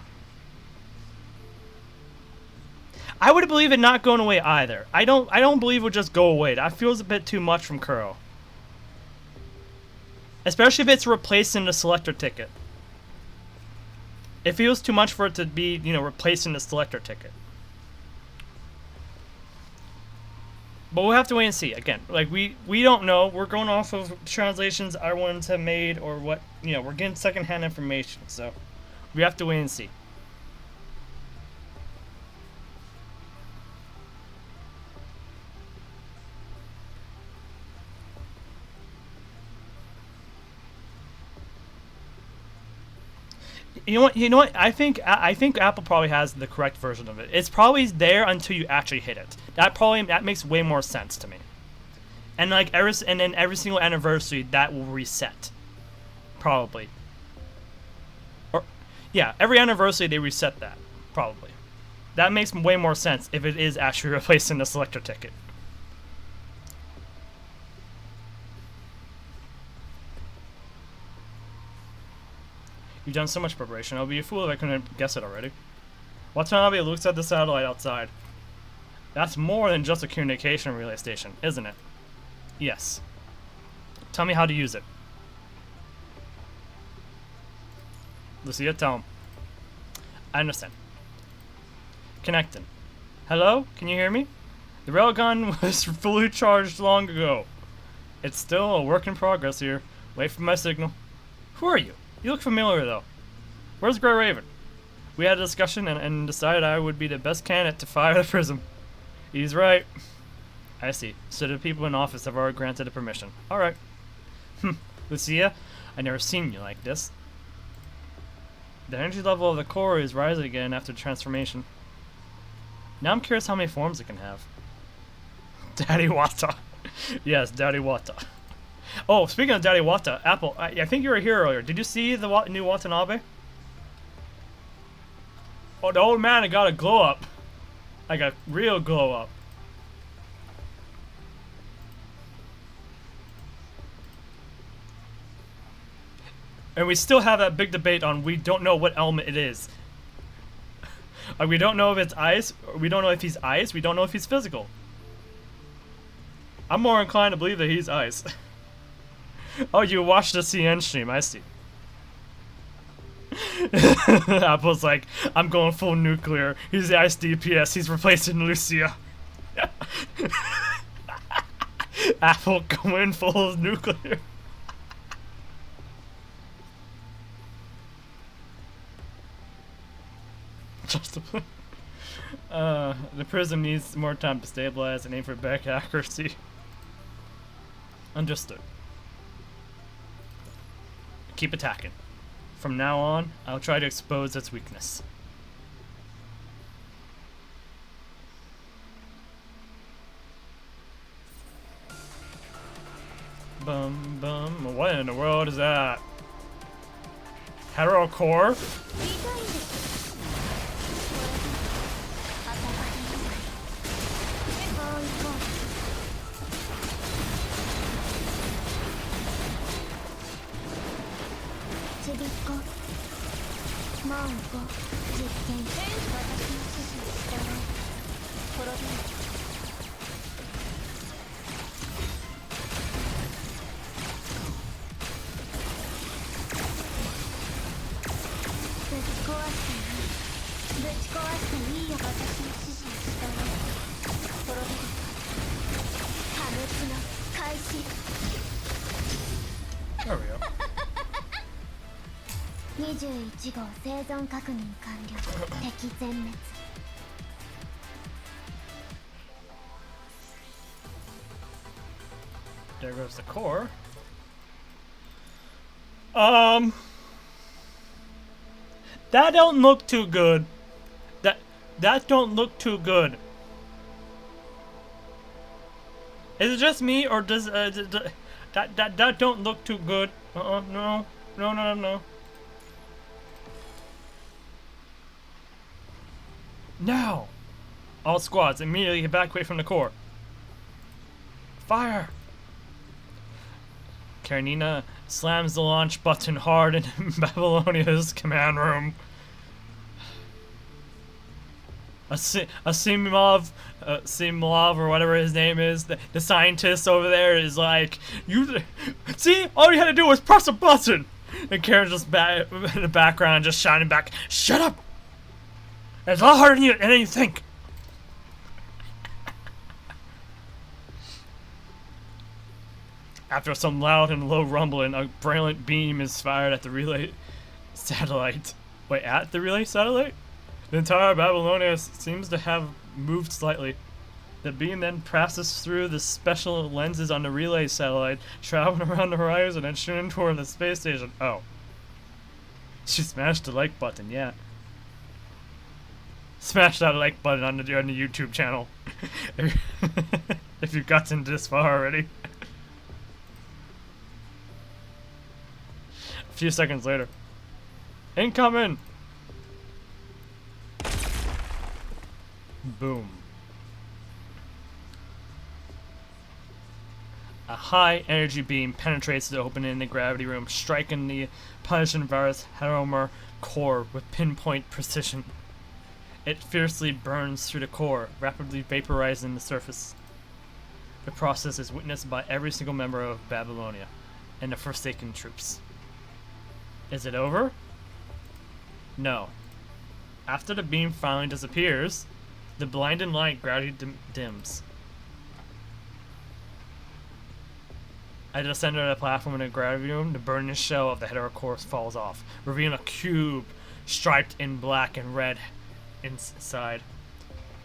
I would believe it not going away either. I don't believe it would just go away. That feels a bit too much from Kuro. Especially if it's replacing the selector ticket. It feels too much for it to be, you know, replacing the selector ticket. But we'll have to wait and see. Again, like, we don't know. We're going off of translations our ones have made, or what, you know, we're getting secondhand information. So we have to wait and see. You know what? I think Apple probably has the correct version of it. It's probably there until you actually hit it. That makes way more sense to me. And like then every single anniversary that will reset, probably. Or yeah, every anniversary they reset that, probably. That makes way more sense if it is actually replacing the selector ticket. You've done so much preparation. I would be a fool if I couldn't guess it already. Watanabe looks at the satellite outside. That's more than just a communication relay station, isn't it? Yes. Tell me how to use it. Lucia, tell him. I understand. Connecting. Hello? Can you hear me? The railgun was fully charged long ago. It's still a work in progress here. Wait for my signal. Who are you? You look familiar, though. Where's Grey Raven? We had a discussion and decided I would be the best candidate to fire the prism. He's right. I see. So the people in office have already granted the permission. Alright. Lucia, I never seen you like this. The energy level of the core is rising again after transformation. Now I'm curious how many forms it can have. Daddy Wata. Yes, Daddy Wata. Oh, speaking of Daddy Wata, Apple, I think you were here earlier. Did you see the new Watanabe? Oh, the old man got a glow up. Like a real glow up. And we still have that big debate on we don't know what element it is. Like, we don't know if it's ice, we don't know if he's ice, we don't know if he's physical. I'm more inclined to believe that he's ice. Oh, you watched the CN stream, I see. Apple's like, I'm going full nuclear. He's the ice DPS, he's replacing Lucia. Apple going full nuclear. Just the prism needs more time to stabilize and aim for back accuracy. Understood. Keep attacking. From now on, I'll try to expose its weakness. Bum bum. What in the world is that? Hetero core? There we go. 21号生存確認完了。敵全滅。There goes the core. That don't look too good. That don't look too good. Is it just me, or does that don't look too good? No. No, no, no, no. Now! All squads immediately evacuate from the core. Fire! Karenina slams the launch button hard in Babylonia's command room. Asimov, or whatever his name is, the scientist over there is like, "You see, all you had to do was press a button." And Karen's just in the background, just shouting back, "Shut up! It's a lot harder than you think." After some loud and low rumbling, a brilliant beam is fired at the relay satellite. Wait, at the relay satellite? The entire Babylonia seems to have moved slightly. The beam then passes through the special lenses on the relay satellite, traveling around the horizon and shooting toward the space station. Oh. She smashed the like button, yeah. Smash that like button on the YouTube channel. If you've gotten this far already. A few seconds later. Incoming! Boom. A high energy beam penetrates the opening in the gravity room, striking the Punishing Virus Heteromer core with pinpoint precision. It fiercely burns through the core, rapidly vaporizing the surface. The process is witnessed by every single member of Babylonia and the Forsaken troops. Is it over? No. After the beam finally disappears, the blinding light gradually dims. At the center of the platform in the gravity room, the burning shell of the heterocore falls off, revealing a cube striped in black and red inside.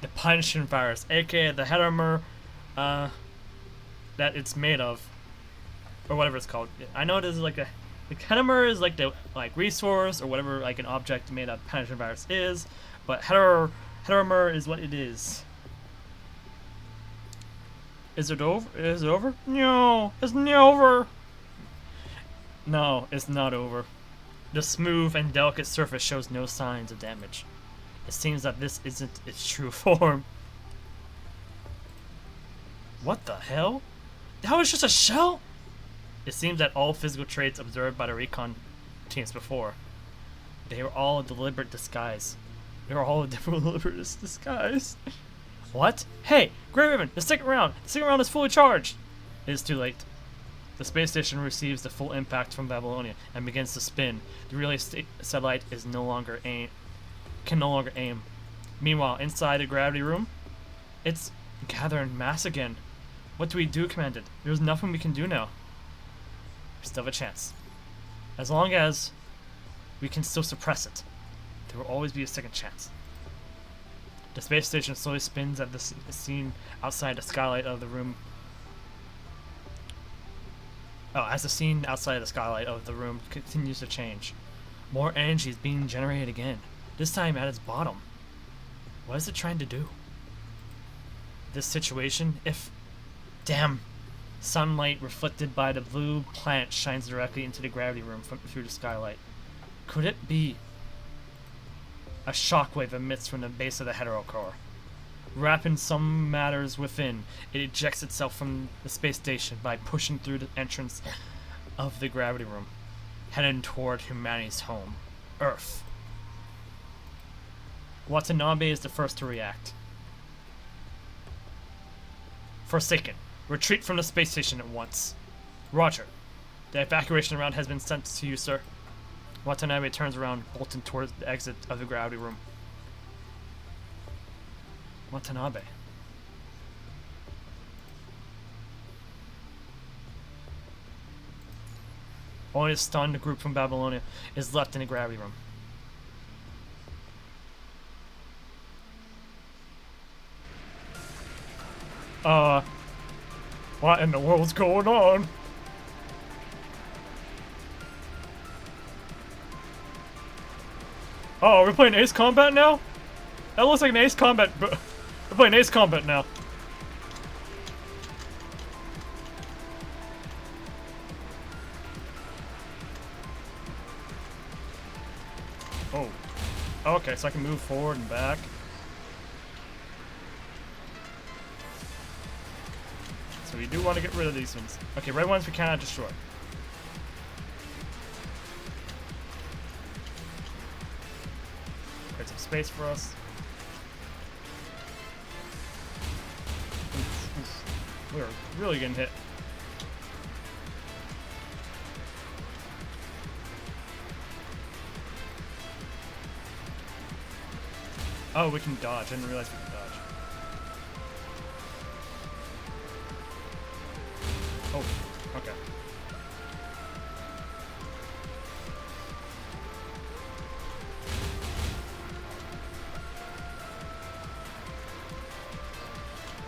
The Punishing Virus, aka the heteromer that it's made of, or whatever it's called. I know it is like a. The heteromer is like the resource or whatever like an object made of Punishing Virus is, but heteromer is what it is. Is it over? Is it over? No, it's not over. No, it's not over. The smooth and delicate surface shows no signs of damage. It seems that this isn't its true form. What the hell? That was just a shell? It seems that all physical traits observed by the recon teams before, they were all a deliberate disguise. They were all a deliberate disguise. What? Hey, Grey Ribbon, the second round! The second round is fully charged! It is too late. The space station receives the full impact from Babylonia and begins to spin. The relay satellite is can no longer aim. Meanwhile, inside the gravity room, it's gathering mass again. What do we do, Commandant? There's nothing we can do now. We still have a chance. As long as we can still suppress it, there will always be a second chance. The space station slowly spins at the scene outside the skylight of the room. As the scene outside the skylight of the room continues to change, more energy is being generated again, this time at its bottom. What is it trying to do? This situation, if... Damn! Sunlight reflected by the blue planet shines directly into the gravity room through the skylight. Could it be... A shockwave emits from the base of the heterocore. Wrapping some matters within, it ejects itself from the space station by pushing through the entrance of the gravity room, heading toward humanity's home, Earth. Watanabe is the first to react. Forsaken. Retreat from the space station at once. Roger. The evacuation round has been sent to you, sir. Watanabe turns around, bolting towards the exit of the gravity room. Watanabe. Only a stunned group from Babylonia is left in the gravity room. What in the world's going on? Oh, we're playing Ace Combat now? That looks like an Ace Combat, but we're playing Ace Combat now. Oh, okay, so I can move forward and back. So we do want to get rid of these ones. Okay, red ones we cannot destroy. Create some space for us. Oof, oof. We are really getting hit. Oh, we can dodge. I didn't realize we can dodge. Oh, okay.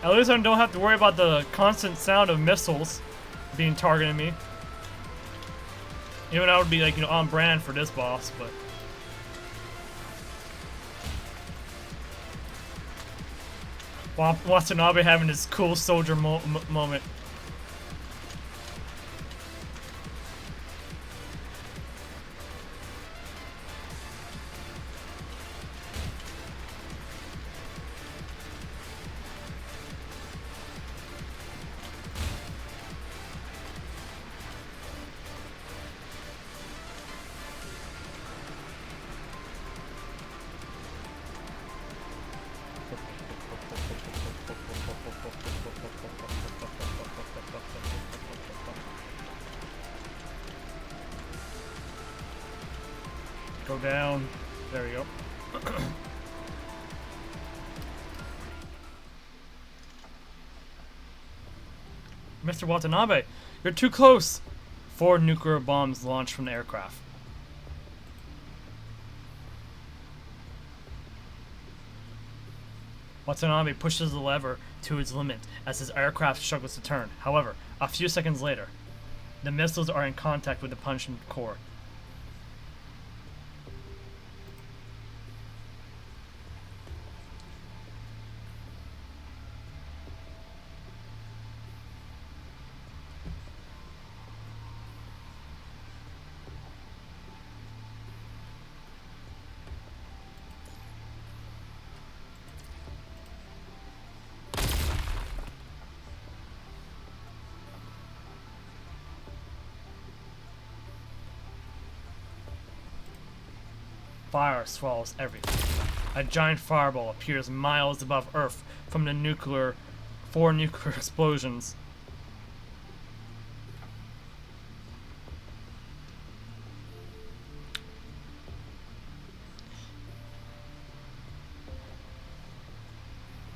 At least I don't have to worry about the constant sound of missiles being targeting me. Even that would be like, you know, on brand for this boss, but Watanabe having his cool soldier moment. Go down. There we go. Mr. Watanabe, you're too close. 4 nuclear bombs launched from the aircraft. Watanabe pushes the lever to its limit as his aircraft struggles to turn. However, a few seconds later, the missiles are in contact with the punching core. Fire swallows everything. A giant fireball appears miles above Earth from the 4 nuclear explosions.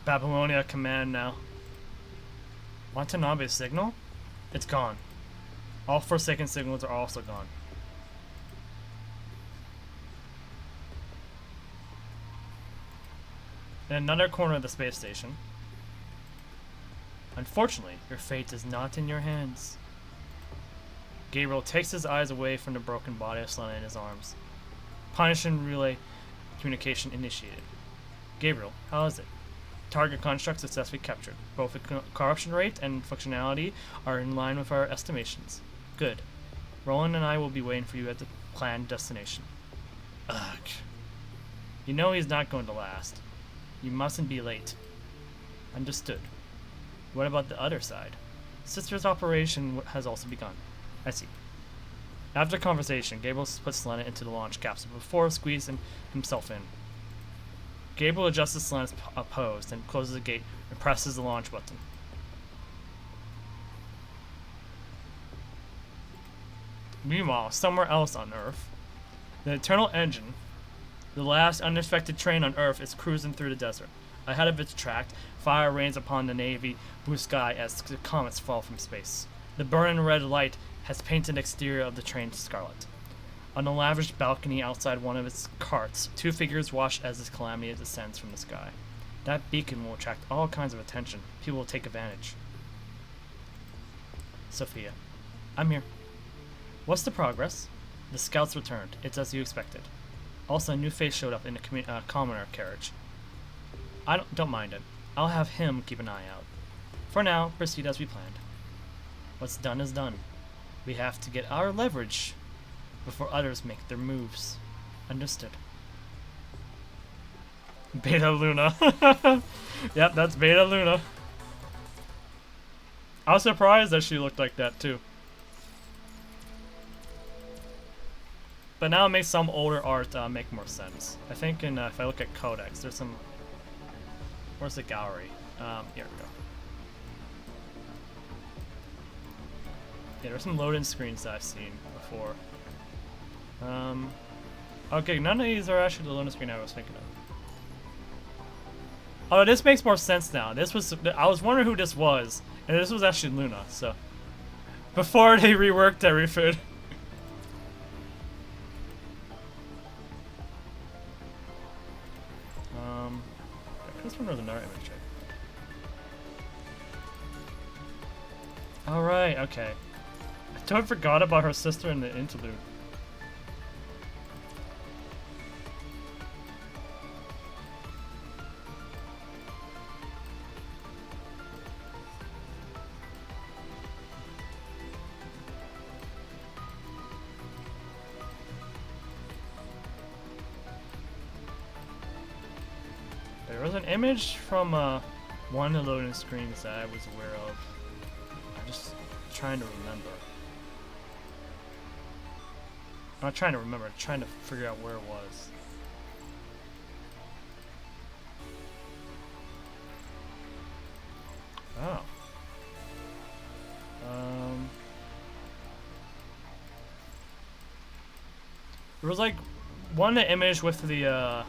Babylonia command now. Watanabe's signal? It's gone. All Forsaken signals are also gone. In another corner of the space station. Unfortunately, your fate is not in your hands. Gabriel takes his eyes away from the broken body of Selena in his arms. Punishing relay communication initiated. Gabriel, how is it? Target construct successfully captured. Both the corruption rate and functionality are in line with our estimations. Good. Roland and I will be waiting for you at the planned destination. Ugh. You know he's not going to last. You mustn't be late. Understood. What about the other side? Sister's operation has also begun. I see. After conversation, Gabriel puts Selena into the launch capsule before squeezing himself in. Gabriel adjusts Selena's pose, then closes the gate and presses the launch button. Meanwhile, somewhere else on Earth, the Eternal Engine, the last unaffected train on Earth, is cruising through the desert. Ahead of its track, fire rains upon the navy blue sky as the comets fall from space. The burning red light has painted the exterior of the train scarlet. On the lavish balcony outside one of its carts, 2 figures watch as this calamity descends from the sky. That beacon will attract all kinds of attention. People will take advantage. Sophia. I'm here. What's the progress? The scouts returned. It's as you expected. Also, a new face showed up in the commoner carriage. I don't mind it. I'll have him keep an eye out. For now, proceed as we planned. What's done is done. We have to get our leverage before others make their moves. Understood. Beta Luna. Yep, that's Beta Luna. I was surprised that she looked like that too. But now it makes some older art make more sense. I think if I look at Codex, there's some... Where's the gallery? Here we go. Yeah, there's some loading screens that I've seen before. Okay, none of these are actually the loading screen I was thinking of. Oh, this makes more sense now. This was... I was wondering who this was, and this was actually Luna, so... Before they reworked everything. I just wonder another image check. Alright, okay. I totally forgot about her sister in the interlude. There was an image from one of the loading screens that I was aware of. I'm just trying to remember. I'm not trying to remember, I'm trying to figure out where it was. Oh. There was like one image with the oh.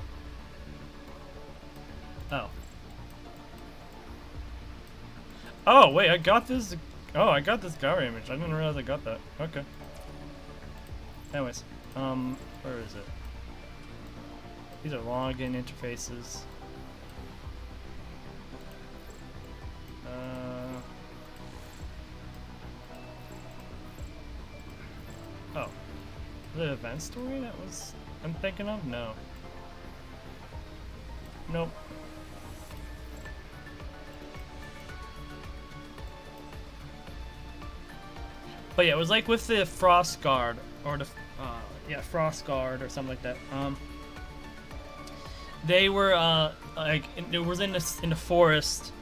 Oh wait, I got this. Oh, I got this gallery image. I didn't realize I got that. Okay. Anyways, where is it? These are login interfaces. Oh. The event story that was I'm thinking of? No. Nope. But yeah, it was like with the Frost Guard, or the, yeah, Frost Guard or something like that. They were, like, it was in the forest,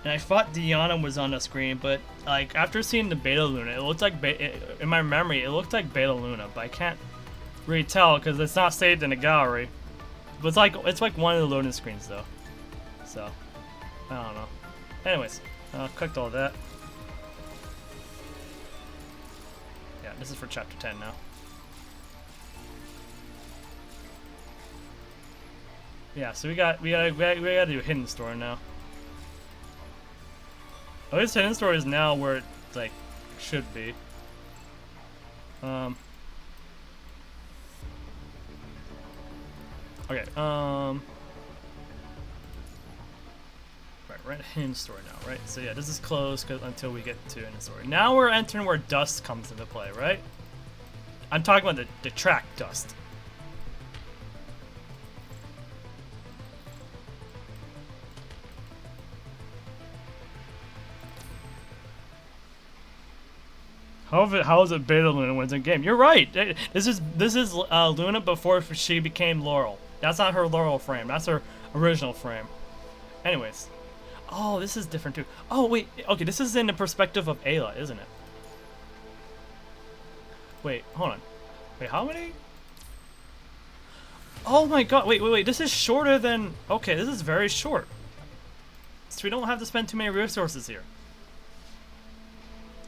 and I thought Diana was on the screen, but, like, after seeing the Beta Luna, it looked like, in my memory, it looked like Beta Luna, but I can't really tell, because it's not saved in the gallery. But it's like one of the loading screens, though. So, I don't know. Anyways, clicked all that. Yeah, this is for chapter 10 now. Yeah, so we gotta do hidden story now. At least hidden story is now where it like should be. Okay. Right, we're at hidden story now, right? So yeah, this is closed until we get to hidden story. Now we're entering where dust comes into play, right? I'm talking about the track dust. How is it Beta Luna wins a game? You're right. This is Luna before she became Laurel. That's not her Laurel frame. That's her original frame. Anyways. Oh, this is different too. Oh, wait. Okay, this is in the perspective of Ayla, isn't it? Wait, hold on. Wait, how many? Oh my god. Wait. This is shorter than... Okay, this is very short. So we don't have to spend too many resources here.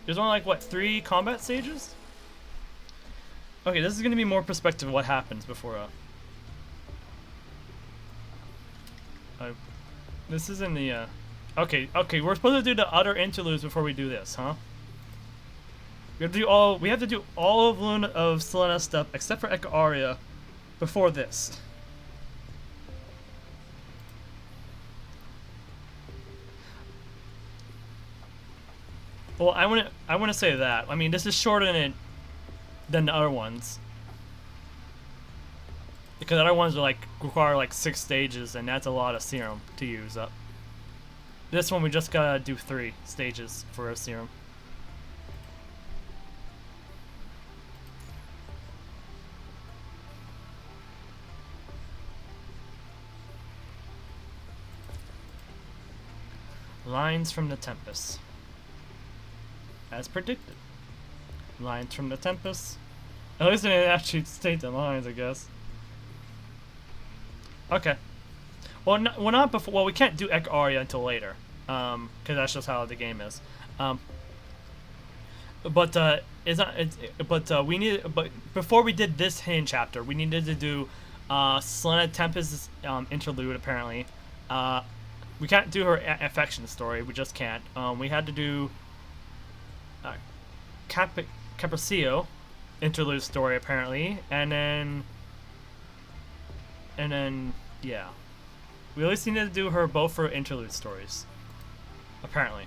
There's only like, what, 3 combat stages? Okay, this is going to be more perspective of what happens before, this is in the, Okay, we're supposed to do the other interludes before we do this, huh? We have to do all of Selena's stuff, except for Echo Aria, before this. Well, I want to say that. I mean, this is shorter than the other ones. Because the other ones are require like 6 stages, and that's a lot of serum to use up. This one we just gotta do 3 stages for a serum. Lines from the Tempest. As predicted. Lines from the Tempest. At least they didn't actually state the lines, I guess. Okay. Well, not before. Well, we can't do Ek Aria until later, because that's just how the game is. But it's not. But we need. But before we did this hidden chapter, we needed to do Selena Tempest's interlude. Apparently, we can't do her affection story. We just can't. We had to do Capriccio interlude story apparently, and then yeah, we at least needed to do her both for interlude stories, apparently.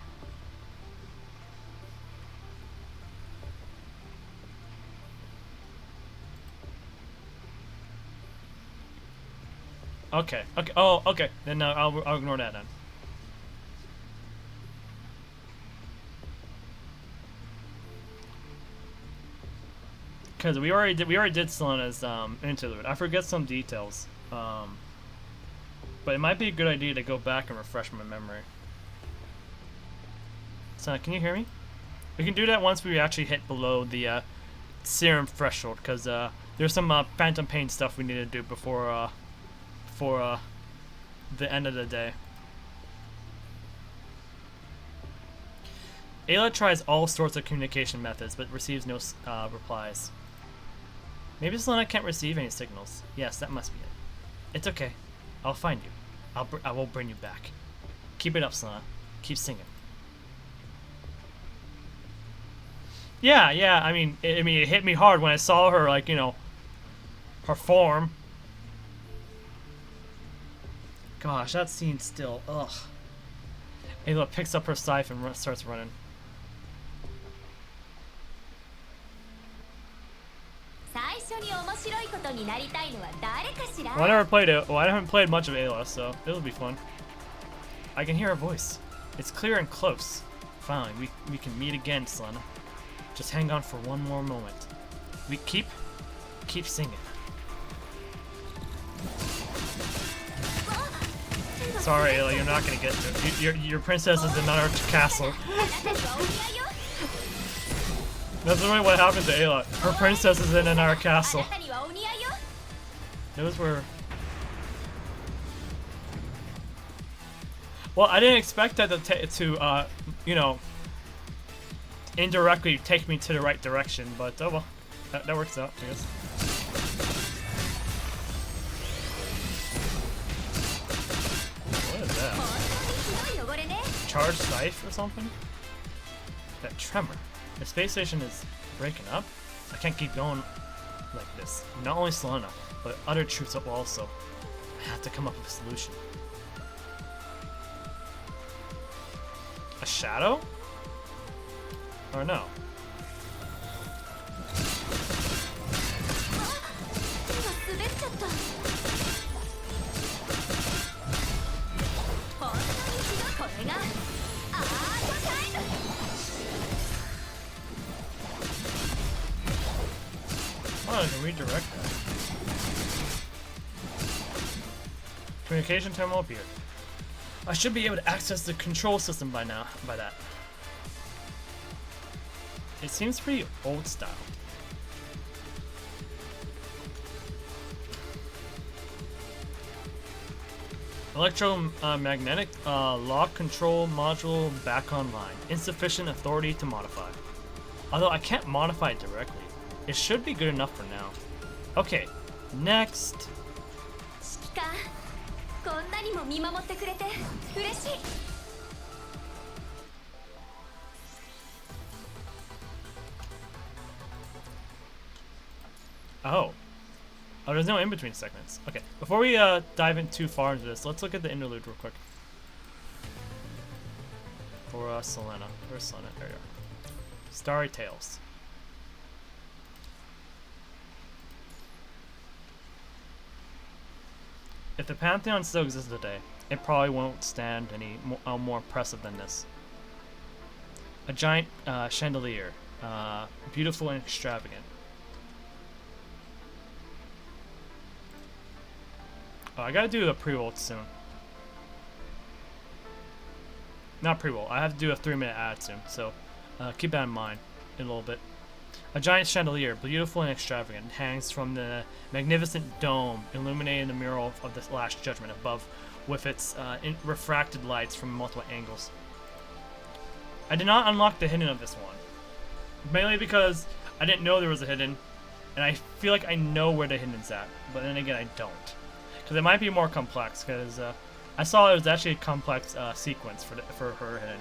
Okay. Okay. Oh, okay. Then I'll ignore that then. Because we already did Selena's interlude. I forget some details. But it might be a good idea to go back and refresh my memory. So, can you hear me? We can do that once we actually hit below the serum threshold, because there's some phantom pain stuff we need to do before the end of the day. Ayla tries all sorts of communication methods, but receives no replies. Maybe Selena can't receive any signals. Yes, that must be it. It's okay. I'll find you. I will bring you back. Keep it up, Selena. Keep singing. Yeah. I mean, it hit me hard when I saw her, like, you know, her form. Gosh, that scene still. Ugh. Ayla picks up her scythe and starts running. Well, I never played it. Well, I haven't played much of Ayla, so it'll be fun. I can hear her voice. It's clear and close. Finally, we can meet again, Selena. Just hang on for one more moment. We keep singing. Sorry, Ayla, you're not gonna get to it. Your princess is in our castle. That's really what happened to Ayla. Her princess is in our castle. Those were... Well, I didn't expect that to you know, indirectly take me to the right direction, but oh well. That works out, I guess. What is that? Charged scythe or something? That tremor. The space station is breaking up? I can't keep going like this. Not only Selena, but other troops also. I have to come up with a solution. A shadow? Or no? Oh, I can redirect that. Communication terminal appeared. I should be able to access the control system by now, by that. It seems pretty old style. Electromagnetic lock control module back online. Insufficient authority to modify. Although I can't modify it directly. It should be good enough for now. Okay, next. Oh, there's no in-between segments. Okay, before we dive in too far into this, let's look at the interlude real quick. For Selena. Where's Selena? There you are. Starry Tales. If the Pantheon still exists today, it probably won't stand any more impressive than this. A giant chandelier, beautiful and extravagant. Oh, I gotta do the pre-ult soon. Not pre-roll. I have to do a 3-minute ad soon, so keep that in mind in a little bit. A giant chandelier, beautiful and extravagant, hangs from the magnificent dome, illuminating the mural of the Last Judgment above with its refracted lights from multiple angles. I did not unlock the hidden of this one, mainly because I didn't know there was a hidden, and I feel like I know where the hidden's at, but then again I don't. Because it might be more complex, because I saw it was actually a complex sequence for her hidden.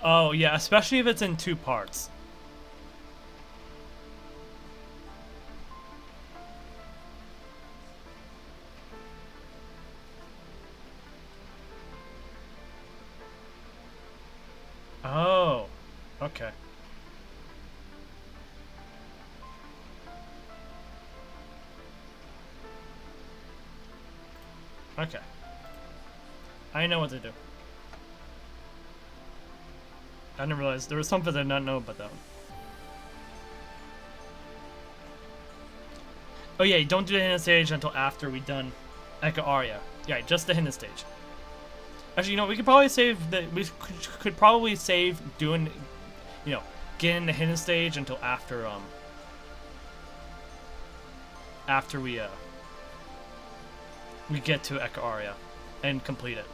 Oh yeah, especially if it's in 2 parts. Oh, okay. Okay. I know what to do. I didn't realize there was something I did not know about that one. Oh yeah, don't do the hidden stage until after we done Eka Arya. Yeah, just the hidden stage. Actually, you know, we could probably save the. We could probably save doing, you know, getting the hidden stage until after after we get to Eka Arya and complete it.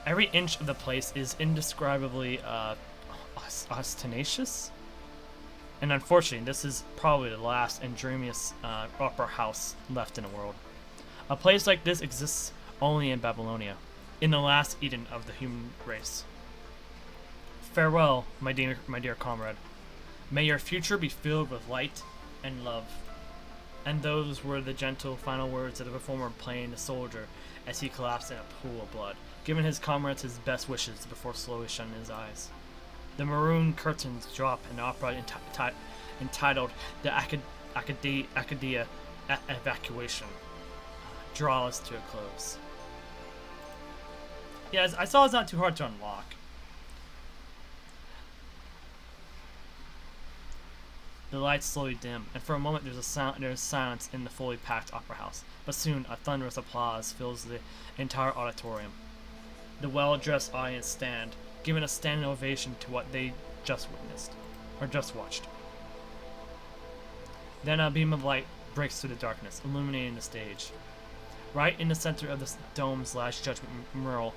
Every inch of the place is indescribably ostentatious, and unfortunately, this is probably the last and dreamiest opera house left in the world. A place like this exists only in Babylonia, in the last Eden of the human race. Farewell, my dear comrade. May your future be filled with light and love. And those were the gentle final words of the performer playing the soldier as he collapsed in a pool of blood, giving his comrades his best wishes before slowly shutting his eyes. The maroon curtains drop and the opera entitled The Acadia Evacuation draws to a close. Yeah, I saw it's not too hard to unlock. The lights slowly dim, and for a moment there's silence in the fully packed opera house. But soon a thunderous applause fills the entire auditorium. The well-dressed audience stand, giving a standing ovation to what they just witnessed, or just watched. Then a beam of light breaks through the darkness, illuminating the stage. Right in the center of the dome's Last Judgment mural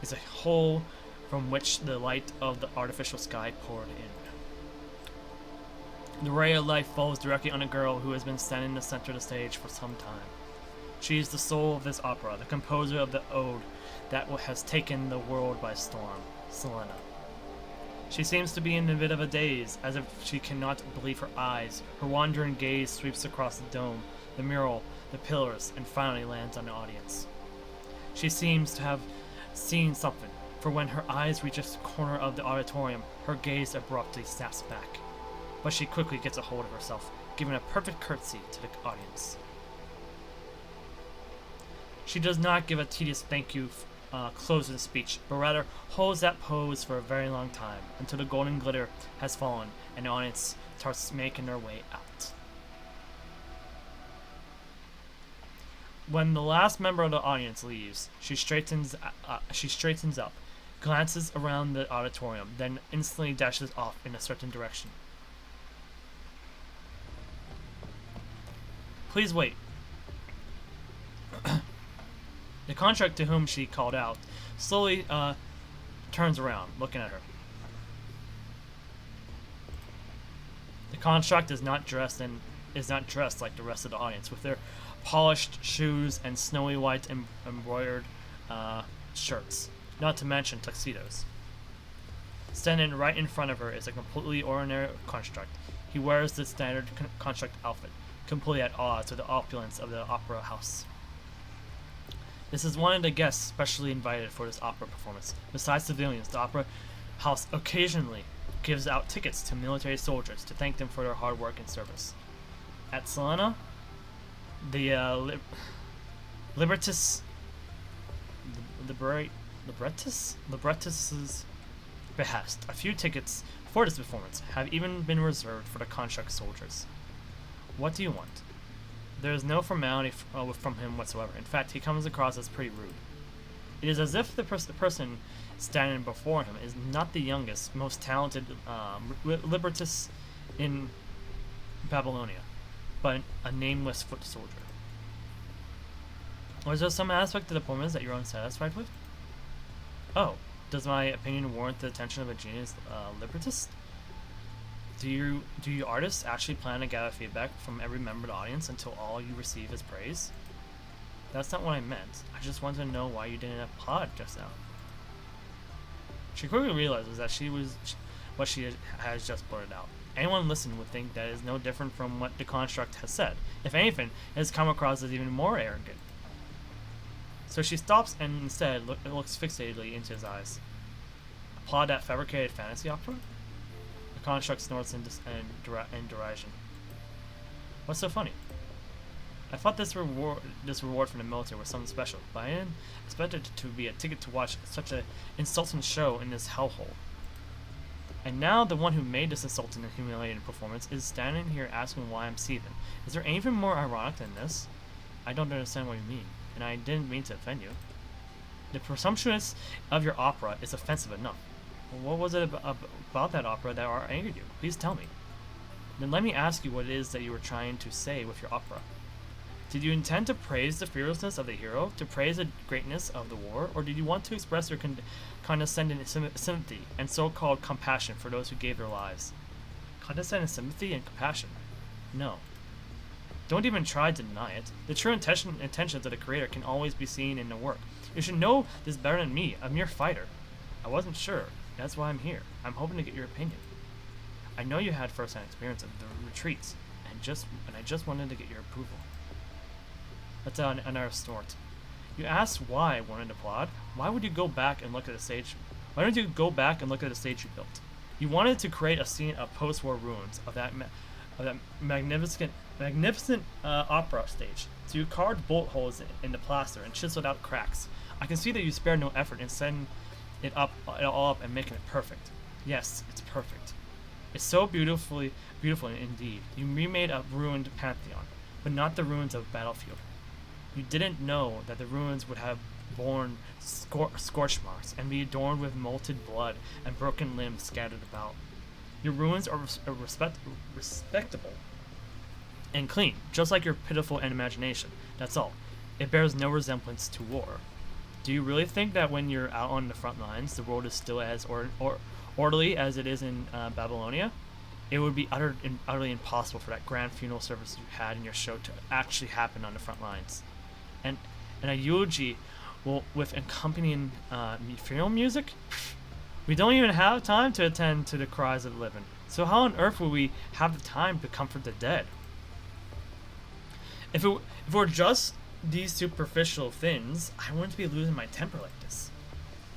is a hole from which the light of the artificial sky poured in. The ray of light falls directly on a girl who has been standing in the center of the stage for some time. She is the soul of this opera, the composer of the ode that has taken the world by storm, Selena. She seems to be in a bit of a daze, as if she cannot believe her eyes. Her wandering gaze sweeps across the dome, the mural, the pillars, and finally lands on the audience. She seems to have seen something, for when her eyes reach the corner of the auditorium, her gaze abruptly snaps back. But she quickly gets a hold of herself, giving a perfect curtsy to the audience. She does not give a tedious thank you closing speech, but rather holds that pose for a very long time, until the golden glitter has fallen and the audience starts making their way out. When the last member of the audience leaves, she straightens up, glances around the auditorium, then instantly dashes off in a certain direction. Please wait. The contract to whom she called out slowly turns around, looking at her. The construct is not dressed like the rest of the audience, with their polished shoes and snowy white embroidered shirts, not to mention tuxedos. Standing right in front of her is a completely ordinary construct. He wears the standard construct outfit, completely at odds with the opulence of the opera house. This is one of the guests specially invited for this opera performance. Besides civilians, the opera house occasionally gives out tickets to military soldiers to thank them for their hard work and service. At Selena, the librettis's behest, a few tickets for this performance have even been reserved for the contract soldiers. What do you want? There is no formality from him whatsoever. In fact, he comes across as pretty rude. It is as if the person standing before him is not the youngest, most talented liberatus in Babylonia, but a nameless foot soldier. Or is there some aspect of the performance that you're unsatisfied with? Oh, does my opinion warrant the attention of a genius liberatus? Do you artists actually plan to gather feedback from every member of the audience until all you receive is praise? That's not what I meant. I just wanted to know why you didn't applaud just now. She quickly realizes that what she has just blurted out. Anyone listening would think that is no different from what the construct has said. If anything, it has come across as even more arrogant. So she stops and instead looks fixatedly into his eyes. Applaud that fabricated fantasy opera? The construct snorts in derision. What's so funny? I thought this reward from the military was something special, but I didn't expect it to be a ticket to watch such an insulting show in this hellhole. And now the one who made this insulting and humiliating performance is standing here asking why I'm seething. Is there anything more ironic than this? I don't understand what you mean, and I didn't mean to offend you. The presumptuousness of your opera is offensive enough. What was it about that opera that angered you? Please tell me. Then let me ask you what it is that you were trying to say with your opera. Did you intend to praise the fearlessness of the hero, to praise the greatness of the war, or did you want to express your condescending sympathy and so-called compassion for those who gave their lives? Condescending sympathy and compassion? No. Don't even try to deny it. The true intentions of the creator can always be seen in the work. You should know this better than me, a mere fighter. I wasn't sure. That's why I'm here. I'm hoping to get your opinion. I know you had first-hand experience of the retreats, and I just wanted to get your approval. That's another snort. You asked why I wanted to applaud. Why would you go back and look at the stage? Why don't you go back and look at the stage you built? You wanted to create a scene of post-war ruins of that magnificent opera stage. So you carved bolt holes in the plaster and chiseled out cracks. I can see that you spared no effort in setting it all up and making it perfect. Yes, it's perfect. It's so beautiful indeed. You remade a ruined pantheon, but not the ruins of a battlefield. You didn't know that the ruins would have borne scorch marks and be adorned with molted blood and broken limbs scattered about. Your ruins are respectable and clean, just like your pitiful imagination. That's all. It bears no resemblance to war. Do you really think that when you're out on the front lines, the world is still as orderly as it is in Babylonia? It would be utterly impossible for that grand funeral service you had in your show to actually happen on the front lines. And a eulogy with accompanying funeral music? We don't even have time to attend to the cries of the living. So how on earth will we have the time to comfort the dead? If it were just these superficial things, I wouldn't be losing my temper like this.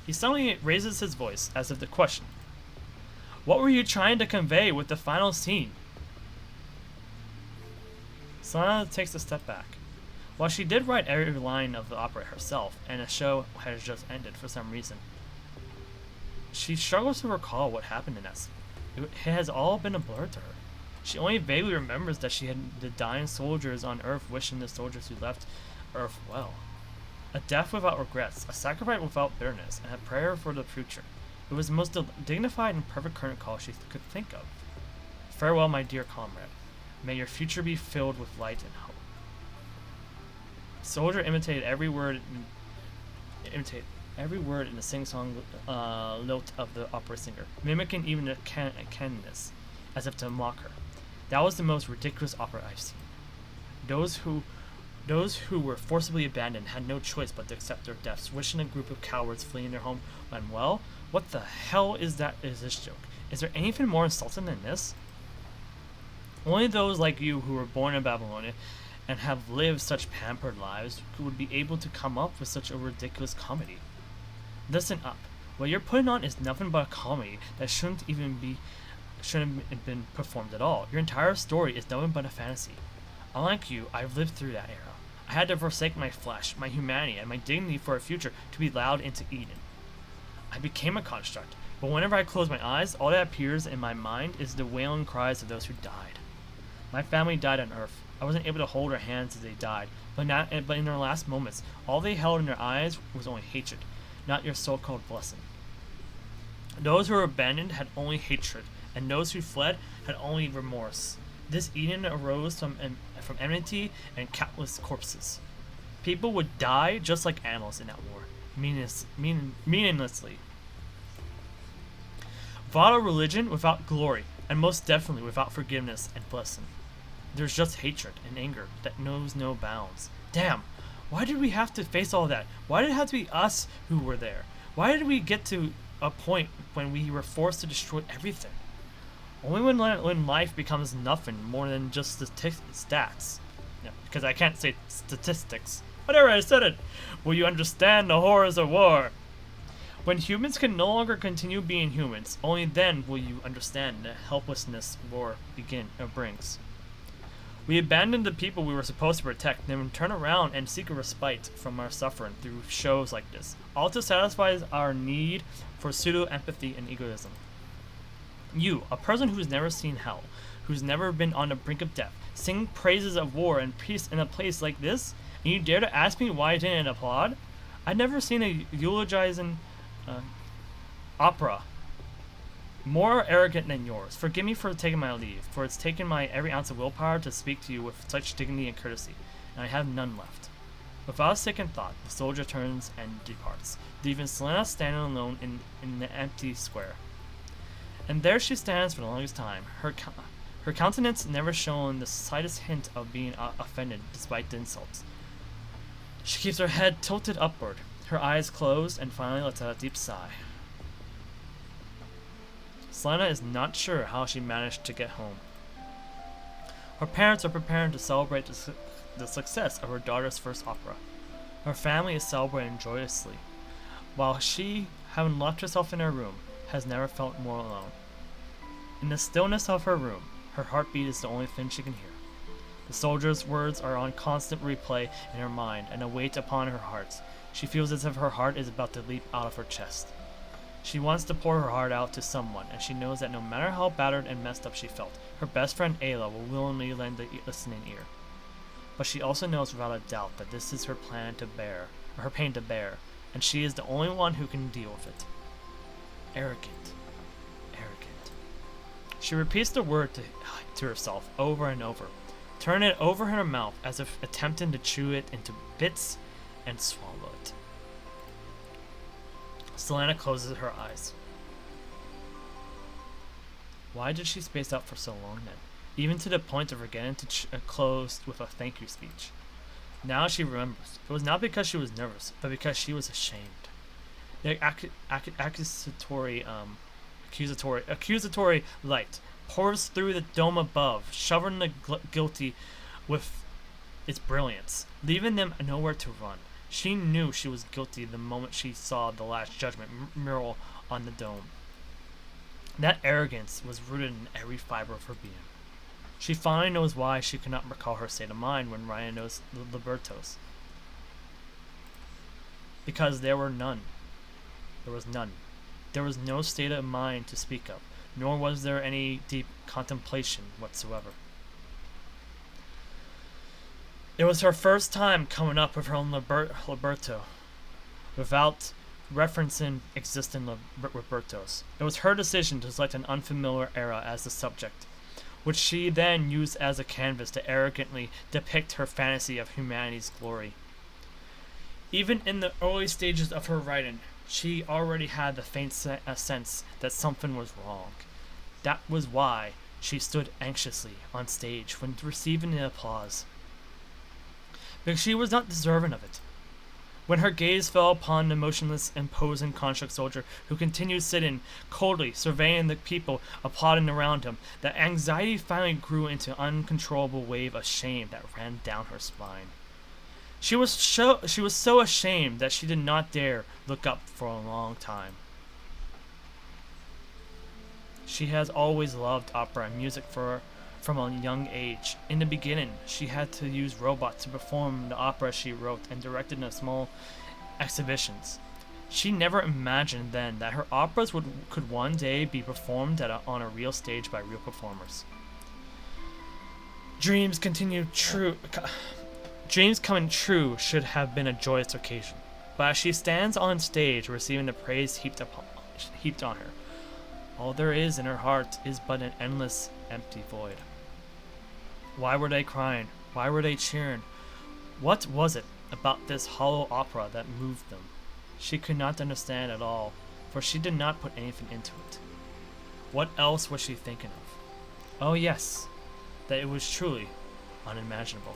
He suddenly raises his voice as if to question. What were you trying to convey with the final scene? Sana takes a step back. While she did write every line of the opera herself, and the show has just ended for some reason, she struggles to recall what happened in that scene. It has all been a blur to her. She only vaguely remembers that she had the dying soldiers on Earth wishing the soldiers who left Earth well. A death without regrets, a sacrifice without bitterness, and a prayer for the future. It was the most dignified and perfect curtain call she could think of. Farewell, my dear comrade. May your future be filled with light and hope. The soldier imitated every word in the sing-song lilt of the opera singer, mimicking even the canness, as if to mock her. That was the most ridiculous opera I've seen. Those who were forcibly abandoned had no choice but to accept their deaths, wishing a group of cowards fleeing their home when, well, what the hell is this joke? Is there anything more insulting than this? Only those like you who were born in Babylonia and have lived such pampered lives would be able to come up with such a ridiculous comedy. Listen up. What you're putting on is nothing but a comedy that shouldn't have been performed at all. Your entire story is nothing but a fantasy. Unlike you, I've lived through that era. I had to forsake my flesh, my humanity, and my dignity for a future to be allowed into Eden. I became a construct, but whenever I close my eyes, all that appears in my mind is the wailing cries of those who died. My family died on Earth. I wasn't able to hold their hands as they died, but in their last moments, all they held in their eyes was only hatred, not your so-called blessing. Those who were abandoned had only hatred, and those who fled had only remorse. This Eden arose from enmity and countless corpses. People would die just like animals in that war, meaninglessly. Without a religion, without glory, and most definitely without forgiveness and blessing. There's just hatred and anger that knows no bounds. Damn, why did we have to face all that? Why did it have to be us who were there? Why did we get to a point when we were forced to destroy everything? Only when life becomes nothing more than just stats. Yeah, because I can't say statistics. Whatever, I said it. Will you understand the horrors of war? When humans can no longer continue being humans, only then will you understand the helplessness war brings. We abandon the people we were supposed to protect, then turn around and seek a respite from our suffering through shows like this, all to satisfy our need for pseudo-empathy and egoism. You, a person who's never seen hell, who's never been on the brink of death, sing praises of war and peace in a place like this, and you dare to ask me why I didn't applaud? I've never seen a eulogizing opera more arrogant than yours. Forgive me for taking my leave, for it's taken my every ounce of willpower to speak to you with such dignity and courtesy, and I have none left. Without a second thought, the soldier turns and departs, leaving Selena standing alone in the empty square. And there she stands for the longest time, her countenance never showing the slightest hint of being offended despite the insults. She keeps her head tilted upward, her eyes closed, and finally lets out a deep sigh. Selena is not sure how she managed to get home. Her parents are preparing to celebrate the success of her daughter's first opera. Her family is celebrating joyously, while she, having locked herself in her room, has never felt more alone. In the stillness of her room, her heartbeat is the only thing she can hear. The soldier's words are on constant replay in her mind and a weight upon her heart. She feels as if her heart is about to leap out of her chest. She wants to pour her heart out to someone, and she knows that no matter how battered and messed up she felt, her best friend Ayla will willingly lend a listening ear. But she also knows without a doubt that this is her pain to bear, and she is the only one who can deal with it. Arrogant. She repeats the word to herself over and over, turning it over in her mouth as if attempting to chew it into bits and swallow it. Selena closes her eyes. Why did she space out for so long then? Even to the point of forgetting to close with a thank you speech. Now she remembers. It was not because she was nervous, but because she was ashamed. The accusatory light pours through the dome above, showering the guilty with its brilliance, leaving them nowhere to run. She knew she was guilty the moment she saw the Last Judgment mural on the dome. That arrogance was rooted in every fiber of her being. She finally knows why she could not recall her state of mind when Ryan knows Libertos. Because there was none. There was no state of mind to speak of, nor was there any deep contemplation whatsoever. It was her first time coming up with her own Liberto, without referencing existing Libertos. It was her decision to select an unfamiliar era as the subject, which she then used as a canvas to arrogantly depict her fantasy of humanity's glory. Even in the early stages of her writing, she already had the faint sense that something was wrong. That was why she stood anxiously on stage when receiving the applause. Because she was not deserving of it. When her gaze fell upon the motionless, imposing construct soldier who continued sitting, coldly surveying the people applauding around him, the anxiety finally grew into an uncontrollable wave of shame that ran down her spine. She was so ashamed that she did not dare look up for a long time. She has always loved opera and music from a young age. In the beginning, she had to use robots to perform the opera she wrote and directed in small exhibitions. She never imagined then that her operas could one day be performed on a real stage by real performers. Dreams continue true. Dreams coming true should have been a joyous occasion, but as she stands on stage receiving the praise heaped on her, all there is in her heart is but an endless, empty void. Why were they crying? Why were they cheering? What was it about this hollow opera that moved them? She could not understand at all, for she did not put anything into it. What else was she thinking of? Oh yes, that it was truly unimaginable.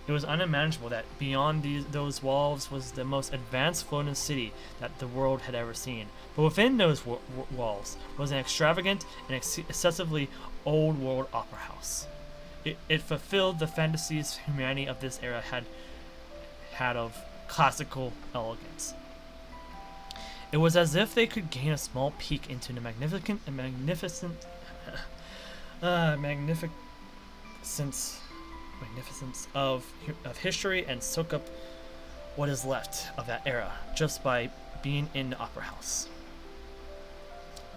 It was unimaginable that beyond those walls was the most advanced floating city that the world had ever seen. But within those walls was an extravagant and excessively old world opera house. It fulfilled the fantasies humanity of this era had of classical elegance. It was as if they could gain a small peek into the magnificence of history and soak up what is left of that era just by being in the opera house.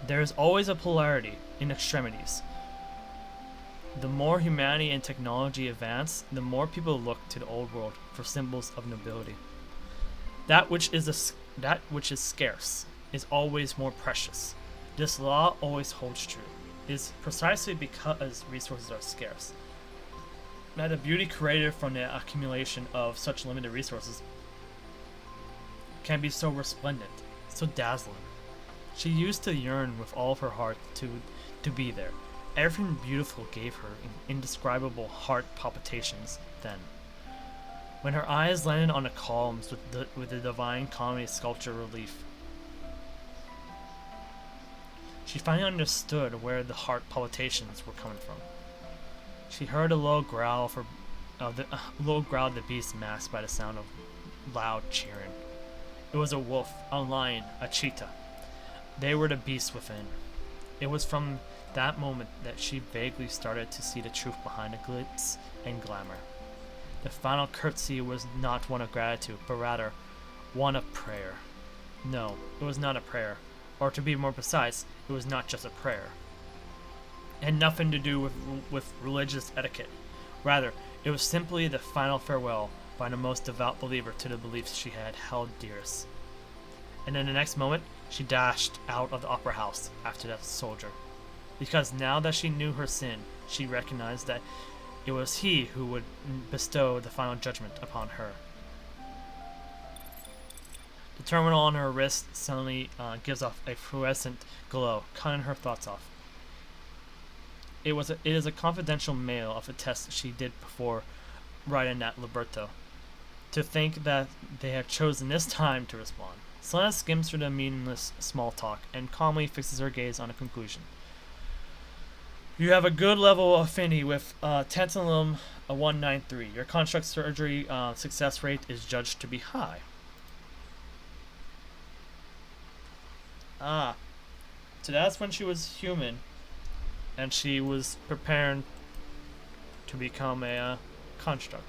There is always a polarity in extremities. The more humanity and technology advance, the more people look to the old world for symbols of nobility. That which is scarce is always more precious. This law always holds true. It is precisely because resources are scarce that the beauty created from the accumulation of such limited resources can be so resplendent, so dazzling. She used to yearn with all of her heart to be there. Everything beautiful gave her indescribable heart palpitations then. When her eyes landed on the columns with the Divine Comedy sculpture relief, she finally understood where the heart palpitations were coming from. She heard a low growl of the beast masked by the sound of loud cheering. It was a wolf, a lion, a cheetah. They were the beasts within. It was from that moment that she vaguely started to see the truth behind the glitz and glamour. The final curtsy was not one of gratitude, but rather one of prayer. No, it was not a prayer. Or to be more precise, it was not just a prayer. It had nothing to do with religious etiquette. Rather, it was simply the final farewell by the most devout believer to the beliefs she had held dearest. And in the next moment, she dashed out of the opera house after that soldier. Because now that she knew her sin, she recognized that it was he who would bestow the final judgment upon her. The terminal on her wrist suddenly gives off a fluorescent glow, cutting her thoughts off. It is a confidential mail of a test she did before writing that libretto. To think that they have chosen this time to respond. Selena skims through the meaningless small talk and calmly fixes her gaze on a conclusion. You have a good level of affinity with tantalum 193. Your construct surgery success rate is judged to be high. Ah, so that's when she was human, and she was preparing to become a construct.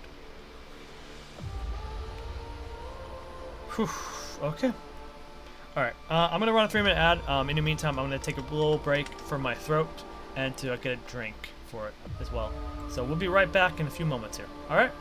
Whew, okay. Alright, I'm going to run a 3-minute ad. In the meantime, I'm going to take a little break for my throat and to get a drink for it as well. So we'll be right back in a few moments here. Alright?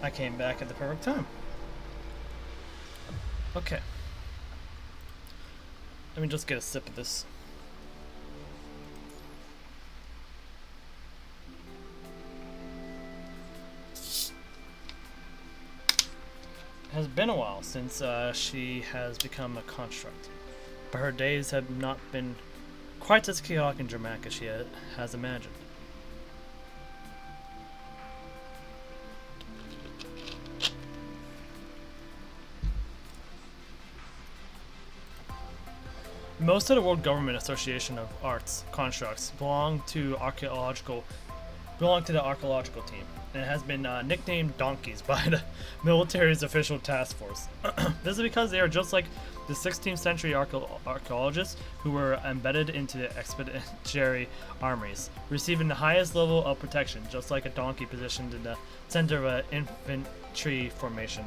I came back at the perfect time. Okay. Let me just get a sip of this. It has been a while since she has become a construct, but her days have not been quite as chaotic and dramatic as she has imagined. Most of the World Government Association of Arts constructs belong to the archaeological team, and it has been nicknamed donkeys by the military's official task force. This is because they are just like the 16th century archaeologists who were embedded into the expeditionary armies, receiving the highest level of protection, just like a donkey positioned in the center of an infantry formation.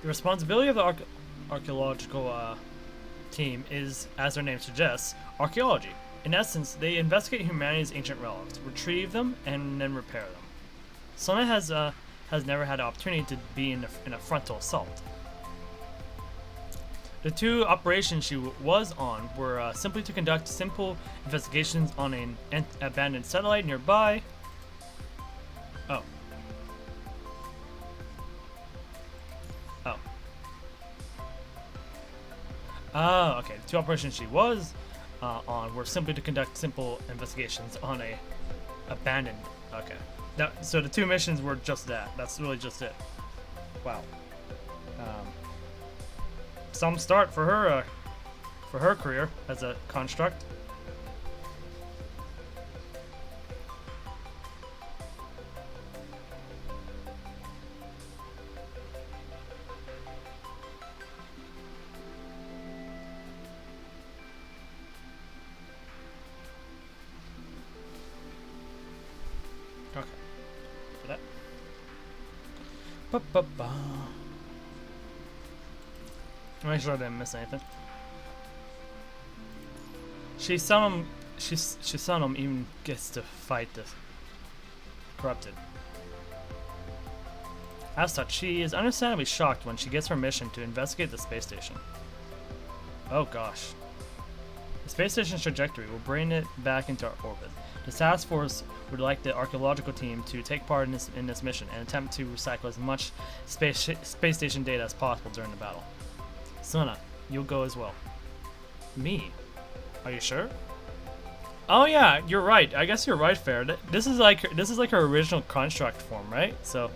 The responsibility of the archaeological team is, as their name suggests, archaeology. In essence, they investigate humanity's ancient relics, retrieve them, and then repair them. Sona has never had the opportunity to be in a frontal assault. The two operations she was on were simply to conduct simple investigations on an abandoned satellite nearby. Oh. Oh, okay. The two operations she was on were simply to conduct simple investigations on a abandoned. Okay. So the two missions were just that. That's really just it. Wow. Some start for her career as a construct. Okay. For that. Ba-ba-ba. Make sure I didn't miss anything. She seldom even gets to fight the corrupted. As such, she is understandably shocked when she gets her mission to investigate the space station. Oh gosh. The space station's trajectory will bring it back into orbit. The task force would like the archaeological team to take part in this mission and attempt to recycle as much space station data as possible during the battle. Sona, you'll go as well. Me? Are you sure? Oh yeah, you're right. I guess you're right, Fair. This is like her original construct form, right? So.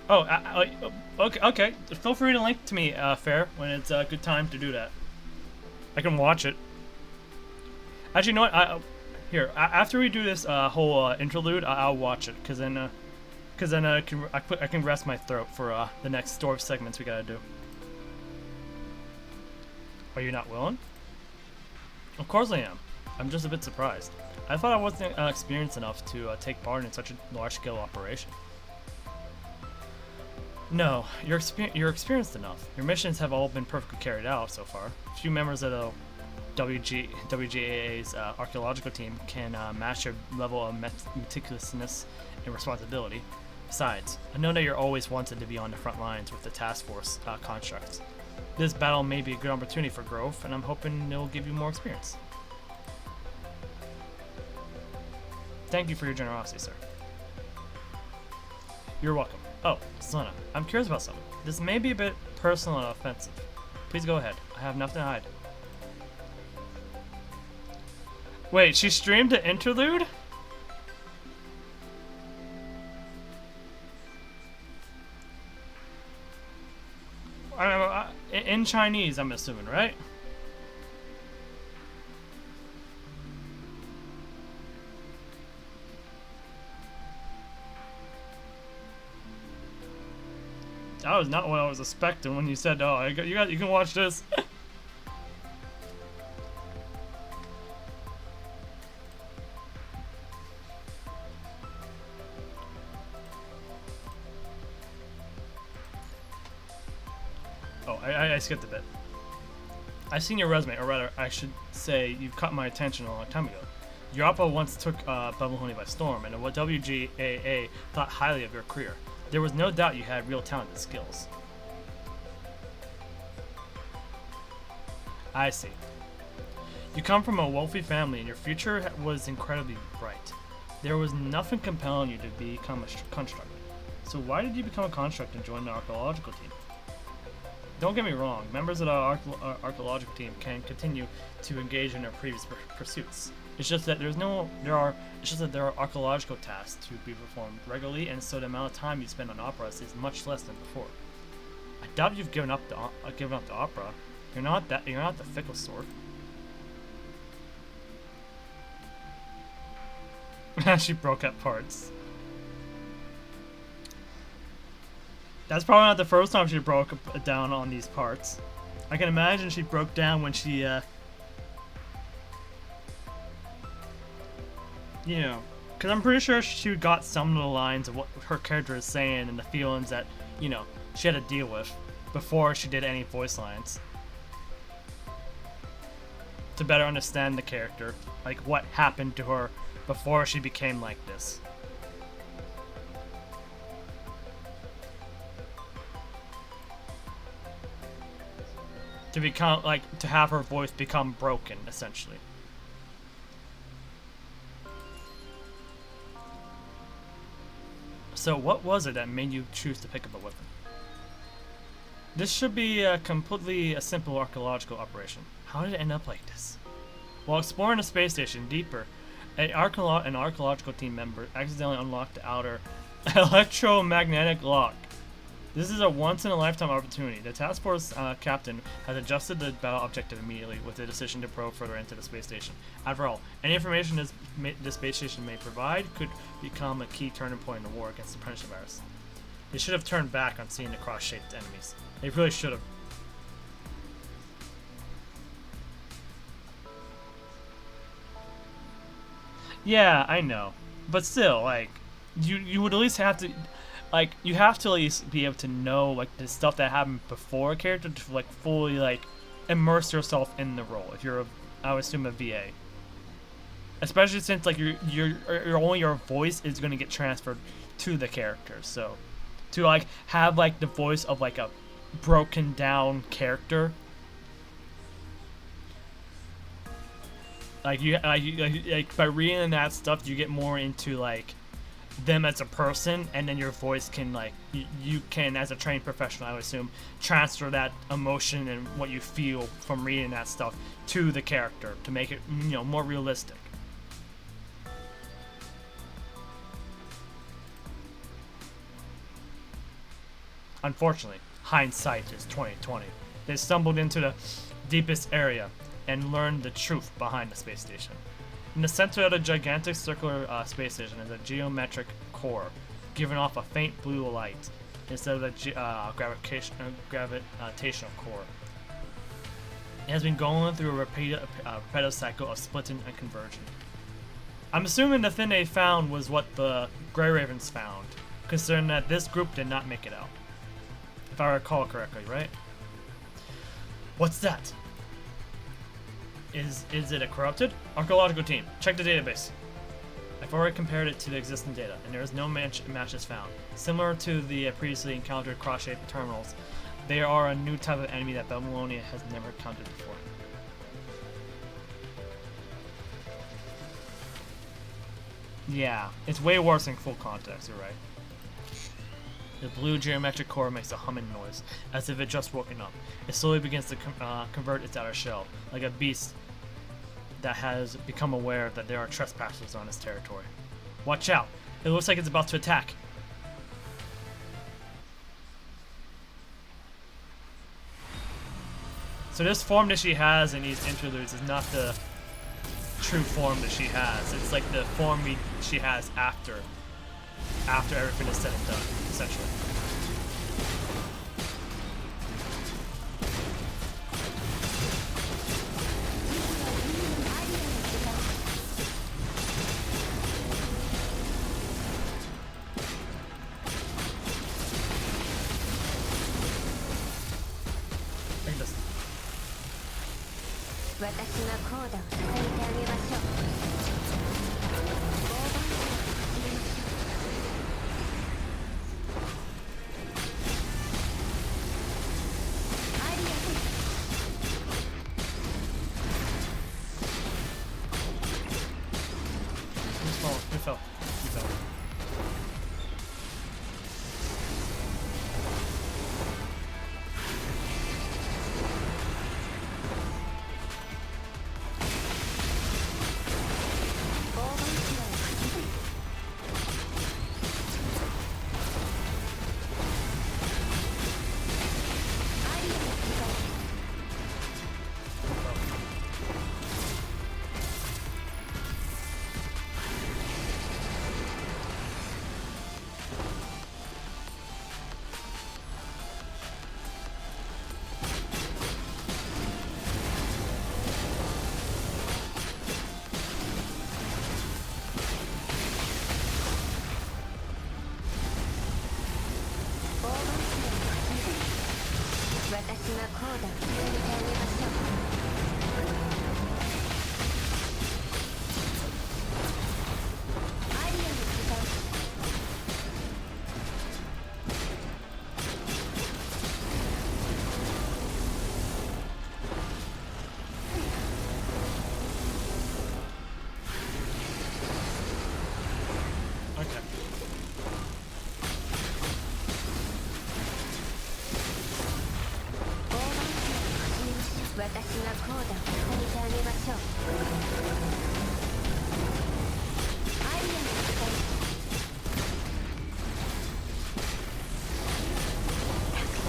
Oh, okay. Feel free to link to me, Fair, when it's a good time to do that. I can watch it. Actually, you know what? After we do this whole interlude, I'll watch it, cause then I can rest my throat for the next story segments we gotta do. Are you not willing? Of course I am. I'm just a bit surprised. I thought I wasn't experienced enough to take part in such a large-scale operation. No, you're experienced enough. Your missions have all been perfectly carried out so far. A few members of the WGAA's archaeological team can match your level of meticulousness and responsibility. Besides, I know that you're always wanted to be on the front lines with the task force constructs. This battle may be a good opportunity for growth, and I'm hoping it will give you more experience. Thank you for your generosity, sir. You're welcome. Oh, Sona, I'm curious about something. This may be a bit personal and offensive. Please go ahead. I have nothing to hide. Wait, she streamed an interlude? in Chinese, I'm assuming, right? That was not what I was expecting when you said, "Oh, you can watch this." Oh, I skipped a bit. I've seen your resume, or rather, I should say, you've caught my attention a long time ago. Your opera once took Babylonia by storm, and the WGAA thought highly of your career. There was no doubt you had real talent and skills. I see. You come from a wealthy family, and your future was incredibly bright. There was nothing compelling you to become a constructor. So why did you become a constructor and join the archaeological team? Don't get me wrong, members of the archaeological team can continue to engage in their previous pursuits. It's just that there are archaeological tasks to be performed regularly, and so the amount of time you spend on operas is much less than before. I doubt you've given up the opera. You're not the fickle sort. She broke up parts. That's probably not the first time she broke down on these parts. I can imagine she broke down when she, you know, because I'm pretty sure she got some of the lines of what her character is saying and the feelings that, you know, she had to deal with before she did any voice lines. To better understand the character, like what happened to her before she became like this. To become, like, to have her voice become broken, essentially. So what was it that made you choose to pick up a weapon? This should be a simple archaeological operation. How did it end up like this? While exploring the space station deeper, an archaeological team member accidentally unlocked the outer electromagnetic lock. This is a once-in-a-lifetime opportunity. The task force captain has adjusted the battle objective immediately with the decision to probe further into the space station. After all, any information the space station may provide could become a key turning point in the war against the Punisher virus. They should have turned back on seeing the cross-shaped enemies. They really should have. Yeah, I know. But still, like, you would at least have to... Like, you have to at least be able to know, like, the stuff that happened before a character to, like, fully, like, immerse yourself in the role. If you're, I would assume, a VA. Especially since, like, only your voice is going to get transferred to the character. So, to, like, have, like, the voice of, like, a broken down character. Like, like, by reading that stuff, you get more into, like, them as a person, and then your voice can, like, you can, as a trained professional, I would assume, transfer that emotion and what you feel from reading that stuff to the character to make it, you know, more realistic. Unfortunately, hindsight is 2020. They stumbled into the deepest area and learned the truth behind the space station. In the center of the gigantic circular space station is a geometric core, giving off a faint blue light instead of the gravitational core. It has been going through a repetitive cycle of splitting and converging. I'm assuming the thing they found was what the Grey Ravens found, considering that this group did not make it out. If I recall correctly, right? What's that? Is it a corrupted? Archaeological team, check the database. I've already compared it to the existing data, and there is no matches found. Similar to the previously encountered cross-shaped terminals, they are a new type of enemy that Babylonia has never encountered before. Yeah, it's way worse in full context, you're right. The blue geometric core makes a humming noise, as if it just woken up. It slowly begins to convert its outer shell, like a beast that has become aware that there are trespassers on its territory. Watch out! It looks like it's about to attack. So this form that she has in these interludes is not the true form that she has. It's like the form she has after everything is said and done, essentially. He fell.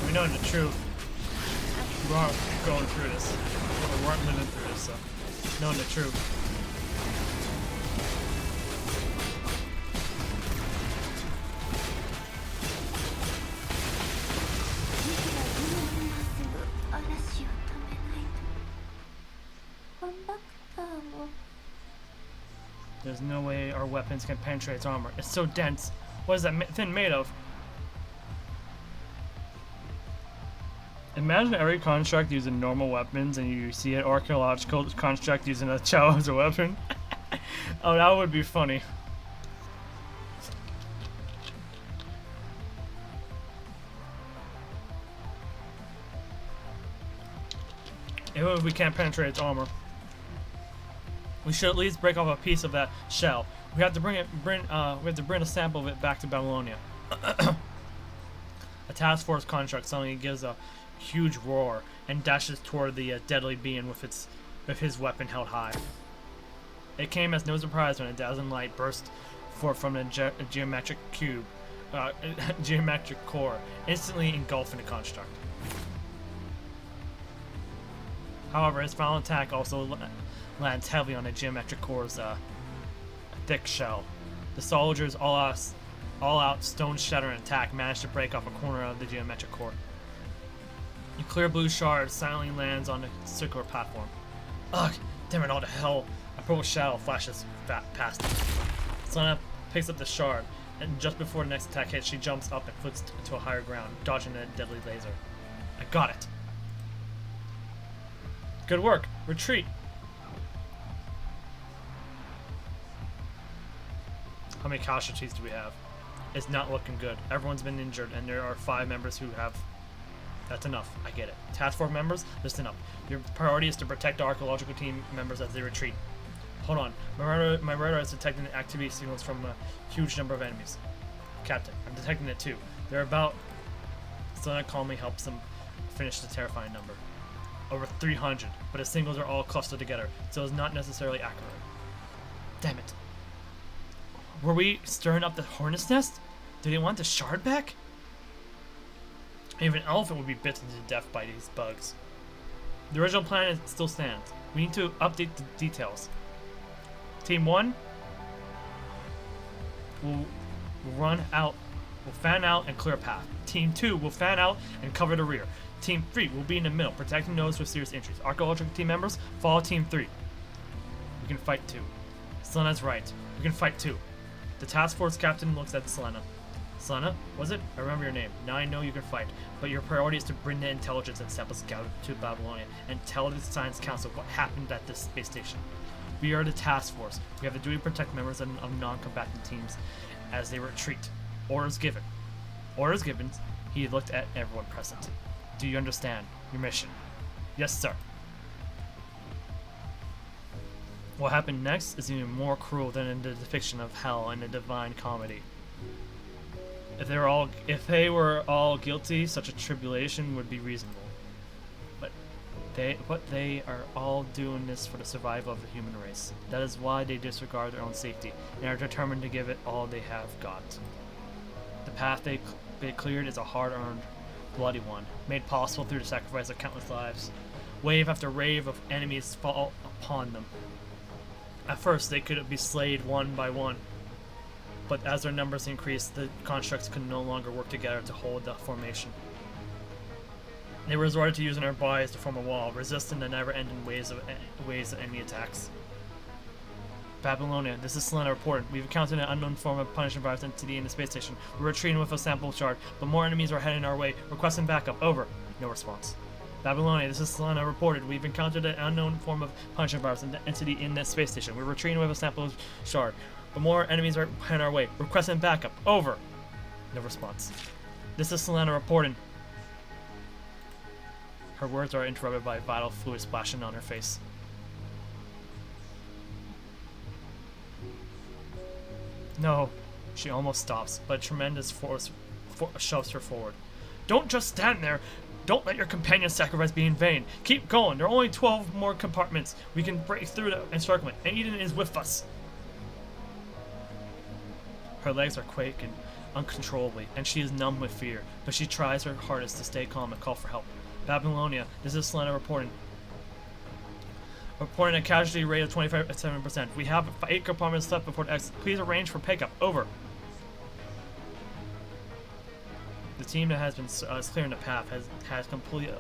We know the truth. We aren't going through this. We weren't living through this, so knowing the truth. There's no way our weapons can penetrate its armor. It's so dense. What is that thing made of? Imagine every construct using normal weapons and you see an archaeological construct using a chow as a weapon. Oh, that would be funny. Even if we can't penetrate its armor, we should at least break off a piece of that shell. We have to bring a sample of it back to Babylonia. A task force construct suddenly gives a huge roar and dashes toward the deadly being with his weapon held high. It came as no surprise when a dazzling light burst forth from the geometric core, instantly engulfing the construct. However, his final attack also lands heavily on the geometric core's thick shell. The soldiers' all-out stone-shattering attack managed to break off a corner of the geometric core. A clear blue shard silently lands on the circular platform. Ugh! Damn it all to hell! A purple shadow flashes past it. Selena picks up the shard, and just before the next attack hits, she jumps up and flips to a higher ground, dodging the deadly laser. I got it! Good work! Retreat! How many casualties do we have? It's not looking good. Everyone's been injured, and there are 5 members who have... That's enough. I get it. Task force members, listen up. Your priority is to protect the archaeological team members as they retreat. Hold on. My radar is detecting activity signals from a huge number of enemies. Captain, I'm detecting it too. They're about... Selena calmly helps them finish the terrifying number. Over 300, but the signals are all clustered together, so it's not necessarily accurate. Damn it. Were we stirring up the hornet's nest? Did they want the shard back? Even an elephant would be bitten to death by these bugs. The original plan still stands. We need to update the details. Team 1 will run out, will fan out and clear a path. Team 2 will fan out and cover the rear. Team 3 will be in the middle, protecting those with serious injuries. Archaeological team members, follow Team 3. We can fight too. Selena's right. We can fight too. The task force captain looks at Selena. Selena, was it? I remember your name. Now I know you can fight, but your priority is to bring the intelligence and samples gathered to Babylonia and tell the Science Council what happened at this space station. We are the task force. We have the duty to protect members of non-combatant teams as they retreat. Orders given. Orders given. He looked at everyone present. Do you understand your mission? Yes, sir. What happened next is even more cruel than in the depiction of hell in the Divine Comedy. If they were all guilty, such a tribulation would be reasonable. But they are all doing this for the survival of the human race. That is why they disregard their own safety and are determined to give it all they have got. The path they cleared is a hard-earned, bloody one, made possible through the sacrifice of countless lives. Wave after wave of enemies fall upon them. At first, they could be slayed one by one, but as their numbers increased, the constructs could no longer work together to hold the formation. They resorted to using their bodies to form a wall, resisting the never-ending waves of enemy attacks. Babylonia, this is Selena reporting. We've encountered an unknown form of punishment virus entity in the space station. We're retreating with a sample shard, but more enemies are heading our way. Requesting backup. Over. No response. Babylonia, this is Selena reported. We've encountered an unknown form of punishment virus entity in that space station. We're retreating with a sample shard, but more enemies are heading our way. Requesting backup. Over. No response. This is Selena reporting. Her words are interrupted by vital fluid splashing on her face. No, she almost stops, but tremendous force shoves her forward. Don't just stand there. Don't let your companion's sacrifice be in vain. Keep going. There are only 12 more compartments. We can break through the encirclement, and Eden is with us. Her legs are quaking uncontrollably, and she is numb with fear, but she tries her hardest to stay calm and call for help. Babylonia, this is Selena reporting. Reporting a casualty rate of 27%. We have 8 compartments left before the exit. Please arrange for pickup. Over. The team that has been clearing the path has completely.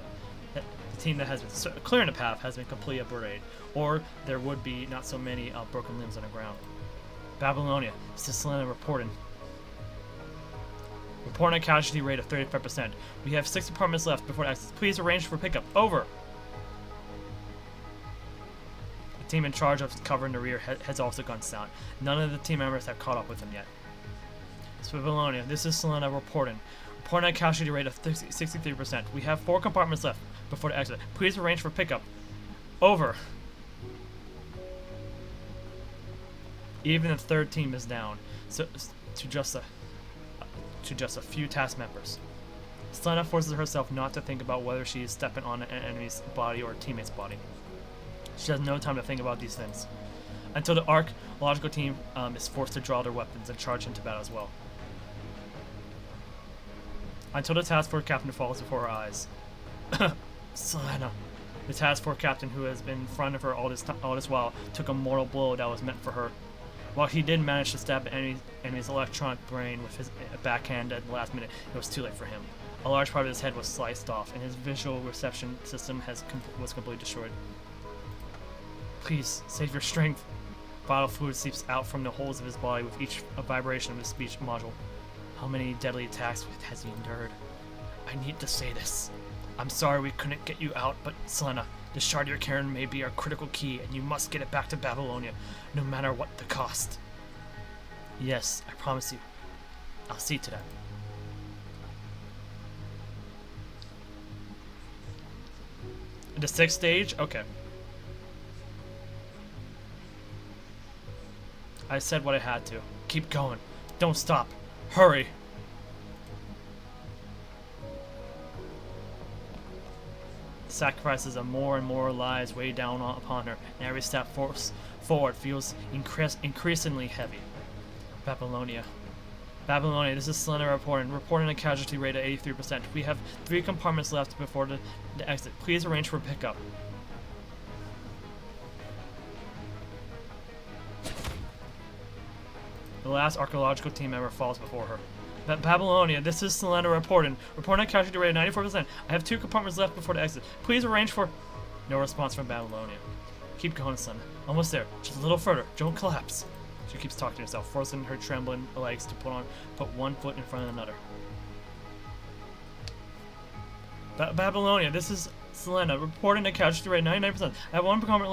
The team that has been clearing the path has been completely obliterated, or there would be not so many broken limbs on the ground. Babylonia, this is Selena reporting. Reporting a casualty rate of 35%. We have 6 compartments left before the exit. Please arrange for pickup. Over. The team in charge of covering the rear has also gone down. None of the team members have caught up with them yet. Babylonia, this is Selena reporting. Reporting a casualty rate of 63%. We have 4 compartments left before the exit. Please arrange for pickup. Over. Even the third team is down, so to just a few task members. Selena forces herself not to think about whether she is stepping on an enemy's body or a teammate's body. She has no time to think about these things, until the archaeological team is forced to draw their weapons and charge into battle as well. Until the task force captain falls before her eyes. Selena, the task force captain who has been in front of her all this while, took a mortal blow that was meant for her. While he did manage to stab enemy's electronic brain with his backhand at the last minute, it was too late for him. A large part of his head was sliced off, and his visual reception system was completely destroyed. Please, save your strength. Vital fluid seeps out from the holes of his body with each vibration of his speech module. How many deadly attacks has he endured? I need to say this. I'm sorry we couldn't get you out, but Selena, the shard you're carrying may be our critical key, and you must get it back to Babylonia, no matter what the cost. Yes, I promise you. I'll see to that. The 6th stage? Okay. I said what I had to. Keep going. Don't stop. Hurry. Sacrifices of more and more lives weigh down upon her, and every step forward feels increasingly heavy. Babylonia, Babylonia, this is Selena reporting a casualty rate at 83%. We have 3 compartments left before the exit. Please arrange for pickup. The last archaeological team member falls before her. Babylonia, this is Selena reporting a casualty rate of 94%. I have 2 compartments left before the exit. Please arrange for... No response from Babylonia. Keep going, Selena. Almost there. Just a little further. Don't collapse. She keeps talking to herself, forcing her trembling legs to put one foot in front of another. Babylonia, this is Selena reporting a casualty rate of 99%. I have 1 compartment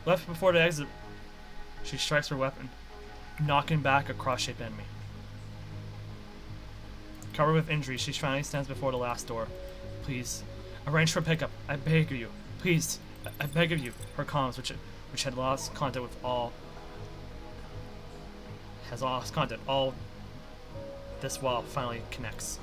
left before the exit. She strikes her weapon, knocking back a cross-shaped enemy. Covered with injuries, she finally stands before the last door. Please, arrange for pickup. I beg of you. Please, I beg of you. Her comms, which had lost contact with all, has lost contact. All this while finally connects.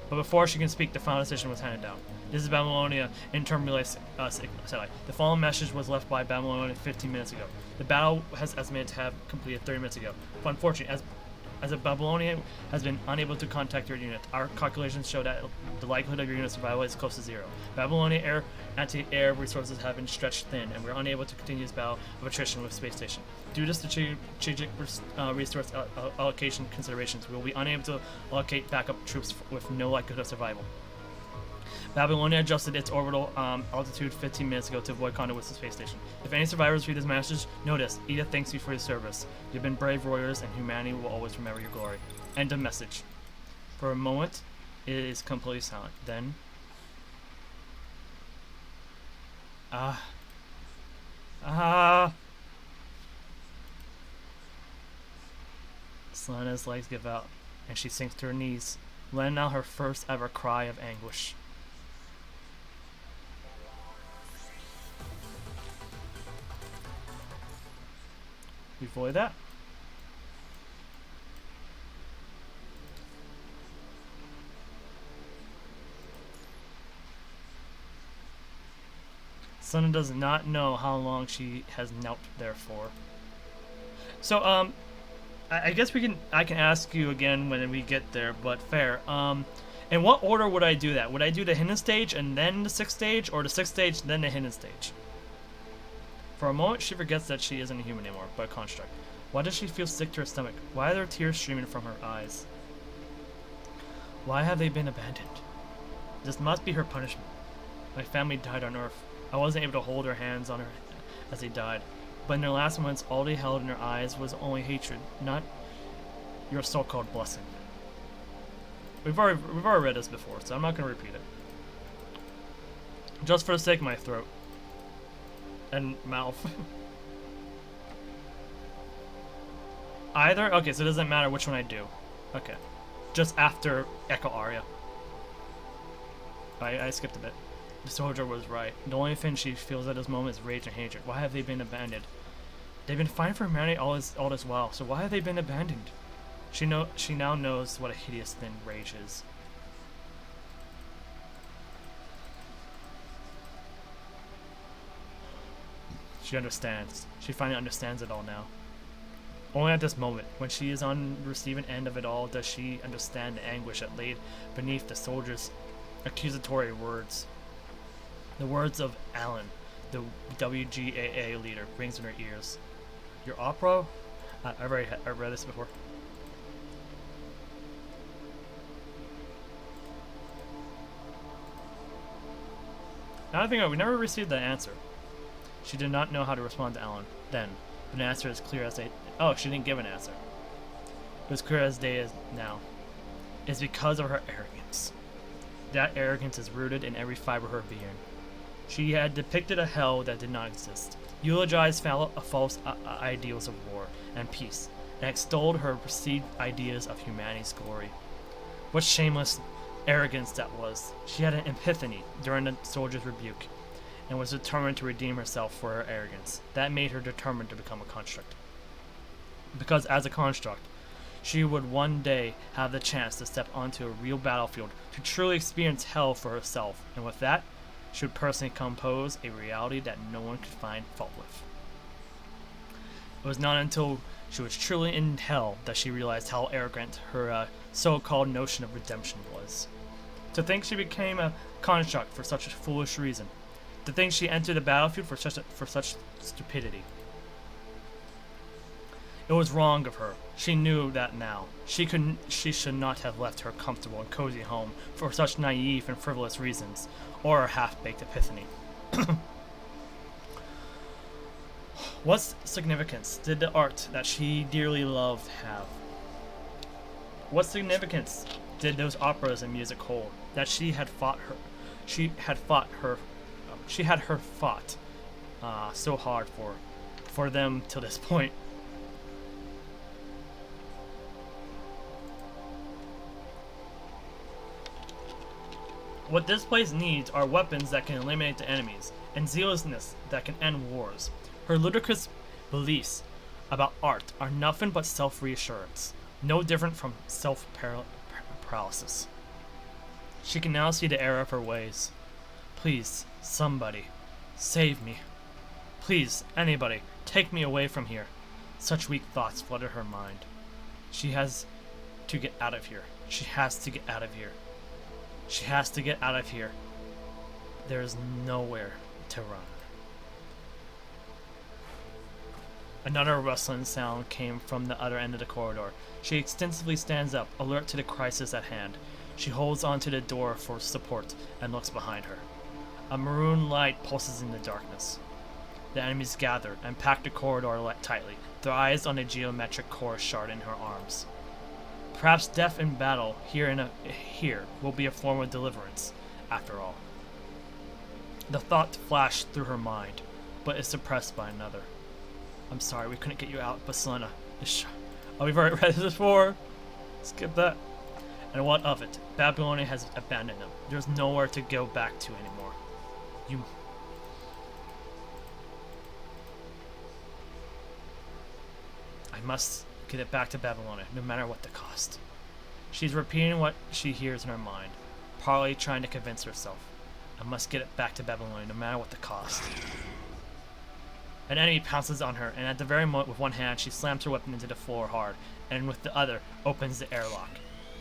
But before she can speak, the final decision was handed down. This is Babylonia interim relay satellite. The following message was left by Babylonia 15 minutes ago. The battle has estimated to have completed 30 minutes ago. But unfortunately, as a Babylonia has been unable to contact your unit, our calculations show that the likelihood of your unit's survival is close to 0. Babylonia anti-air resources have been stretched thin, and we're unable to continue this battle of attrition with space station. Due to strategic resource allocation considerations, we will be unable to allocate backup troops with no likelihood of survival. Babylonia adjusted its orbital altitude 15 minutes ago to avoid contact with the space station. If any survivors read this message, know this: Edith thanks you for your service. You've been brave warriors, and humanity will always remember your glory. End of message. For a moment, it is completely silent. Then, Selena's legs give out, and she sinks to her knees, letting out her first ever cry of anguish. Before that, Selena does not know how long she has knelt there for. So, I guess I can ask you again when we get there, but fair. In what order would I do that? Would I do the hidden stage and then the 6th stage, or the 6th stage then the hidden stage? For a moment, she forgets that she isn't a human anymore, but a construct. Why does she feel sick to her stomach? Why are there tears streaming from her eyes? Why have they been abandoned? This must be her punishment. My family died on Earth. I wasn't able to hold her hands on her as they died. But in their last moments, all they held in their eyes was only hatred, not your so-called blessing. We've already read this before, so I'm not going to repeat it. Just for the sake of my throat. And mouth. Either? Okay, so it doesn't matter which one I do. Okay. Just after Echo Aria. I skipped a bit. The soldier was right. The only thing she feels at this moment is rage and hatred. Why have they been abandoned? They've been fighting for humanity all this while, so why have they been abandoned? She now knows what a hideous thing rage is. She understands. She finally understands it all now. Only at this moment, when she is on the receiving end of it all, does she understand the anguish that laid beneath the soldier's accusatory words. The words of Alan, the WGAA leader, rings in her ears. Your opera? I've read this before. Now I think we never received that answer. She did not know how to respond to Alan then, but an answer is clear as day. Oh, she didn't give an answer. It was clear as day is now. It's because of her arrogance. That arrogance is rooted in every fiber of her being. She had depicted a hell that did not exist, eulogized false ideals of war and peace, and extolled her perceived ideas of humanity's glory. What shameless arrogance that was. She had an epiphany during the soldier's rebuke, and was determined to redeem herself for her arrogance. That made her determined to become a construct. Because as a construct, she would one day have the chance to step onto a real battlefield to truly experience hell for herself, and with that, she would personally compose a reality that no one could find fault with. It was not until She was truly in hell that she realized how arrogant her so-called notion of redemption was. To think she became a construct for such a foolish reason. To think she entered the battlefield for such stupidity. It was wrong of her. She knew that now. She should not have left her comfortable and cozy home for such naive and frivolous reasons, or a half-baked epiphany. What significance did the art that she dearly loved have? What significance did those operas and music hold that she had fought so hard for them till this point? What this place needs are weapons that can eliminate the enemies, and zealousness that can end wars. Her ludicrous beliefs about art are nothing but self-reassurance, no different from self-paralysis. She can now see the error of her ways. Please, somebody, save me. Please, anybody, take me away from here. Such weak thoughts flooded her mind. She has to get out of here. She has to get out of here. She has to get out of here. There is nowhere to run. Another rustling sound came from the other end of the corridor. She extensively stands up, alert to the crisis at hand. She holds onto the door for support and looks behind her. A maroon light pulses in the darkness. The enemies gather and pack the corridor tightly, their eyes on a geometric core shard in her arms. Perhaps death in battle here will be a form of deliverance, after all. The thought flashed through her mind, but is suppressed by another. I'm sorry we couldn't get you out, but Selena, oh, we've already read this before. Skip that. And what of it? Babylonia has abandoned them. There's nowhere to go back to anymore. I must get it back to Babylonia, no matter what the cost. She's repeating what she hears in her mind, partly trying to convince herself. I must get it back to Babylonia, no matter what the cost. An enemy pounces on her, and at the very moment, with one hand, she slams her weapon into the floor hard, and with the other, opens the airlock.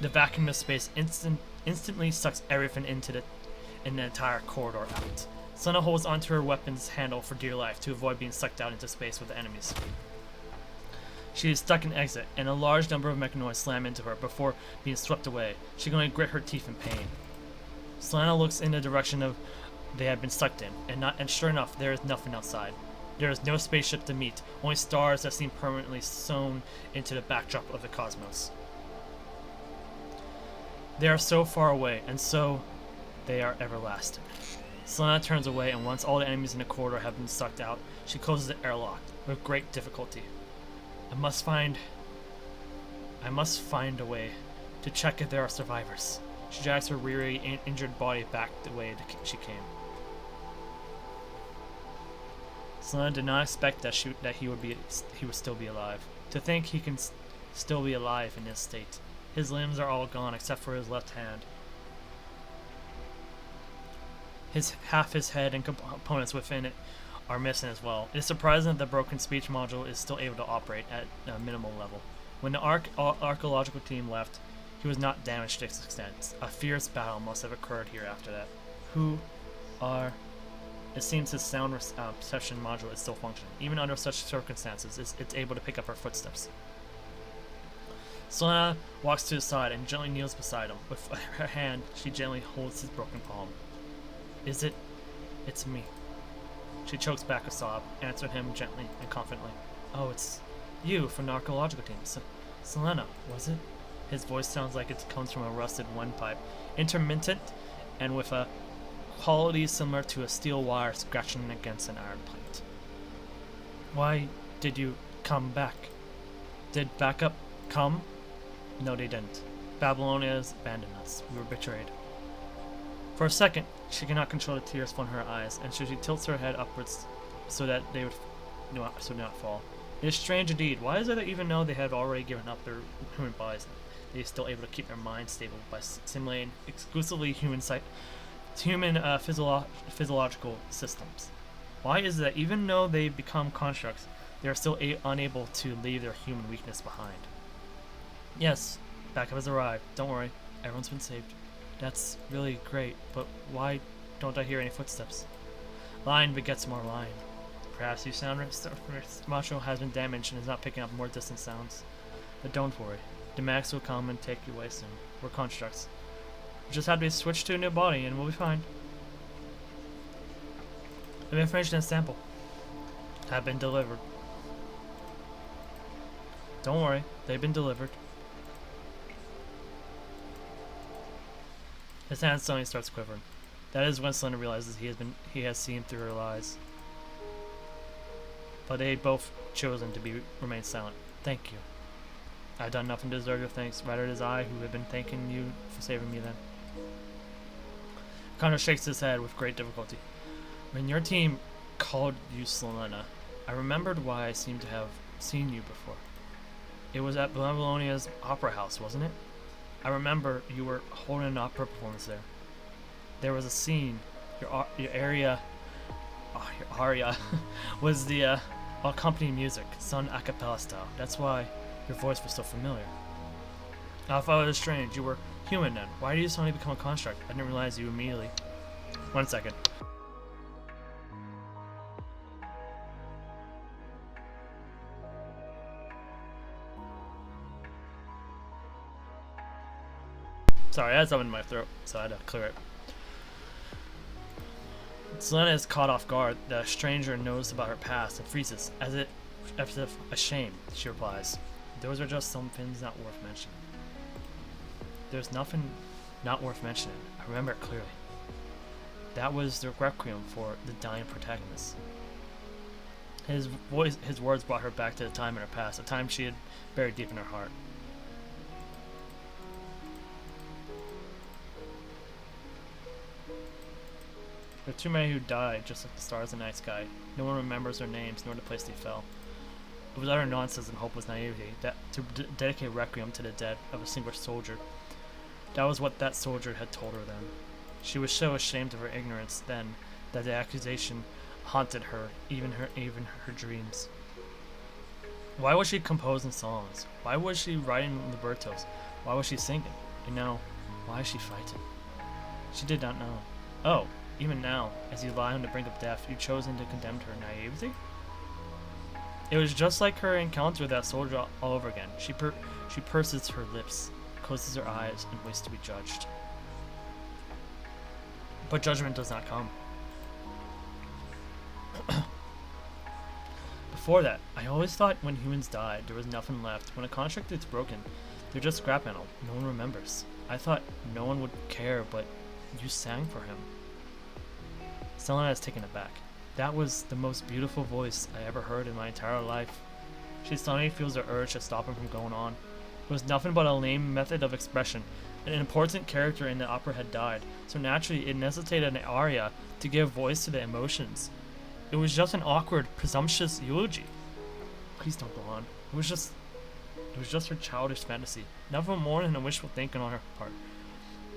The vacuum of space instantly sucks everything in the entire corridor out. Selena holds onto her weapon's handle for dear life to avoid being sucked out into space with the enemies. She is stuck in exit, and a large number of mechanoids slam into her before being swept away. She can only grit her teeth in pain. Selena looks in the direction of they had been sucked in, and sure enough, there is nothing outside. There is no spaceship to meet, only stars that seem permanently sewn into the backdrop of the cosmos. They are so far away, and so they are everlasting. Selena turns away, and once all the enemies in the corridor have been sucked out, she closes the airlock with great difficulty. I must find a way to check if there are survivors. She drags her weary, injured body back the way she came. Selena did not expect that he would still be alive. To think he can still be alive in this state. His limbs are all gone except for his left hand. Half his head and components within it are missing as well. It is surprising that the broken speech module is still able to operate at a minimal level. When the archaeological team left, he was not damaged to this extent. A fierce battle must have occurred here after that. It seems his sound reception module is still functioning. Even under such circumstances, it's able to pick up her footsteps. Selena walks to his side and gently kneels beside him. With her hand, she gently holds his broken palm. It's me. She chokes back a sob, answered him gently and confidently. Oh, it's you from the archaeological team. Selena, was it? His voice sounds like it comes from a rusted windpipe, intermittent and with a quality similar to a steel wire scratching against an iron plate. Why did you come back? Did backup come? No, they didn't. Babylonia's abandoned us. We were betrayed. For a second, she cannot control the tears from her eyes, and so she tilts her head upwards so that they would not fall. It is strange indeed. Why is it that even though they had already given up their human bodies, they are still able to keep their minds stable by simulating exclusively human physiological systems? Why is it that even though they become constructs, They are still unable to leave their human weakness behind. Yes, backup has arrived. Don't worry, everyone's been saved. That's really great, but why don't I hear any footsteps? Line begets more line. Perhaps your sound module has been damaged and is not picking up more distant sounds. But don't worry, the Max will come and take you away soon. We're constructs. We just have to be switched to a new body and we'll be fine. The information and sample have been delivered. Don't worry, they've been delivered. His hand suddenly starts quivering. That is when Selena realizes he has seen through her lies. But they had both chosen to remain silent. Thank you. I've done nothing to deserve your thanks. Rather, it is I who have been thanking you for saving me then. Connor shakes his head with great difficulty. When your team called you Selena, I remembered why I seemed to have seen you before. It was at Babylonia's opera house, wasn't it? I remember you were holding an opera performance there. There was a scene. Your aria was the accompanying music, sung a cappella style. That's why your voice was so familiar. I thought it was strange. You were human then. Why did you suddenly become a construct? I didn't realize you immediately. 1 second. Sorry, I had something in my throat, so I had to clear it. Selena is caught off guard. The stranger knows about her past and freezes, as if ashamed. She replies, "Those are just some things not worth mentioning." There's nothing not worth mentioning. I remember it clearly. That was the requiem for the dying protagonist. His words brought her back to the time in her past, a time she had buried deep in her heart. There are too many who died, just like the stars in the night sky. No one remembers their names, nor the place they fell. It was utter nonsense and hope was naivety, that to dedicate requiem to the dead of a single soldier. That was what that soldier had told her then. She was so ashamed of her ignorance then that the accusation haunted her, even her dreams. Why was she composing songs? Why was she writing librettos? Why was she singing? And now, why is she fighting? She did not know. Oh. Even now, as you lie on the brink of death, you've chosen to condemn her naivety? It was just like her encounter with that soldier all over again. She purses her lips, closes her eyes, and waits to be judged. But judgment does not come. Before that, I always thought when humans died, there was nothing left. When a construct is broken, they're just scrap metal. No one remembers. I thought no one would care, but you sang for him. Selena is taken aback. That was the most beautiful voice I ever heard in my entire life. She suddenly feels the urge to stop him from going on. It was nothing but a lame method of expression. An important character in the opera had died, so naturally it necessitated an aria to give voice to the emotions. It was just an awkward, presumptuous eulogy. Please don't go on. It was just her childish fantasy. Nothing more than a wishful thinking on her part.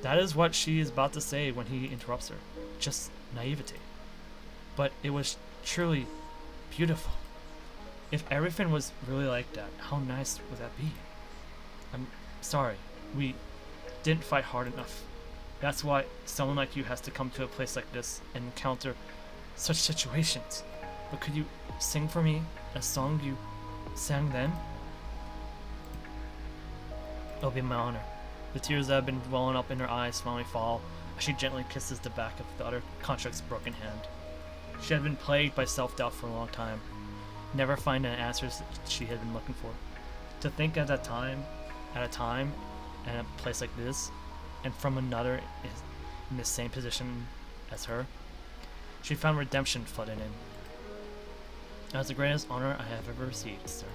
That is what she is about to say when he interrupts her. Just naivety. But it was truly beautiful. If everything was really like that, how nice would that be? I'm sorry, we didn't fight hard enough. That's why someone like you has to come to a place like this and encounter such situations. But could you sing for me a song you sang then? It'll be my honor. The tears that have been welling up in her eyes finally fall as she gently kisses the back of the other construct's broken hand. She had been plagued by self-doubt for a long time, never finding the answers she had been looking for. To think at a time, and a place like this, and from another in the same position as her, she found redemption flooding in. That's the greatest honor I have ever received, sir.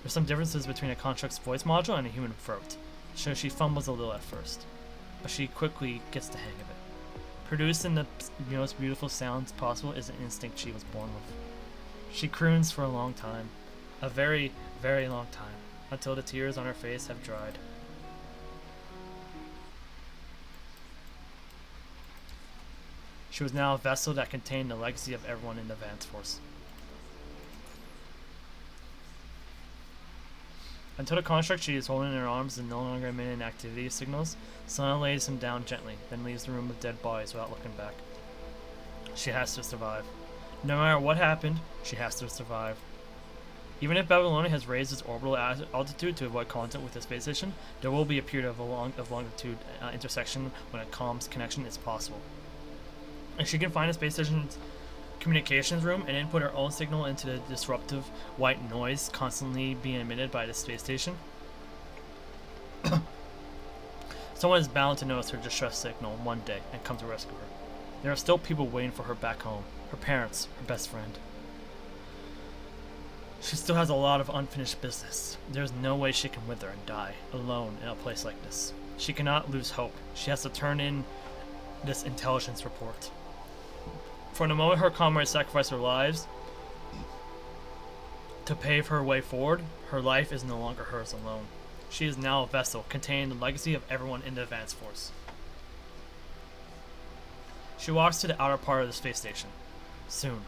There's some differences between a construct's voice module and a human throat, so she fumbles a little at first, but she quickly gets the hang of it. Producing the most beautiful sounds possible is an instinct she was born with. She croons for a long time, a very, very long time, until the tears on her face have dried. She was now a vessel that contained the legacy of everyone in the Vance Force. Until the construct she is holding in her arms is no longer emitting activity signals, Selena lays him down gently, then leaves the room with dead bodies without looking back. She has to survive. No matter what happened, she has to survive. Even if Babylonia has raised its orbital altitude to avoid contact with the space station, there will be a period of longitude intersection when a comms connection is possible. If she can find the space station's communications room and input her own signal into the disruptive white noise constantly being emitted by the space station, someone is bound to notice her distress signal one day and come to rescue her. There are still people waiting for her back home. Her parents, her best friend. She still has a lot of unfinished business. There's no way she can wither and die alone in a place like this. She cannot lose hope. She has to turn in this intelligence report. For the moment her comrades sacrifice their lives to pave her way forward, her life is no longer hers alone. She is now a vessel containing the legacy of everyone in the advance force. She walks to the outer part of the space station. Soon,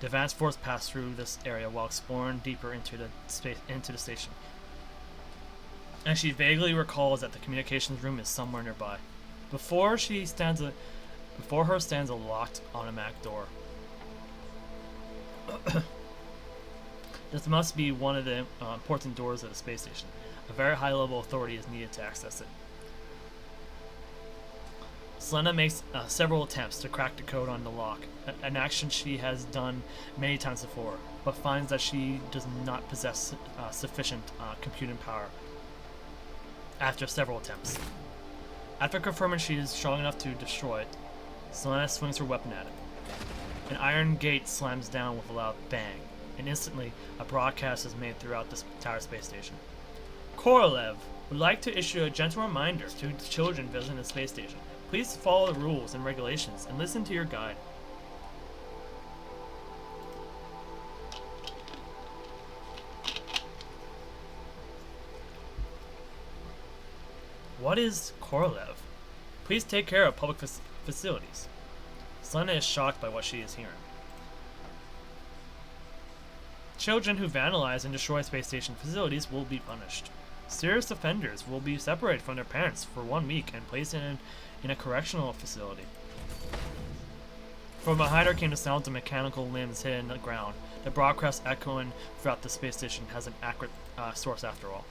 the advance force passed through this area while exploring deeper into the station. And she vaguely recalls that the communications room is somewhere nearby. Before her stands a locked automatic door. This must be one of the important doors of the space station. A very high-level authority is needed to access it. Selena makes several attempts to crack the code on the lock, an action she has done many times before, but finds that she does not possess sufficient computing power after several attempts. After confirming she is strong enough to destroy it, Selena swings her weapon at it. An iron gate slams down with a loud bang, and instantly a broadcast is made throughout the entire space station. Korolev would like to issue a gentle reminder to children visiting the space station. Please follow the rules and regulations and listen to your guide. What is Korolev? Please take care of public facilities. Selena is shocked by what she is hearing. Children who vandalize and destroy space station facilities will be punished. Serious offenders will be separated from their parents for 1 week and placed in a correctional facility. From behind her came the sounds of mechanical limbs hitting the ground. The broadcast echoing throughout the space station has an accurate source after all.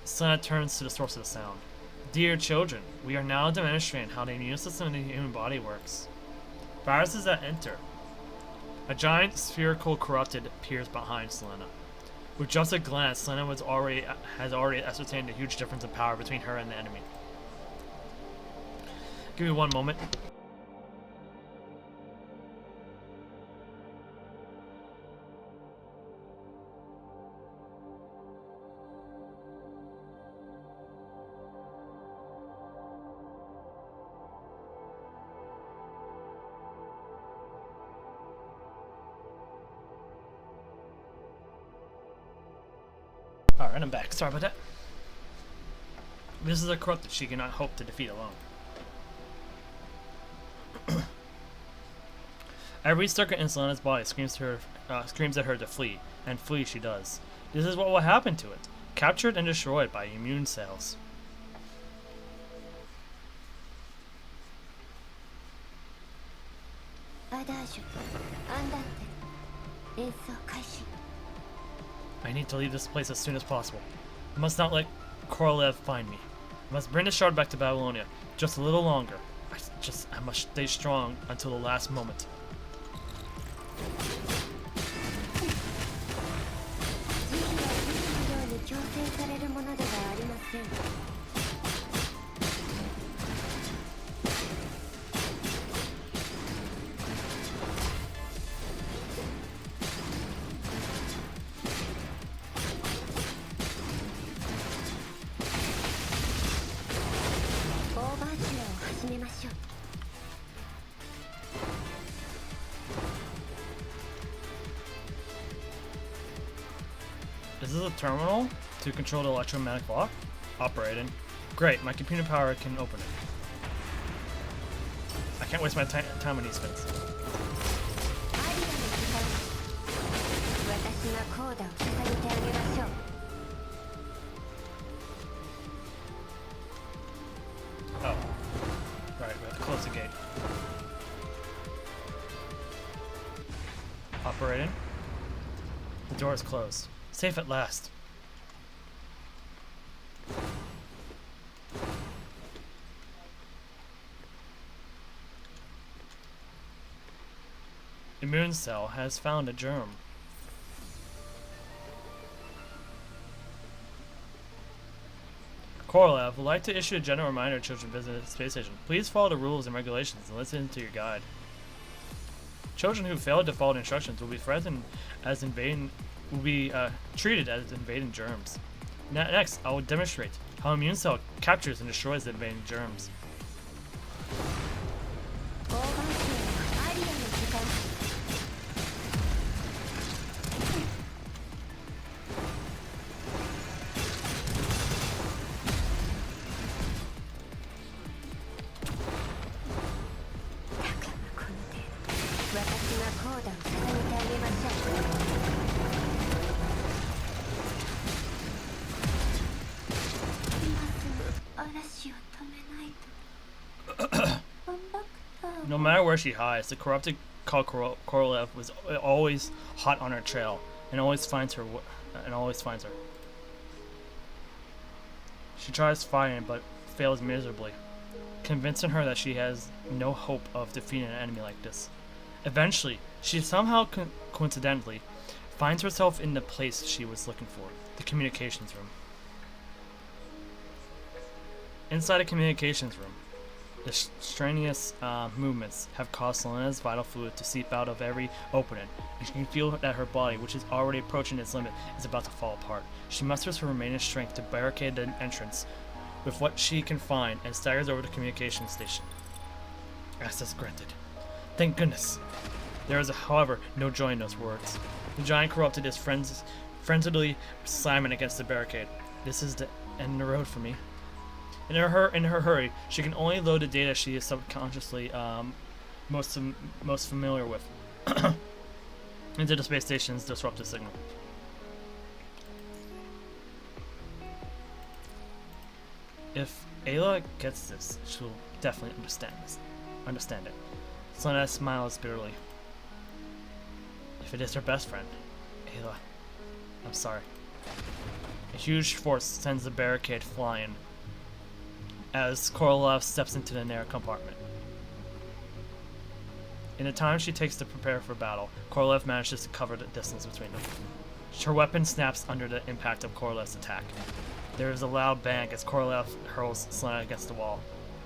Selena turns to the source of the sound. Dear children, we are now demonstrating how the immune system of the human body works. Viruses that enter. A giant spherical corrupted appears behind Selena. With just a glance, Selena has already ascertained a huge difference in power between her and the enemy. Give me one moment. Alright, I'm back. Sorry about that. This is a corrupted she cannot hope to defeat alone. Every circuit in Selena's body screams at her to flee, and flee she does. This is what will happen to it. Captured and destroyed by immune cells. I need to leave this place as soon as possible. I must not let Korolev find me. I must bring the shard back to Babylonia. Just a little longer. I must stay strong until the last moment. Is this a terminal to control the electromagnetic lock? Operating. Great, my computer power can open it. I can't waste my time on these spins. Operating. The door is closed. Safe at last. Immune cell has found a germ. Korolev would like to issue a general reminder to children visiting the space station. Please follow the rules and regulations and listen to your guide. Children who fail to follow the instructions will be treated as invading germs. Next, I will demonstrate how immune cell captures and destroys the invading germs. No matter where she hides, the corrupted Korolev was always hot on her trail and always finds her. She tries fighting but fails miserably, convincing her that she has no hope of defeating an enemy like this. Eventually, she somehow coincidentally finds herself in the place she was looking for, the communications room. Inside the communications room, the strenuous movements have caused Selena's vital fluid to seep out of every opening, and she can feel that her body, which is already approaching its limit, is about to fall apart. She musters her remaining strength to barricade the entrance with what she can find and staggers over to the communications station. Access granted. Thank goodness. There is, however, no joy in those words. The giant corrupted is frenziedly slamming against the barricade. This is the end of the road for me. In her hurry, she can only load the data she is subconsciously most familiar with into the space station's disruptive signal. If Ayla gets this, she'll definitely understand it. Selena smiles bitterly. If it is her best friend, Ayla, I'm sorry. A huge force sends the barricade flying as Korolev steps into the narrow compartment. In the time she takes to prepare for battle, Korolev manages to cover the distance between them. Her weapon snaps under the impact of Korolev's attack. There is a loud bang as Korolev hurls Selena against the wall.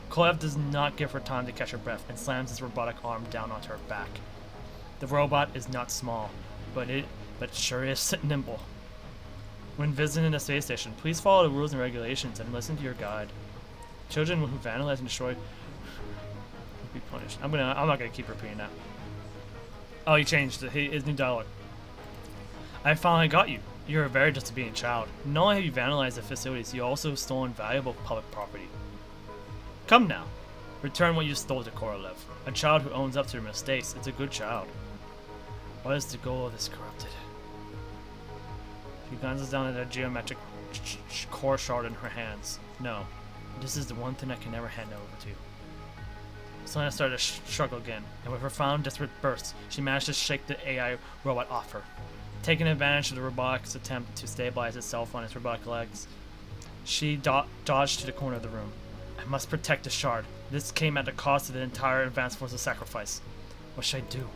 Korolev does not give her time to catch her breath and slams his robotic arm down onto her back. The robot is not small, but sure is nimble. When visiting the space station, please follow the rules and regulations and listen to your guide. Children who vandalize and destroy will be punished. I'm not gonna keep repeating that. Oh, he changed his new dialogue. I finally got you. You're a very disobedient child. Not only have you vandalized the facilities, you also stolen valuable public property. Come now. Return what you stole to Korolev. A child who owns up to their mistakes. It's a good child. What is the goal of this corrupted? She glances down at a geometric core shard in her hands. No. This is the one thing I can never hand over to. Selena started to struggle again, and with her final desperate bursts, she managed to shake the AI robot off her. Taking advantage of the robotic's attempt to stabilize itself on its robotic legs, she dodged to the corner of the room. I must protect the shard. This came at the cost of the entire advanced force's sacrifice. What should I do?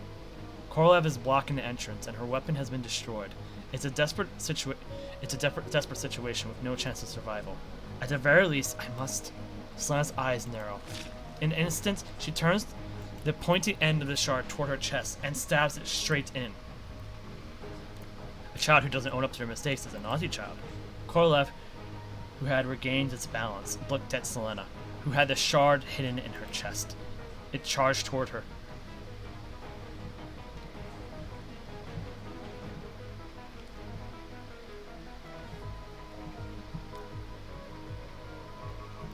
Korolev is blocking the entrance, and her weapon has been destroyed. It's a desperate situation with no chance of survival. At the very least, I must. Selena's eyes narrow. In an instant, she turns the pointy end of the shard toward her chest and stabs it straight in. A child who doesn't own up to their mistakes is a naughty child. Korolev, who had regained its balance, looked at Selena, who had the shard hidden in her chest. It charged toward her.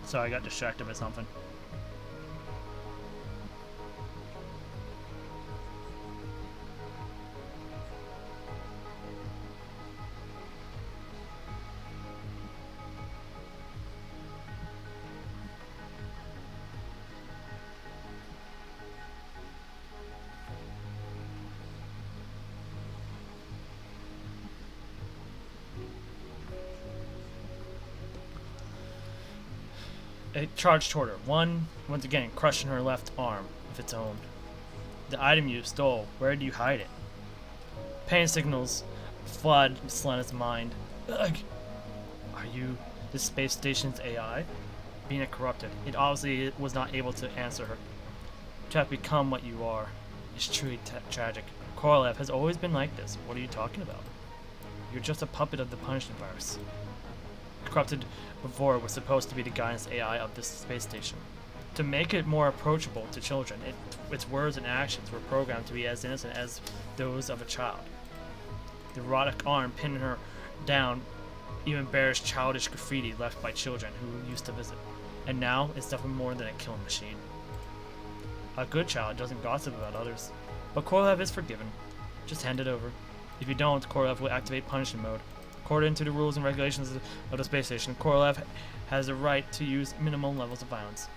So I got distracted by something. It charged toward her. Once again, crushing her left arm with its own. The item you stole, where did you hide it? Pain signals flood Selena's mind. Ugh. Are you the space station's AI? Being corrupted, it obviously was not able to answer her. To have become what you are is truly tragic. Korolev has always been like this. What are you talking about? You're just a puppet of the punishment virus. Corrupted before was supposed to be the guidance AI of this space station. To make it more approachable to children, its words and actions were programmed to be as innocent as those of a child. The robotic arm pinning her down even bears childish graffiti left by children who used to visit. And now it's nothing more than a killing machine. A good child doesn't gossip about others. But Korolev is forgiven. Just hand it over. If you don't, Korolev will activate punishment mode. According to the rules and regulations of the space station, Korolev has the right to use minimum levels of violence.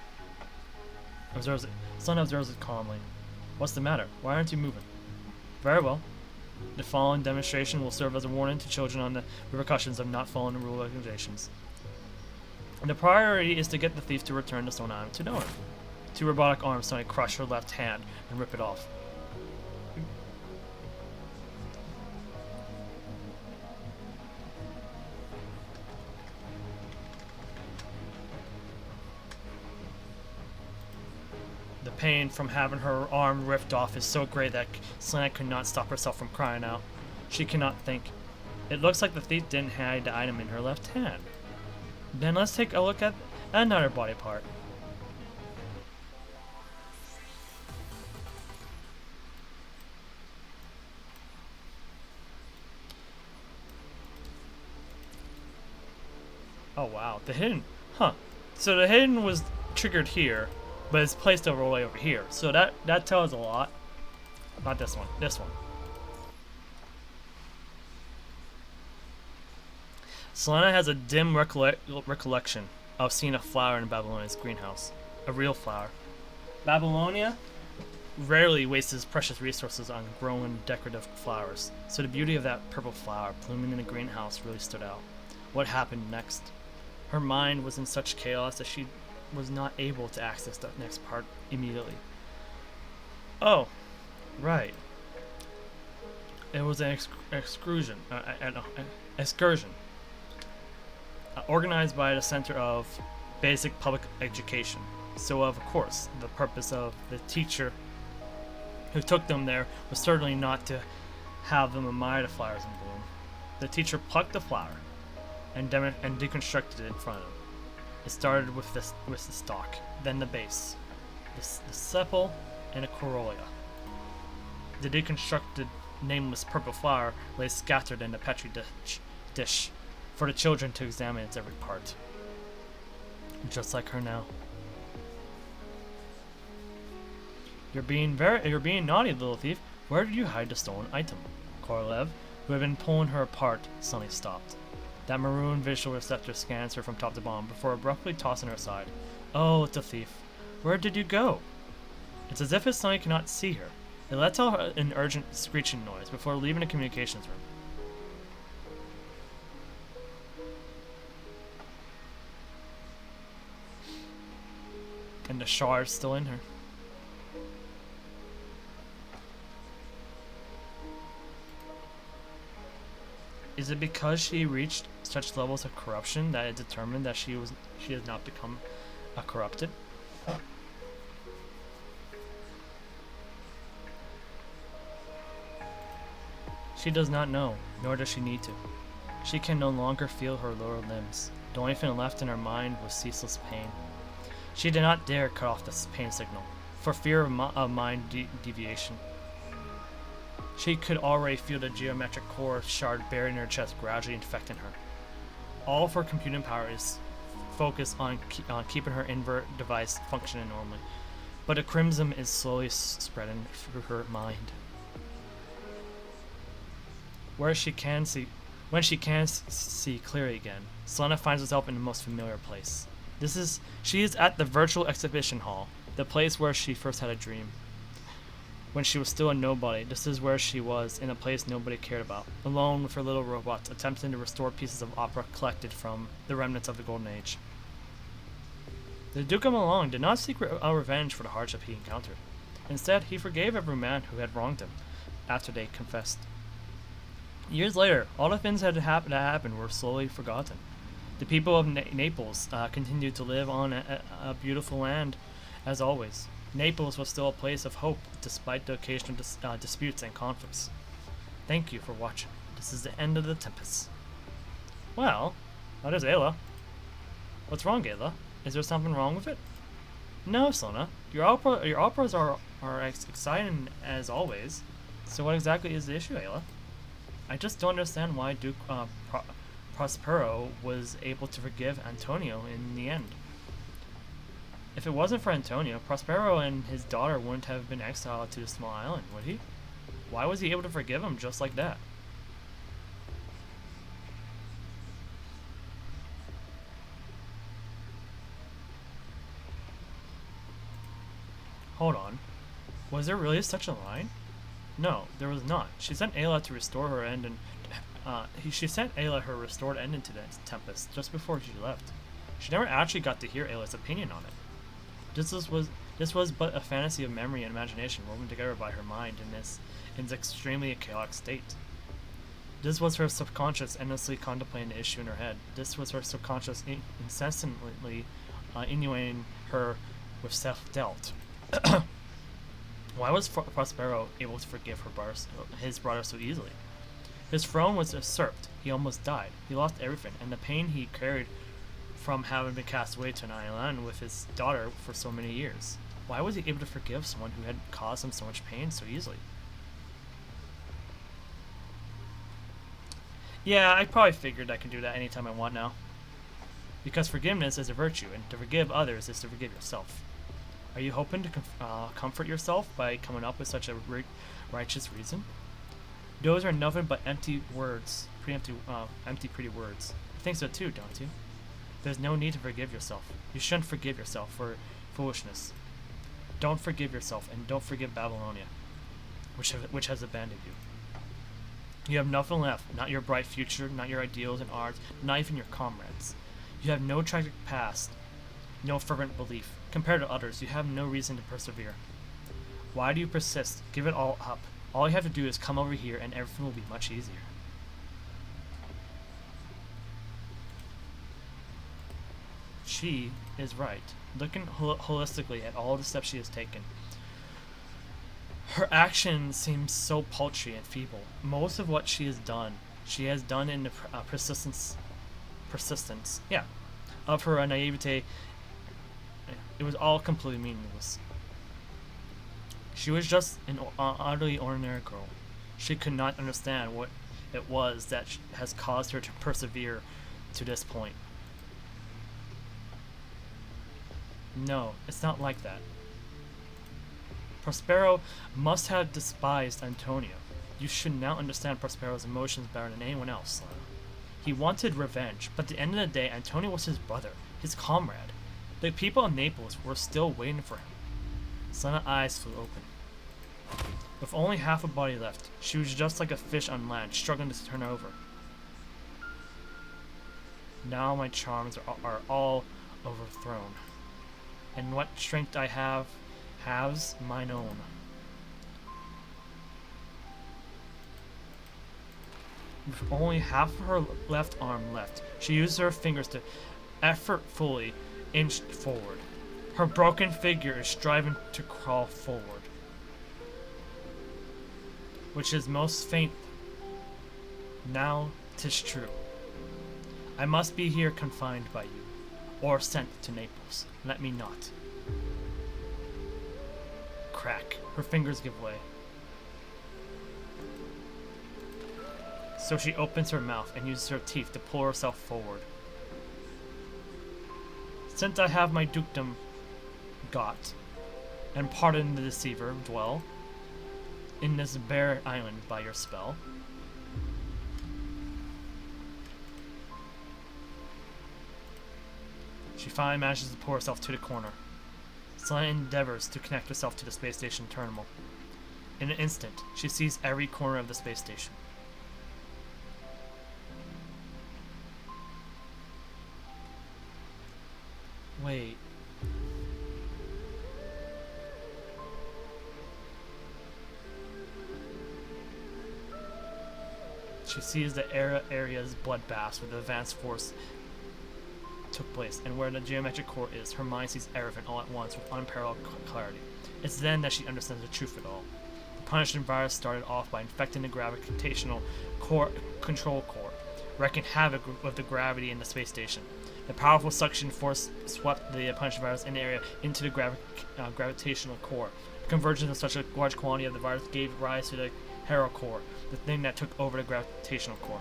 Son observes it calmly. What's the matter? Why aren't you moving? Very well. The following demonstration will serve as a warning to children on the repercussions of not following the rule regulations. The priority is to get the thief to return the stone item to the owner. Two robotic arms suddenly crush her left hand and rip it off. The pain from having her arm ripped off is so great that Selena could not stop herself from crying out. She cannot think. It looks like the thief didn't hide the item in her left hand. Then let's take a look at another body part. Oh wow, the hidden, so the hidden was triggered here, but it's placed all the way over here. So that tells a lot about this one. Selena has a dim recollection of seeing a flower in Babylonia's greenhouse. A real flower. Babylonia rarely wastes precious resources on growing decorative flowers, so the beauty of that purple flower blooming in the greenhouse really stood out. What happened next? Her mind was in such chaos that she was not able to access the next part immediately. Oh, right. It was an excursion. Organized by the Center of Basic Public Education. So of course, the purpose of the teacher who took them there was certainly not to have them admire the flowers in bloom. The teacher plucked the flower and deconstructed it in front of him. It started with the stalk, then the base, the sepal, and a corolla. The deconstructed, nameless purple flower lay scattered in a petri dish for the children to examine its every part. Just like her now. You're being naughty, little thief. Where did you hide the stolen item? Korolev, who had been pulling her apart, suddenly stopped. That maroon visual receptor scans her from top to bottom before abruptly tossing her aside. Oh, it's a thief. Where did you go? It's as if it suddenly cannot see her. It lets out an urgent screeching noise before leaving the communications room. And the shard's still in her. Is it because she reached such levels of corruption that it determined that she has not become a corrupted? She does not know, nor does she need to. She can no longer feel her lower limbs. The only thing left in her mind was ceaseless pain. She did not dare cut off this pain signal, for fear of mind deviation. She could already feel the geometric core shard buried in her chest gradually infecting her. All of her computing power is focused on keeping her invert device functioning normally, but a crimson is slowly spreading through her mind. When she can see clearly again, Selena finds herself in the most familiar place. She is at the virtual exhibition hall, the place where she first had a dream. When she was still a nobody, this is where she was, in a place nobody cared about, alone with her little robots, attempting to restore pieces of opera collected from the remnants of the Golden Age. The Duke of Milan did not seek revenge for the hardship he encountered. Instead, he forgave every man who had wronged him after they confessed. Years later, all the things that happened were slowly forgotten. The people of Naples continued to live on a beautiful land as always. Naples was still a place of hope despite the occasional disputes and conflicts. Thank you for watching. This is the end of the Tempest. Well, that is Ayla. What's wrong, Ayla? Is there something wrong with it? No, Sona. Your operas are exciting as always. So what exactly is the issue, Ayla? I just don't understand why Duke Prospero was able to forgive Antonio in the end. If it wasn't for Antonio, Prospero and his daughter wouldn't have been exiled to the small island, would he? Why was he able to forgive him just like that? Hold on. Was there really such a line? No, there was not. She sent Ayla to restore her end and she sent Ayla her restored end into the Tempest just before she left. She never actually got to hear Ayla's opinion on it. This was but a fantasy of memory and imagination woven together by her mind in this extremely chaotic state. This was her subconscious endlessly contemplating the issue in her head. This was her subconscious incessantly innuating her with self-doubt. Why was Prospero able to forgive his brother so easily? His throne was usurped. He almost died. He lost everything, and the pain he carried from having been cast away to an island with his daughter for so many years. Why was he able to forgive someone who had caused him so much pain so easily? Yeah, I probably figured I could do that anytime I want now. Because forgiveness is a virtue, and to forgive others is to forgive yourself. Are you hoping to comfort yourself by coming up with such a righteous reason? Those are nothing but empty words, empty pretty words. You think so too, don't you? There's no need to forgive yourself. You shouldn't forgive yourself for foolishness. Don't forgive yourself, and don't forgive Babylonia, which has abandoned you. You have nothing left, not your bright future, not your ideals and arts, not even your comrades. You have no tragic past, no fervent belief. Compared to others, you have no reason to persevere. Why do you persist? Give it all up. All you have to do is come over here and everything will be much easier. She is right. Looking holistically at all the steps she has taken, her actions seem so paltry and feeble. Most of what she has done in the persistence, of her naivete. It was all completely meaningless. She was just an utterly ordinary girl. She could not understand what it was that has caused her to persevere to this point. No, it's not like that. Prospero must have despised Antonio. You should now understand Prospero's emotions better than anyone else, Lana. He wanted revenge, but at the end of the day, Antonio was his brother, his comrade. The people of Naples were still waiting for him. Sana's eyes flew open. With only half a body left, she was just like a fish on land, struggling to turn over. Now my charms are all overthrown, and what strength I has mine own. With only half of her left arm left, she used her fingers to effortfully inch forward. Her broken figure is striving to crawl forward, which is most faint. Now 'tis true. I must be here confined by you, or sent to Naples. Let me not. Crack. Her fingers give way. So she opens her mouth and uses her teeth to pull herself forward. Since I have my dukedom got, and pardon the deceiver, dwell in this bare island by your spell. She finally manages to pull herself to the corner. Selena endeavors to connect herself to the space station terminal. In an instant, she sees every corner of the space station. Wait, she sees the area's bloodbaths with the advanced force took place, and where the geometric core is, her mind sees everything all at once with unparalleled clarity. It's then that she understands the truth of it all. The punishing virus started off by infecting the gravitational control core, wreaking havoc with the gravity in the space station. The powerful suction force swept the punishing virus in the area into the gravitational core. The convergence of such a large quantity of the virus gave rise to the Hero core, the thing that took over the gravitational core.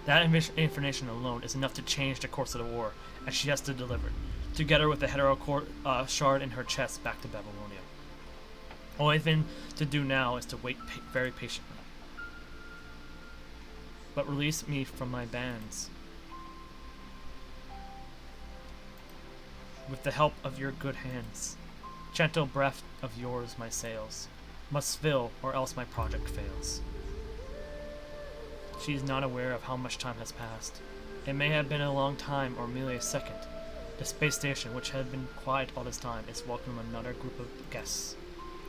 That information alone is enough to change the course of the war, and she has to deliver it, together with the Hetero core shard in her chest, back to Babylonia. Only thing to do now is to wait very patiently. But release me from my bands. With the help of your good hands. Gentle breath of yours my sails must fill, or else my project fails. She is not aware of how much time has passed. It may have been a long time, or merely a second. The space station, which had been quiet all this time, is welcoming another group of guests.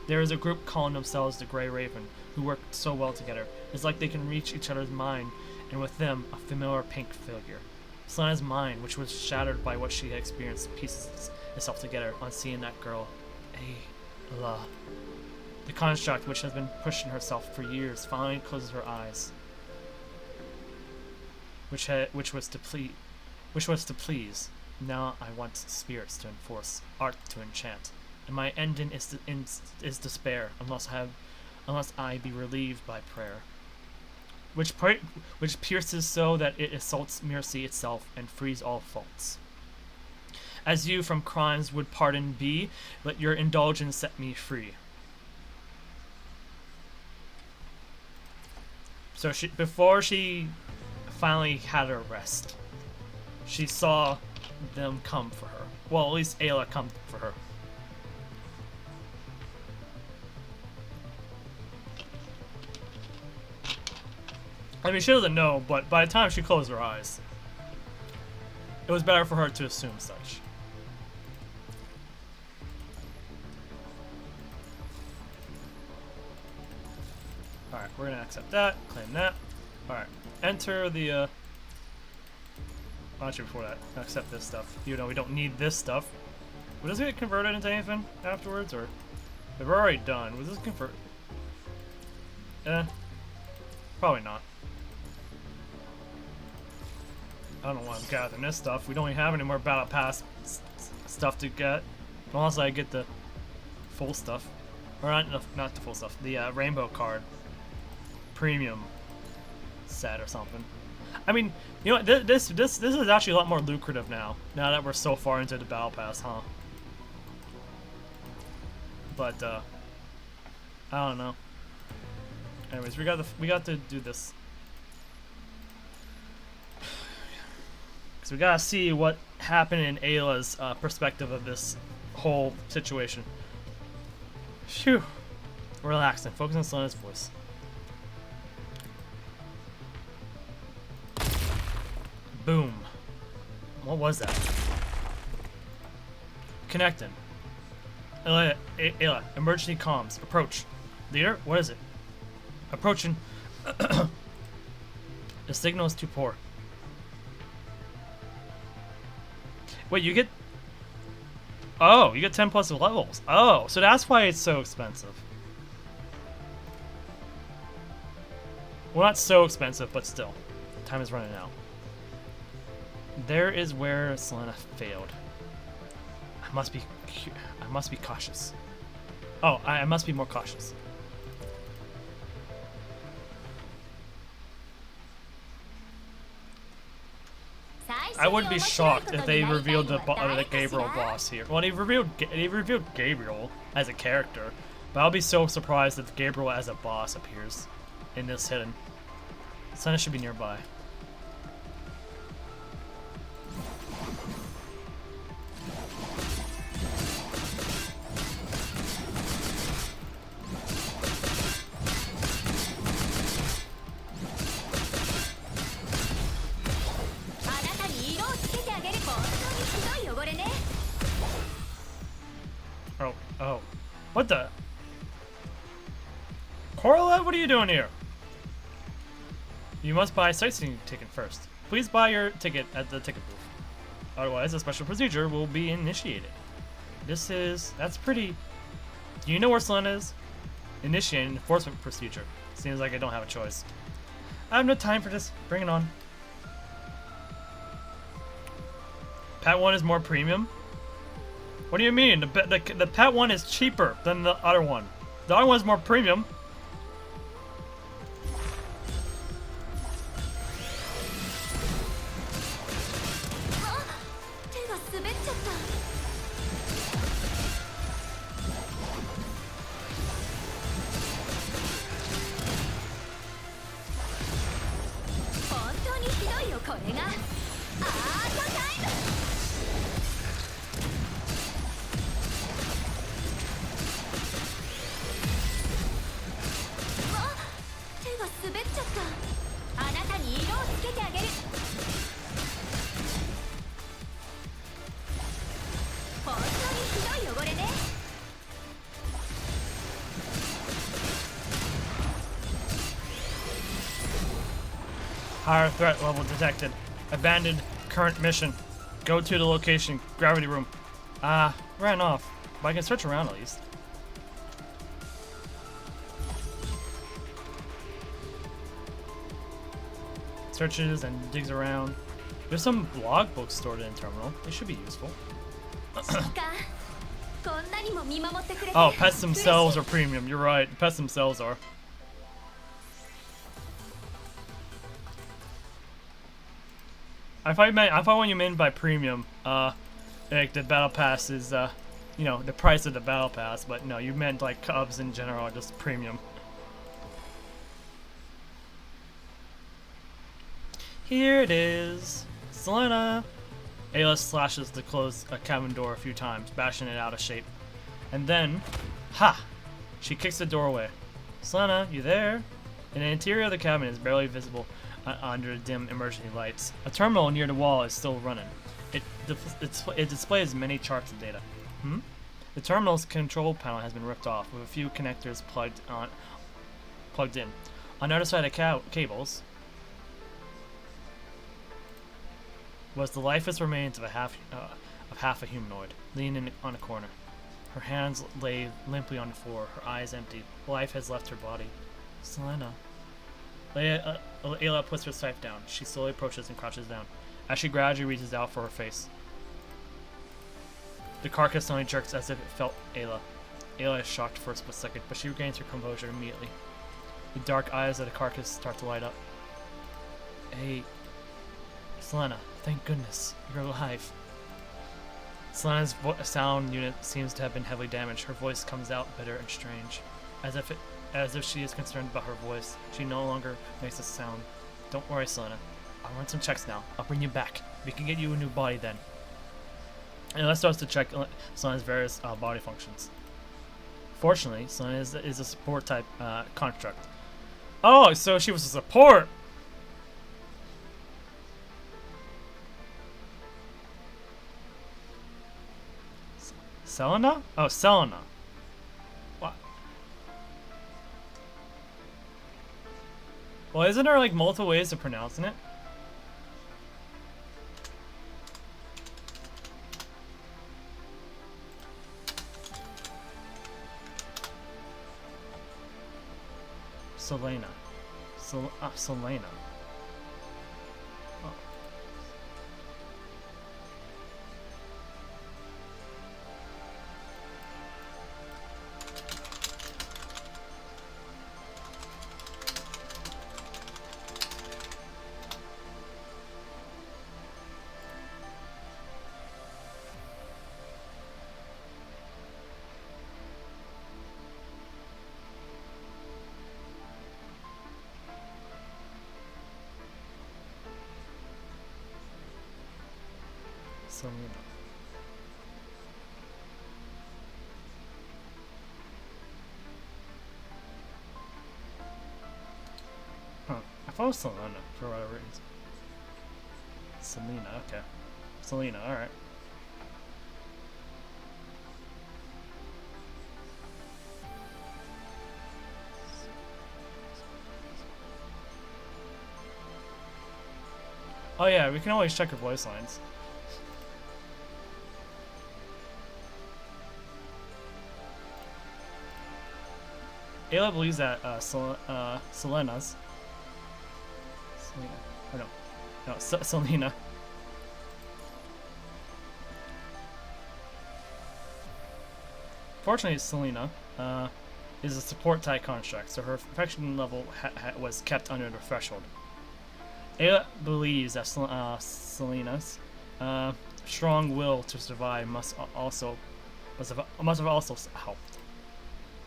There is a group calling themselves the Grey Raven, who work so well together. It's like they can reach each other's mind, and with them, a familiar pink figure. Selena's mind, which was shattered by what she had experienced, pieces itself together on seeing that girl, Ayla. The construct, which has been pushing herself for years, finally closes her eyes. Which was to please. Now I want spirits to enforce, art to enchant, and my ending is despair, unless I be relieved by prayer, which pierces so that it assaults mercy itself and frees all faults. As you from crimes would pardon be, let your indulgence set me free. So before she finally had her rest, she saw them come for her. Well, at least Ayla come for her. I mean, she doesn't know, but by the time she closed her eyes, it was better for her to assume such. Alright, we're gonna accept that, claim that. Alright, enter the, actually before that, accept this stuff. Even though we don't need this stuff. Will this get converted into anything afterwards, or? If we're already done, was this convert? Probably not. I don't know why I'm gathering this stuff. We don't even have any more Battle Pass stuff to get. Unless I get the full stuff. Or not the full stuff. The rainbow card. Premium set or something. I mean, you know, this is actually a lot more lucrative now. Now that we're so far into the Battle Pass, huh? But I don't know. Anyways, we got to do this. Because we gotta see what happened in Ayla's perspective of this whole situation. Phew. Relax and focus on Selena's voice. Boom. What was that? Connecting. Ayla, emergency comms. Approach. Leader, what is it? Approaching. The signal is too poor. Wait, you get... Oh, you get 10 plus levels. Oh, so that's why it's so expensive. Well, not so expensive, but still. Time is running out. There is where Selena failed. I must be cautious. Oh, I must be more cautious. I wouldn't be shocked if they revealed the Gabriel boss here. Well, they revealed Gabriel as a character, but I'll be so surprised if Gabriel as a boss appears in this hidden. Senna should be nearby. Oh. What the? Corla, what are you doing here? You must buy a sightseeing ticket first. Please buy your ticket at the ticket booth. Otherwise, a special procedure will be initiated. That's pretty... Do you know where Selena is? Initiating enforcement procedure. Seems like I don't have a choice. I have no time for this. Bring it on. Pet 1 is more premium? What do you mean? The Pet 1 is cheaper than the other one. The other one is more premium. Higher threat level detected. Abandoned current mission. Go to the location. Gravity room. Ran off. But I can search around at least. Searches and digs around. There's some blog books stored in the terminal. They should be useful. Oh, pets themselves are premium. You're right. Pets themselves are. I thought what you meant by premium, like the battle pass is, you know, the price of the battle pass, but no, you meant like Cubs in general are just premium. Here it is. Selena! Ayla slashes the closed cabin door a few times, bashing it out of shape. And then, ha! She kicks the door away. Selena, you there? And the interior of the cabin is barely visible under dim emergency lights. A terminal near the wall is still running. It displays many charts of data. The terminal's control panel has been ripped off, with a few connectors plugged in. On the other side of cables was the lifeless remains of half a humanoid, leaning on a corner. Her hands lay limply on the floor, her eyes empty. Life has left her body. Selena. Ayla puts her scythe down. She slowly approaches and crouches down. As she gradually reaches out for her face, the carcass suddenly jerks as if it felt Ayla. Ayla is shocked for a split second, but she regains her composure immediately. The dark eyes of the carcass start to light up. Hey, Selena, thank goodness, you're alive. Selena's sound unit seems to have been heavily damaged. Her voice comes out bitter and strange, as if she is concerned about her voice. She no longer makes a sound. Don't worry, Selena. I'll run some checks now. I'll bring you back. We can get you a new body then. And let's start to check Selena's various body functions. Fortunately, Selena is a support type construct. Oh, so she was a support! Selena? Oh, Selena. What? Well, isn't there like multiple ways of pronouncing it? Selena. Selena. Oh. Selena. Huh. I thought it was Selena for whatever reason. Selena, okay. Selena, alright. Oh yeah, we can always check her voice lines. Ayla believes that Selena. Or no, Selena. Fortunately, Selena is a support type construct, so her infection level was kept under the threshold. Ayla believes that Selena's strong will to survive must have also helped.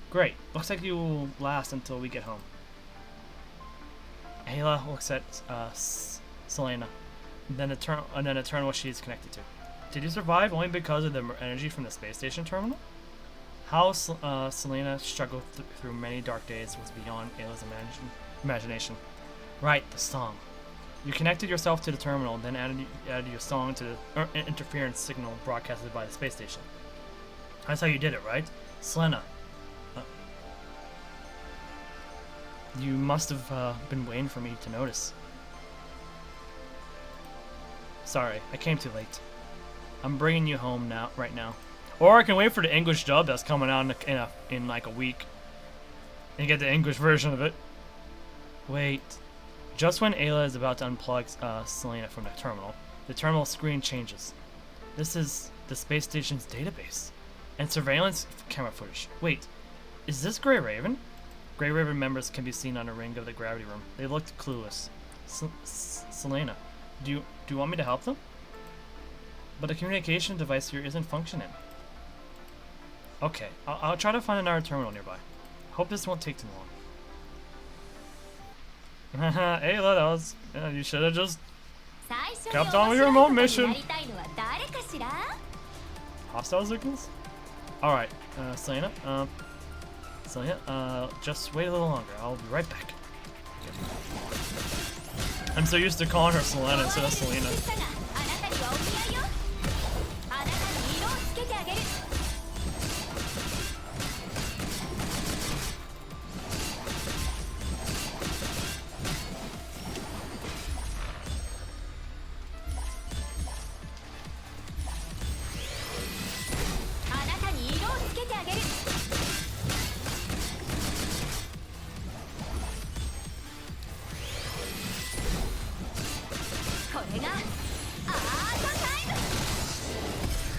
Great. Looks like you will last until we get home. Ayla looks at Selena, and then determine what she is connected to. Did you survive only because of the energy from the space station terminal? How Selena struggled through many dark days was beyond Ayla's imagination. Right, the song. You connected yourself to the terminal, then added your song to the interference signal broadcasted by the space station. That's how you did it, right? Selena. You must have been waiting for me to notice. Sorry, I came too late. I'm bringing you home right now. Or I can wait for the English dub that's coming out in like a week. And get the English version of it. Wait. Just when Ayla is about to unplug Selena from the terminal screen changes. This is the space station's database. And surveillance camera footage. Wait, is this Grey Raven? Grey Raven members can be seen on a ring of the gravity room. They looked clueless. Selena, do you want me to help them? But the communication device here isn't functioning. Okay, I'll try to find another terminal nearby. Hope this won't take too long. Ayla, that was... you should have just kept on with your remote mission. Hostile signals? Alright, Selena, just wait a little longer. I'll be right back. I'm so used to calling her Selena instead of Selena.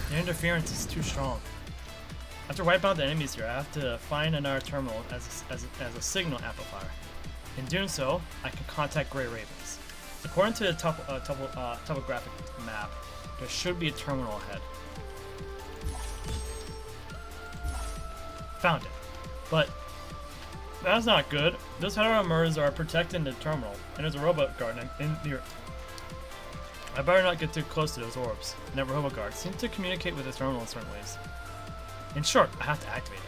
The interference is too strong. After wiping out the enemies here, I have to find another terminal as a signal amplifier. In doing so, I can contact Grey Ravens. According to the topographic map, there should be a terminal ahead. Found it. But that's not good. Those heteromerds are protecting the terminal, and there's a robot guard in near. I better not get too close to those orbs. And that robot guard seems to communicate with the terminal in certain ways. In short, I have to activate it.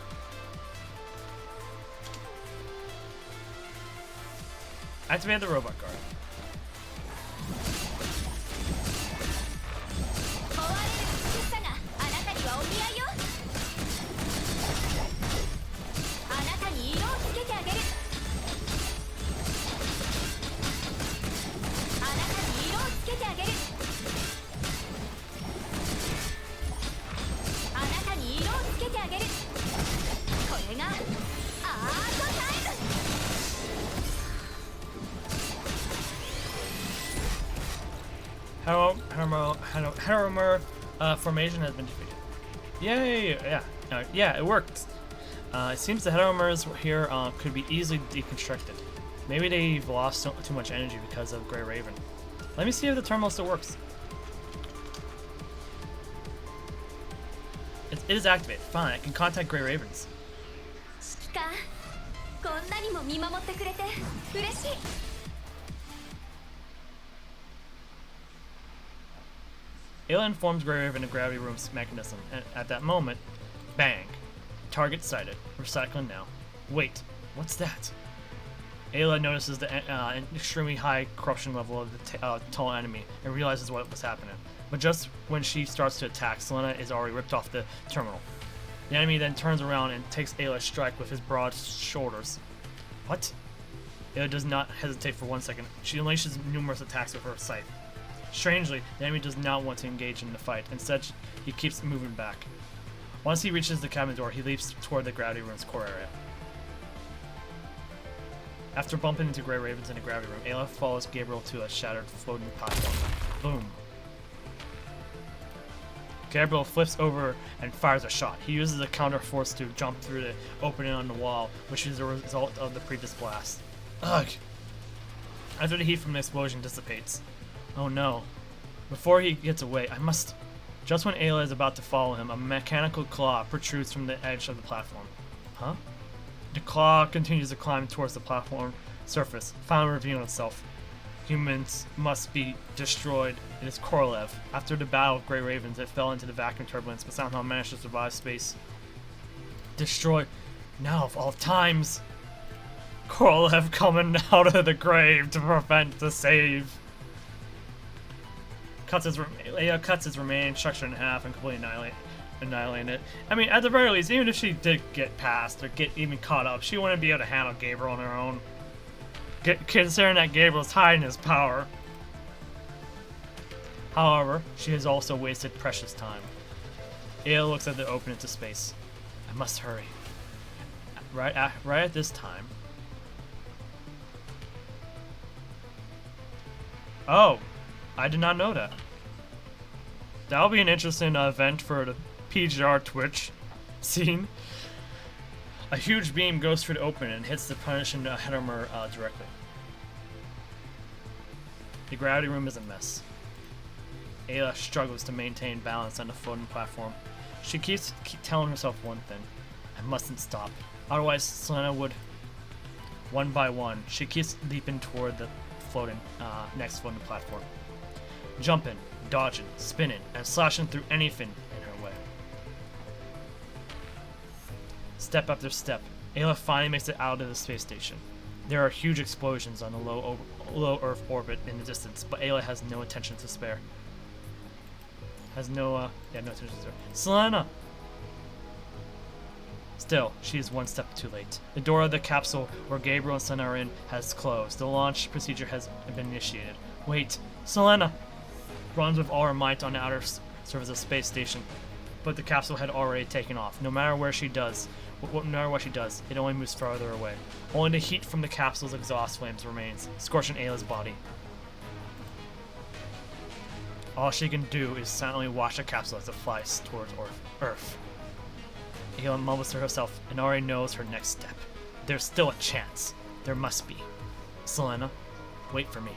Activate the robot guard. Heteromer formation has been defeated. Yay! Yeah, it worked. It seems the heteromers here could be easily deconstructed. Maybe they've lost too much energy because of Grey Raven. Let me see if the terminal still works. It is activated. Fine, I can contact Grey Ravens. Ayla informs Grey Raven of Gravity Room's mechanism, and at that moment, bang. Target sighted. Recycling now. Wait, what's that? Ayla notices the extremely high corruption level of the tall enemy and realizes what was happening. But just when she starts to attack, Selena is already ripped off the terminal. The enemy then turns around and takes Ayla's strike with his broad shoulders. What? Ayla does not hesitate for 1 second. She unleashes numerous attacks with her scythe. Strangely, the enemy does not want to engage in the fight. Instead, he keeps moving back. Once he reaches the cabin door, he leaps toward the gravity room's core area. After bumping into Grey Ravens in the gravity room, Ayla follows Gabriel to a shattered floating platform. Boom. Gabriel flips over and fires a shot. He uses a counter force to jump through the opening on the wall, which is a result of the previous blast. Ugh! After the heat from the explosion dissipates. Oh no. Before he gets away, I must... Just when Ayla is about to follow him, a mechanical claw protrudes from the edge of the platform. Huh? The claw continues to climb towards the platform surface, finally revealing itself. Humans must be destroyed. It is Korolev. After the battle of Grey Ravens, it fell into the vacuum turbulence, but somehow managed to survive space. Destroy. Now of all times. Korolev coming out of the grave to prevent the save. Leia cuts his remaining structure in half and completely annihilating it. I mean, at the very least, even if she did get past or get even caught up, she wouldn't be able to handle Gabriel on her own. Considering that Gabriel's hiding his power. However, she has also wasted precious time. Ayla looks at the opening to space. I must hurry. Right at this time. Oh, I did not know that. That'll be an interesting event for the PGR Twitch scene. A huge beam goes through the opening and hits the punishing Hetemer directly. The gravity room is a mess. Ayla struggles to maintain balance on the floating platform. She keeps telling herself one thing. I mustn't stop. Otherwise, Selena would... One by one, she keeps leaping toward the next floating platform. Jumping, dodging, spinning, and slashing through anything in her way. Step after step, Ayla finally makes it out of the space station. There are huge explosions on the low Earth orbit in the distance, but Ayla has no attention to spare. No attention to spare. Selena! Still, she is one step too late. The door of the capsule where Gabriel and Selena are in has closed. The launch procedure has been initiated. Wait, Selena! Runs with all her might on the outer surface of the space station, but the capsule had already taken off. No matter what she does, it only moves farther away. Only the heat from the capsule's exhaust flames remains, scorching Ayla's body. All she can do is silently watch the capsule as it flies towards Earth. Ayla mumbles to herself and already knows her next step. There's still a chance. There must be. Selena, wait for me.